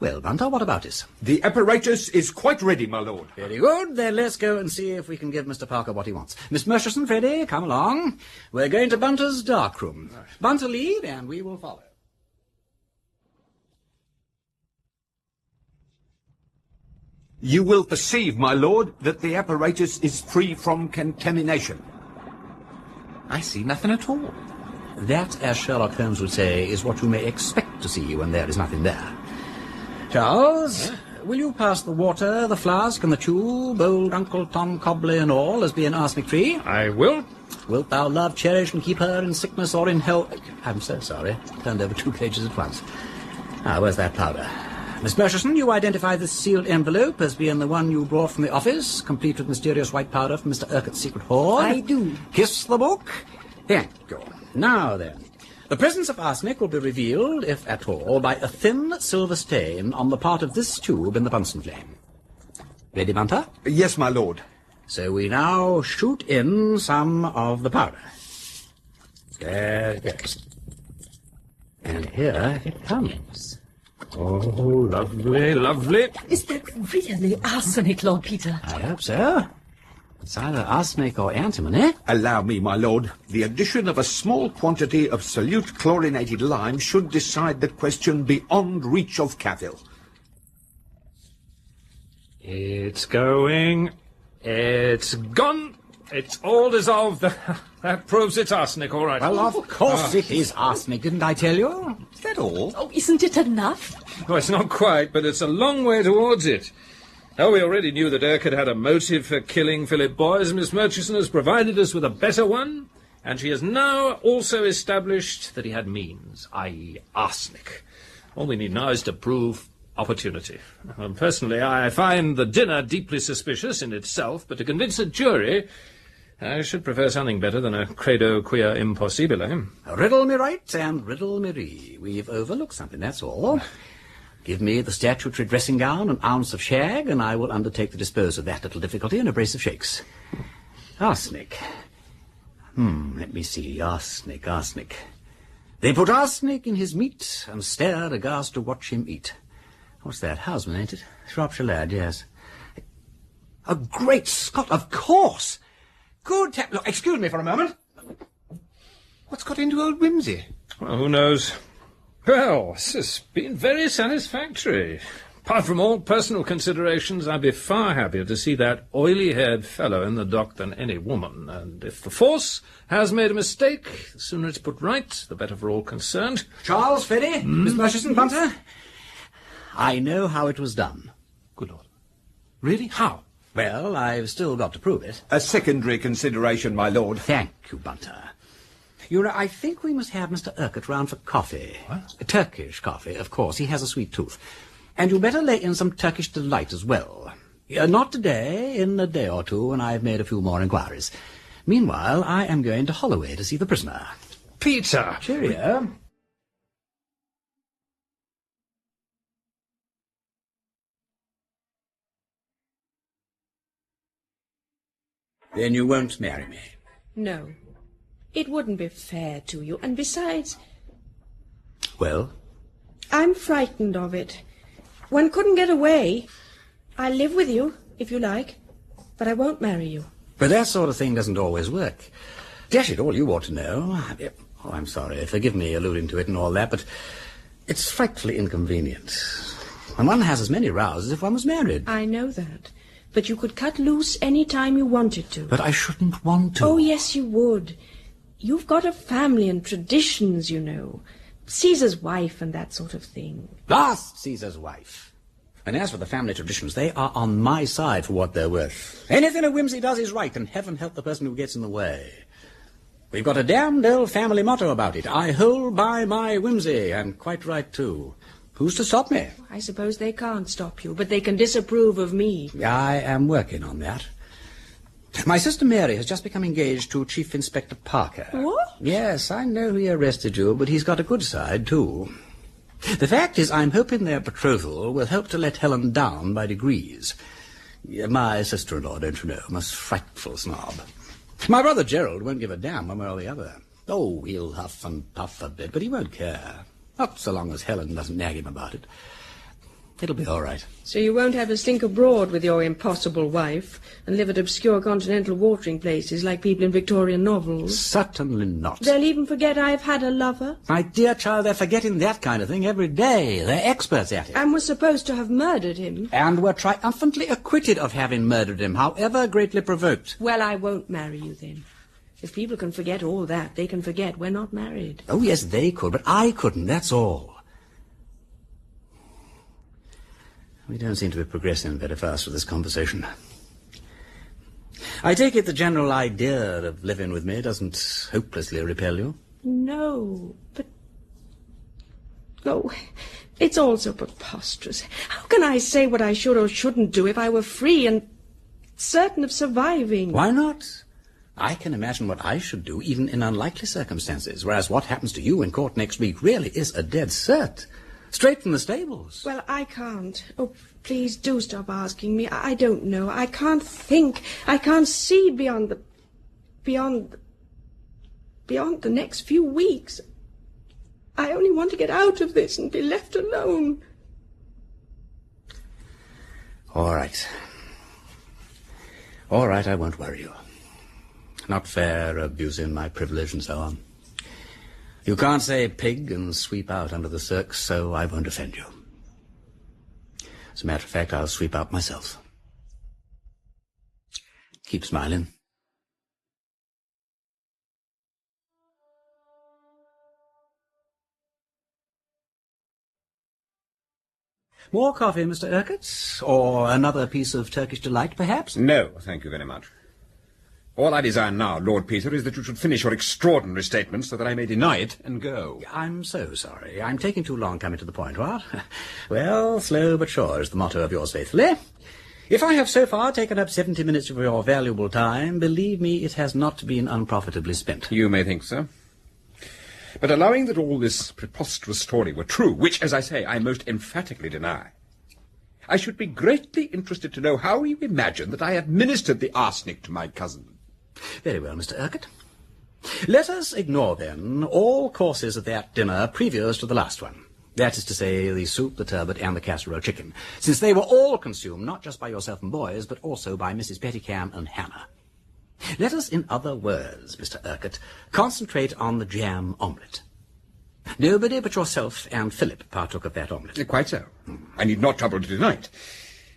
Well, Bunter, what about this? The apparatus is quite ready, my lord. Very good. Then let's go and see if we can give Mr. Parker what he wants. Miss Murchison, Freddie, come along. We're going to Bunter's darkroom. Bunter lead, and we will follow. You will perceive, my lord, that the apparatus is free from contamination. I see nothing at all. That, as Sherlock Holmes would say, is what you may expect to see when there is nothing there. Charles, will you pass the water, the flask, and the tube, old Uncle Tom Cobley and all, as being arsenic free? I will. Wilt thou love, cherish, and keep her in sickness or in health? I'm so sorry. Turned over 2 pages at once. Where's that powder? Miss Murchison, you identify this sealed envelope as being the one you brought from the office, complete with mysterious white powder from Mr. Urquhart's secret hoard? I do. Kiss the book. Thank you. Now then, the presence of arsenic will be revealed, if at all, by a thin silver stain on the part of this tube in the Bunsen flame. Ready, Bunter? Yes, my lord. So we now shoot in some of the powder. There it goes. And here it comes. Oh, lovely, lovely. Is that really arsenic, Lord Peter? I hope so. It's either arsenic or antimony. Allow me, my lord. The addition of a small quantity of solute chlorinated lime should decide the question beyond reach of cavil. It's going. It's gone. It's all dissolved. That proves it's arsenic, all right. Well, of course it is arsenic, didn't I tell you? Is that all? Oh, isn't it enough? Well, it's not quite, but it's a long way towards it. Oh, we already knew that Urquhart had a motive for killing Philip Boyes. Miss Murchison has provided us with a better one, and she has now also established that he had means, i.e. arsenic. All we need now is to prove opportunity. Personally, I find the dinner deeply suspicious in itself, but to convince a jury, I should prefer something better than a credo quia impossibile. Riddle me right and riddle me ree. We've overlooked something, that's all. Give me the statutory dressing gown, an ounce of shag, and I will undertake to dispose of that little difficulty in a brace of shakes. Arsenic. Let me see. Arsenic. They put arsenic in his meat and stared aghast to watch him eat. What's that? Houseman, ain't it? Shropshire lad, yes. A great Scott, of course! Good look, excuse me for a moment. What's got into old Wimsey? Well, who knows? Well, this has been very satisfactory. Apart from all personal considerations, I'd be far happier to see that oily-haired fellow in the dock than any woman. And if the force has made a mistake, the sooner it's put right, the better for all concerned. Charles, Freddy, Miss Murchison, Bunter, I know how it was done. Good Lord. Really? How? Well, I've still got to prove it. A secondary consideration, my lord. Thank you, Bunter. You know, I think we must have Mr. Urquhart round for coffee. What? Turkish coffee, of course. He has a sweet tooth. And you'd better lay in some Turkish delight as well. Not today, in a day or two, when I've made a few more inquiries. Meanwhile, I am going to Holloway to see the prisoner. Peter! Cheerio. Then you won't marry me? No. It wouldn't be fair to you. And besides... Well? I'm frightened of it. One couldn't get away. I'll live with you, if you like, but I won't marry you. But that sort of thing doesn't always work. Dash it all, you ought to know. Oh, I'm sorry. Forgive me alluding to it and all that, but it's frightfully inconvenient. And one has as many rows as if one was married. I know that. But you could cut loose any time you wanted to. But I shouldn't want to. Oh, yes, you would. You've got a family and traditions, you know. Caesar's wife and that sort of thing. Last Caesar's wife. And as for the family traditions, they are on my side for what they're worth. Anything a Wimsey does is right, and heaven help the person who gets in the way. We've got a damned old family motto about it. I hold by my Wimsey, and quite right, too. Who's to stop me? I suppose they can't stop you, but they can disapprove of me. I am working on that. My sister Mary has just become engaged to Chief Inspector Parker. What? Yes, I know he arrested you, but he's got a good side, too. The fact is, I'm hoping their betrothal will help to let Helen down by degrees. My sister-in-law, don't you know, most frightful snob. My brother Gerald won't give a damn one way or the other. Oh, he'll huff and puff a bit, but he won't care. Not so long as Helen doesn't nag him about it. It'll be all right. So you won't have to stink abroad with your impossible wife and live at obscure continental watering places like people in Victorian novels? Certainly not. They'll even forget I've had a lover? My dear child, they're forgetting that kind of thing every day. They're experts at it. And were supposed to have murdered him. And were triumphantly acquitted of having murdered him, however greatly provoked. Well, I won't marry you then. If people can forget all that, they can forget we're not married. Oh, yes, they could, but I couldn't, that's all. We don't seem to be progressing very fast with this conversation. I take it the general idea of living with me doesn't hopelessly repel you? No, but... Oh, it's all so preposterous. How can I say what I should or shouldn't do if I were free and certain of surviving? Why not? I can imagine what I should do, even in unlikely circumstances, whereas what happens to you in court next week really is a dead cert. Straight from the stables. Well, I can't. Oh, please do stop asking me. I don't know. I can't think. I can't see beyond the next few weeks. I only want to get out of this and be left alone. All right. All right, I won't worry you. Not fair, abusing my privilege and so on. You can't say pig and sweep out under the cirque, so I won't offend you. As a matter of fact, I'll sweep out myself. Keep smiling. More coffee, Mr. Urquhart? Or another piece of Turkish delight, perhaps? No, thank you very much. All I desire now, Lord Peter, is that you should finish your extraordinary statement so that I may deny it and go. I'm so sorry. I'm taking too long coming to the point, what? Well, slow but sure is the motto of yours faithfully. If I have so far taken up 70 minutes of your valuable time, believe me, it has not been unprofitably spent. You may think so. But allowing that all this preposterous story were true, which, as I say, I most emphatically deny, I should be greatly interested to know how you imagine that I administered the arsenic to my cousin. Very well, Mr. Urquhart. Let us ignore, then, all courses of that dinner previous to the last one. That is to say, the soup, the turbot, and the casserole chicken, since they were all consumed not just by yourself and boys, but also by Mrs. Pettycam and Hannah. Let us, in other words, Mr. Urquhart, concentrate on the jam omelette. Nobody but yourself and Philip partook of that omelette. Quite so. I need not trouble to deny it.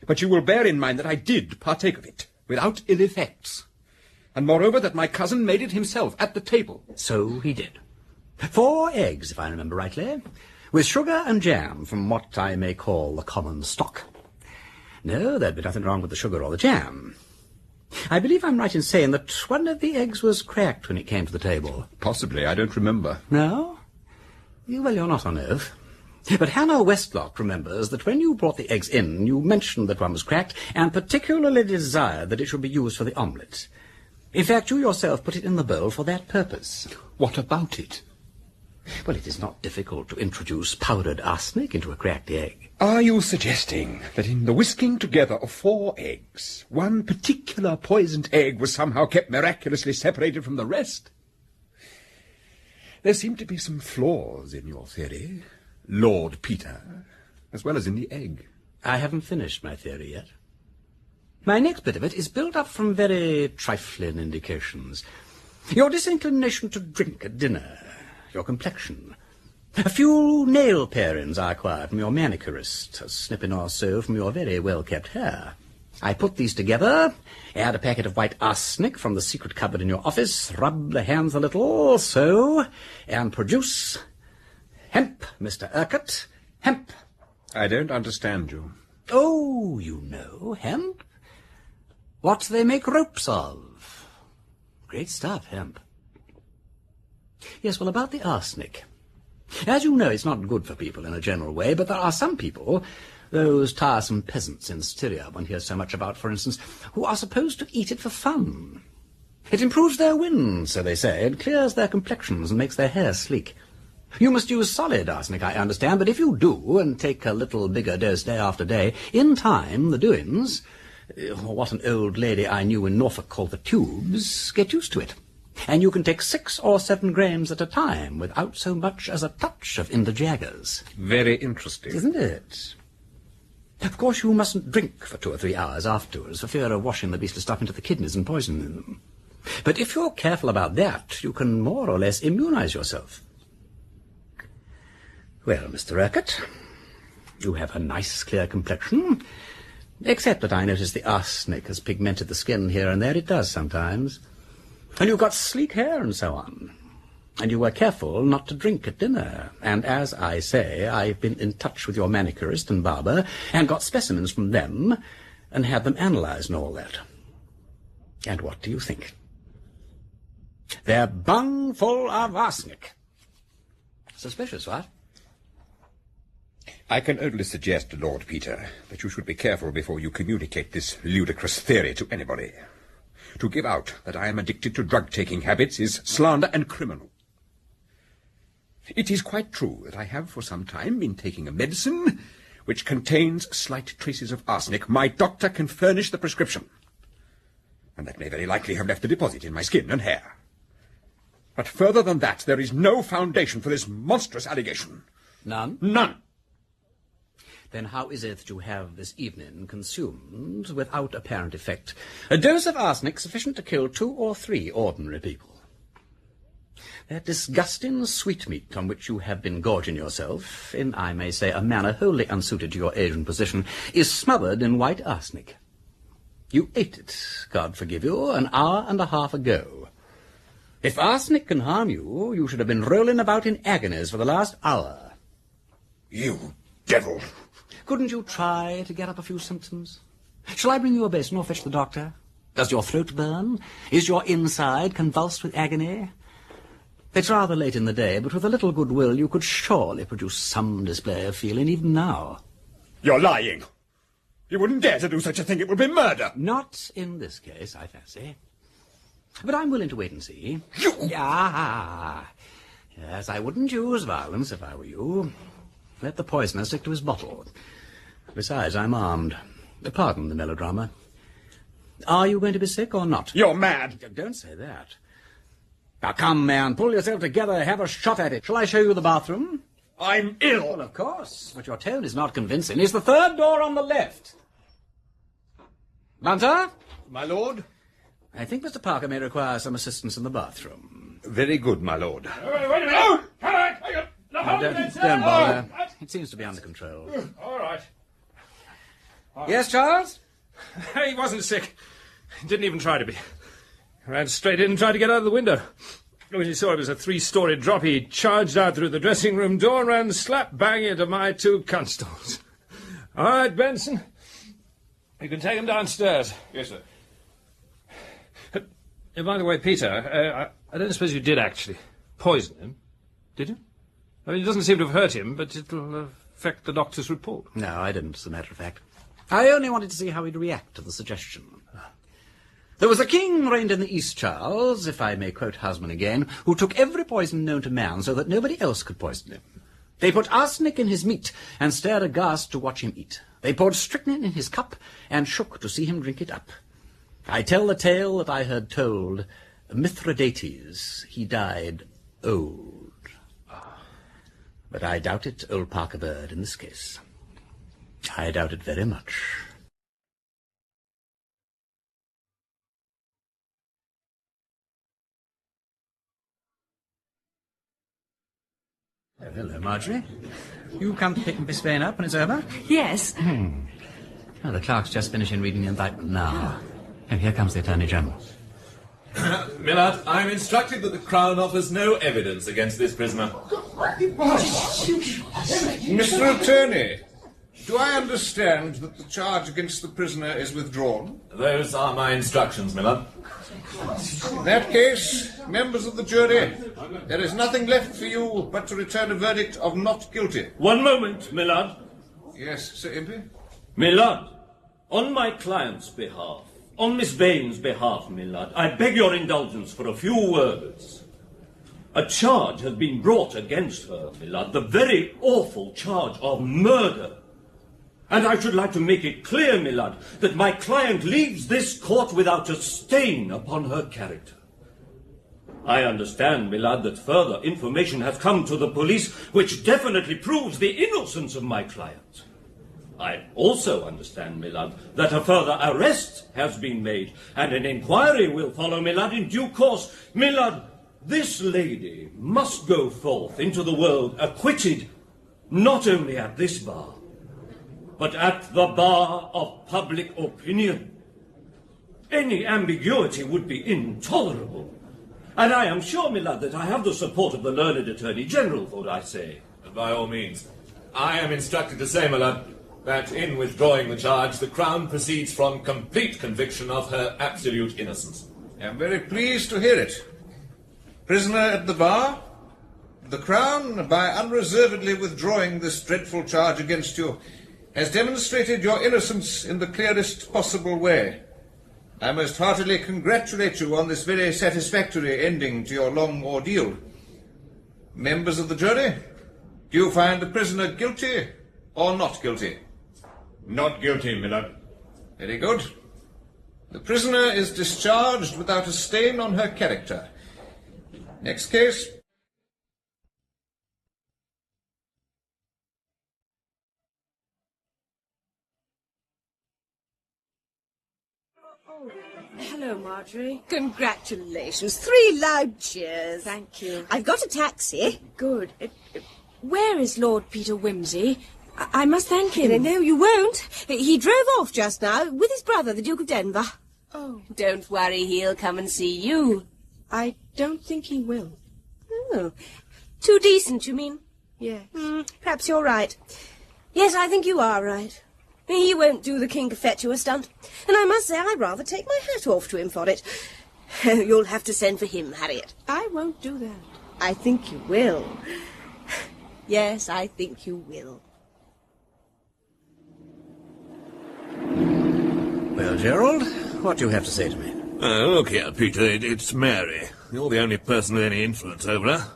But you will bear in mind that I did partake of it, without ill effects. And moreover, that my cousin made it himself at the table. So he did. 4 eggs, if I remember rightly, with sugar and jam from what I may call the common stock. No, there'd be nothing wrong with the sugar or the jam. I believe I'm right in saying that one of the eggs was cracked when it came to the table. Possibly, I don't remember. No? Well, you're not on oath. But Hannah Westlock remembers that when you brought the eggs in, you mentioned that one was cracked, and particularly desired that it should be used for the omelette. In fact, you yourself put it in the bowl for that purpose. What about it? Well, it is not difficult to introduce powdered arsenic into a cracked egg. Are you suggesting that in the whisking together of 4 eggs, one particular poisoned egg was somehow kept miraculously separated from the rest? There seem to be some flaws in your theory, Lord Peter, as well as in the egg. I haven't finished my theory yet. My next bit of it is built up from very trifling indications. Your disinclination to drink at dinner, your complexion, a few nail parings I acquired from your manicurist, a snipping or so from your very well-kept hair. I put these together, add a packet of white arsenic from the secret cupboard in your office, rub the hands a little, so, and produce hemp, Mr. Urquhart, hemp. I don't understand you. Oh, you know, hemp. What they make ropes of. Great stuff, hemp. Yes, well, about the arsenic. As you know, it's not good for people in a general way, but there are some people, those tiresome peasants in Styria one hears so much about, for instance, who are supposed to eat it for fun. It improves their wind, so they say, and clears their complexions and makes their hair sleek. You must use solid arsenic, I understand, but if you do, and take a little bigger dose day after day, in time the doings, or what an old lady I knew in Norfolk called the tubes, get used to it. And you can take 6 or 7 grains at a time without so much as a touch of indigeggers. Very interesting. Isn't it? Of course, you mustn't drink for 2 or 3 hours afterwards for fear of washing the beastly stuff into the kidneys and poisoning them. But if you're careful about that, you can more or less immunize yourself. Well, Mr. Urquhart, you have a nice, clear complexion, except that I notice the arsenic has pigmented the skin here and there. It does sometimes. And you've got sleek hair and so on. And you were careful not to drink at dinner. And as I say, I've been in touch with your manicurist and barber and got specimens from them and had them analysed and all that. And what do you think? They're bung full of arsenic. Suspicious, what? I can only suggest, Lord Peter, that you should be careful before you communicate this ludicrous theory to anybody. To give out that I am addicted to drug-taking habits is slander and criminal. It is quite true that I have for some time been taking a medicine which contains slight traces of arsenic. My doctor can furnish the prescription, and that may very likely have left a deposit in my skin and hair. But further than that, there is no foundation for this monstrous allegation. None? None. Then how is it that you have this evening consumed, without apparent effect, a dose of arsenic sufficient to kill 2 or 3 ordinary people? That disgusting sweetmeat on which you have been gorging yourself, in, I may say, a manner wholly unsuited to your age and position, is smothered in white arsenic. You ate it, God forgive you, an hour and a half ago. If arsenic can harm you, you should have been rolling about in agonies for the last hour. You devil! Couldn't you try to get up a few symptoms? Shall I bring you a basin or fetch the doctor? Does your throat burn? Is your inside convulsed with agony? It's rather late in the day, but with a little goodwill you could surely produce some display of feeling even now. You're lying! You wouldn't dare to do such a thing. It would be murder! Not in this case, I fancy. But I'm willing to wait and see. You! Ah, yes, I wouldn't use violence if I were you. Let the poisoner stick to his bottle. Besides, I'm armed. Pardon the melodrama. Are you going to be sick or not? You're mad! Don't say that. Now come, man, pull yourself together, have a shot at it. Shall I show you the bathroom? I'm ill! Well, of course, but your tone is not convincing. It's the third door on the left. Bunter? My lord? I think Mr. Parker may require some assistance in the bathroom. Very good, my lord. Wait a minute! Oh! Don't bother. It seems to be under control. All right. Yes, Charles? He wasn't sick. Didn't even try to be. Ran straight in and tried to get out of the window. When he saw it was a 3-story drop, he charged out through the dressing-room door and ran slap-bang into my 2 constables. All right, Benson. You can take him downstairs. Yes, sir. By the way, Peter, I don't suppose you did actually poison him, did you? I mean, it doesn't seem to have hurt him, but it'll affect the doctor's report. No, I didn't, as a matter of fact. I only wanted to see how he'd react to the suggestion. There was a king reigned in the East, Charles, if I may quote Husband again, who took every poison known to man so that nobody else could poison him. They put arsenic in his meat and stared aghast to watch him eat. They poured strychnine in his cup and shook to see him drink it up. I tell the tale that I heard told. Mithridates, he died old. But I doubt it, old Parker Bird, in this case. I doubt it very much. Oh, hello, Marjorie. You come to pick Miss Vane up when it's over? Yes. Oh, the clerk's just finishing reading the indictment now. And here comes the Attorney General. Millard, I'm instructed that the Crown offers no evidence against this prisoner. Mr. Attorney, do I understand that the charge against the prisoner is withdrawn? Those are my instructions, Millard. In that case, members of the jury, there is nothing left for you but to return a verdict of not guilty. One moment, Millard. Yes, Sir Impey? Millard, on my client's behalf, on Miss Vane's behalf, Millard, I beg your indulgence for a few words. A charge has been brought against her, Millard, the very awful charge of murder. And I should like to make it clear, Millard, that my client leaves this court without a stain upon her character. I understand, Millard, that further information has come to the police which definitely proves the innocence of my client. I also understand, Millard, that a further arrest has been made, and an inquiry will follow, Millard, in due course. Millard, this lady must go forth into the world acquitted, not only at this bar, but at the bar of public opinion. Any ambiguity would be intolerable. And I am sure, my lad, that I have the support of the learned Attorney General for what I say. And by all means. I am instructed to say, my lord, that in withdrawing the charge, the Crown proceeds from complete conviction of her absolute innocence. I am very pleased to hear it. Prisoner at the bar, the Crown, by unreservedly withdrawing this dreadful charge against you, has demonstrated your innocence in the clearest possible way. I most heartily congratulate you on this very satisfactory ending to your long ordeal. Members of the jury, do you find the prisoner guilty or not guilty? Not guilty, my lord. Very good. The prisoner is discharged without a stain on her character. Next case. Hello, Marjorie. Congratulations. 3 loud cheers. Thank you. I've got a taxi. Good. Where is Lord Peter Wimsey? I must thank him. No, you won't. He drove off just now with his brother, the Duke of Denver. Oh. Don't worry, he'll come and see you. I don't think he will. Oh. Too decent, you mean? Yes. Perhaps you're right. Yes, I think you are right. He won't do the King Cophetua stunt. And I must say I'd rather take my hat off to him for it. You'll have to send for him, Harriet. I won't do that. I think you will. Yes, I think you will. Well, Gerald, what do you have to say to me? Look here, Peter, it's Mary. You're the only person with any influence over her.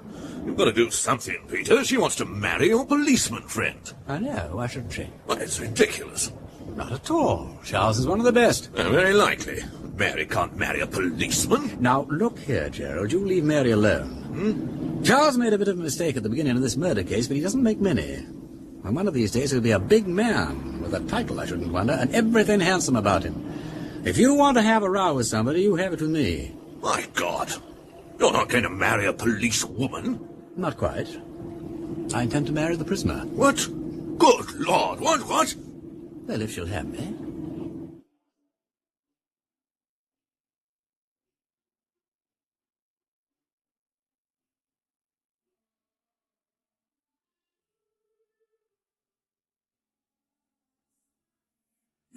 You've got to do something, Peter. She wants to marry your policeman friend. I know, why shouldn't she? Well, it's ridiculous. Not at all. Charles is one of the best. Very likely. Mary can't marry a policeman. Now, look here, Gerald, you leave Mary alone. Charles made a bit of a mistake at the beginning of this murder case, but he doesn't make many. And one of these days he'll be a big man, with a title, I shouldn't wonder, and everything handsome about him. If you want to have a row with somebody, you have it with me. My God. You're not going to marry a policewoman. Not quite. I intend to marry the prisoner. What? Good Lord, what? Well, if she'll have me.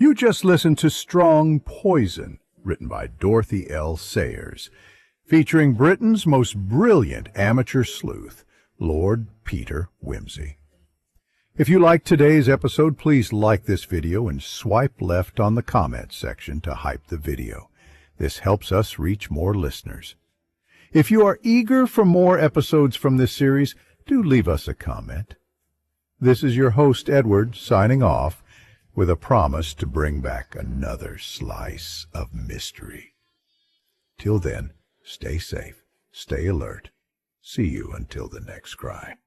You just listened to Strong Poison, written by Dorothy L. Sayers, featuring Britain's most brilliant amateur sleuth, Lord Peter Wimsey. If you liked today's episode, please like this video and swipe left on the comments section to hype the video. This helps us reach more listeners. If you are eager for more episodes from this series, do leave us a comment. This is your host, Edward, signing off, with a promise to bring back another slice of mystery. Till then, stay safe, stay alert. See you until the next crime.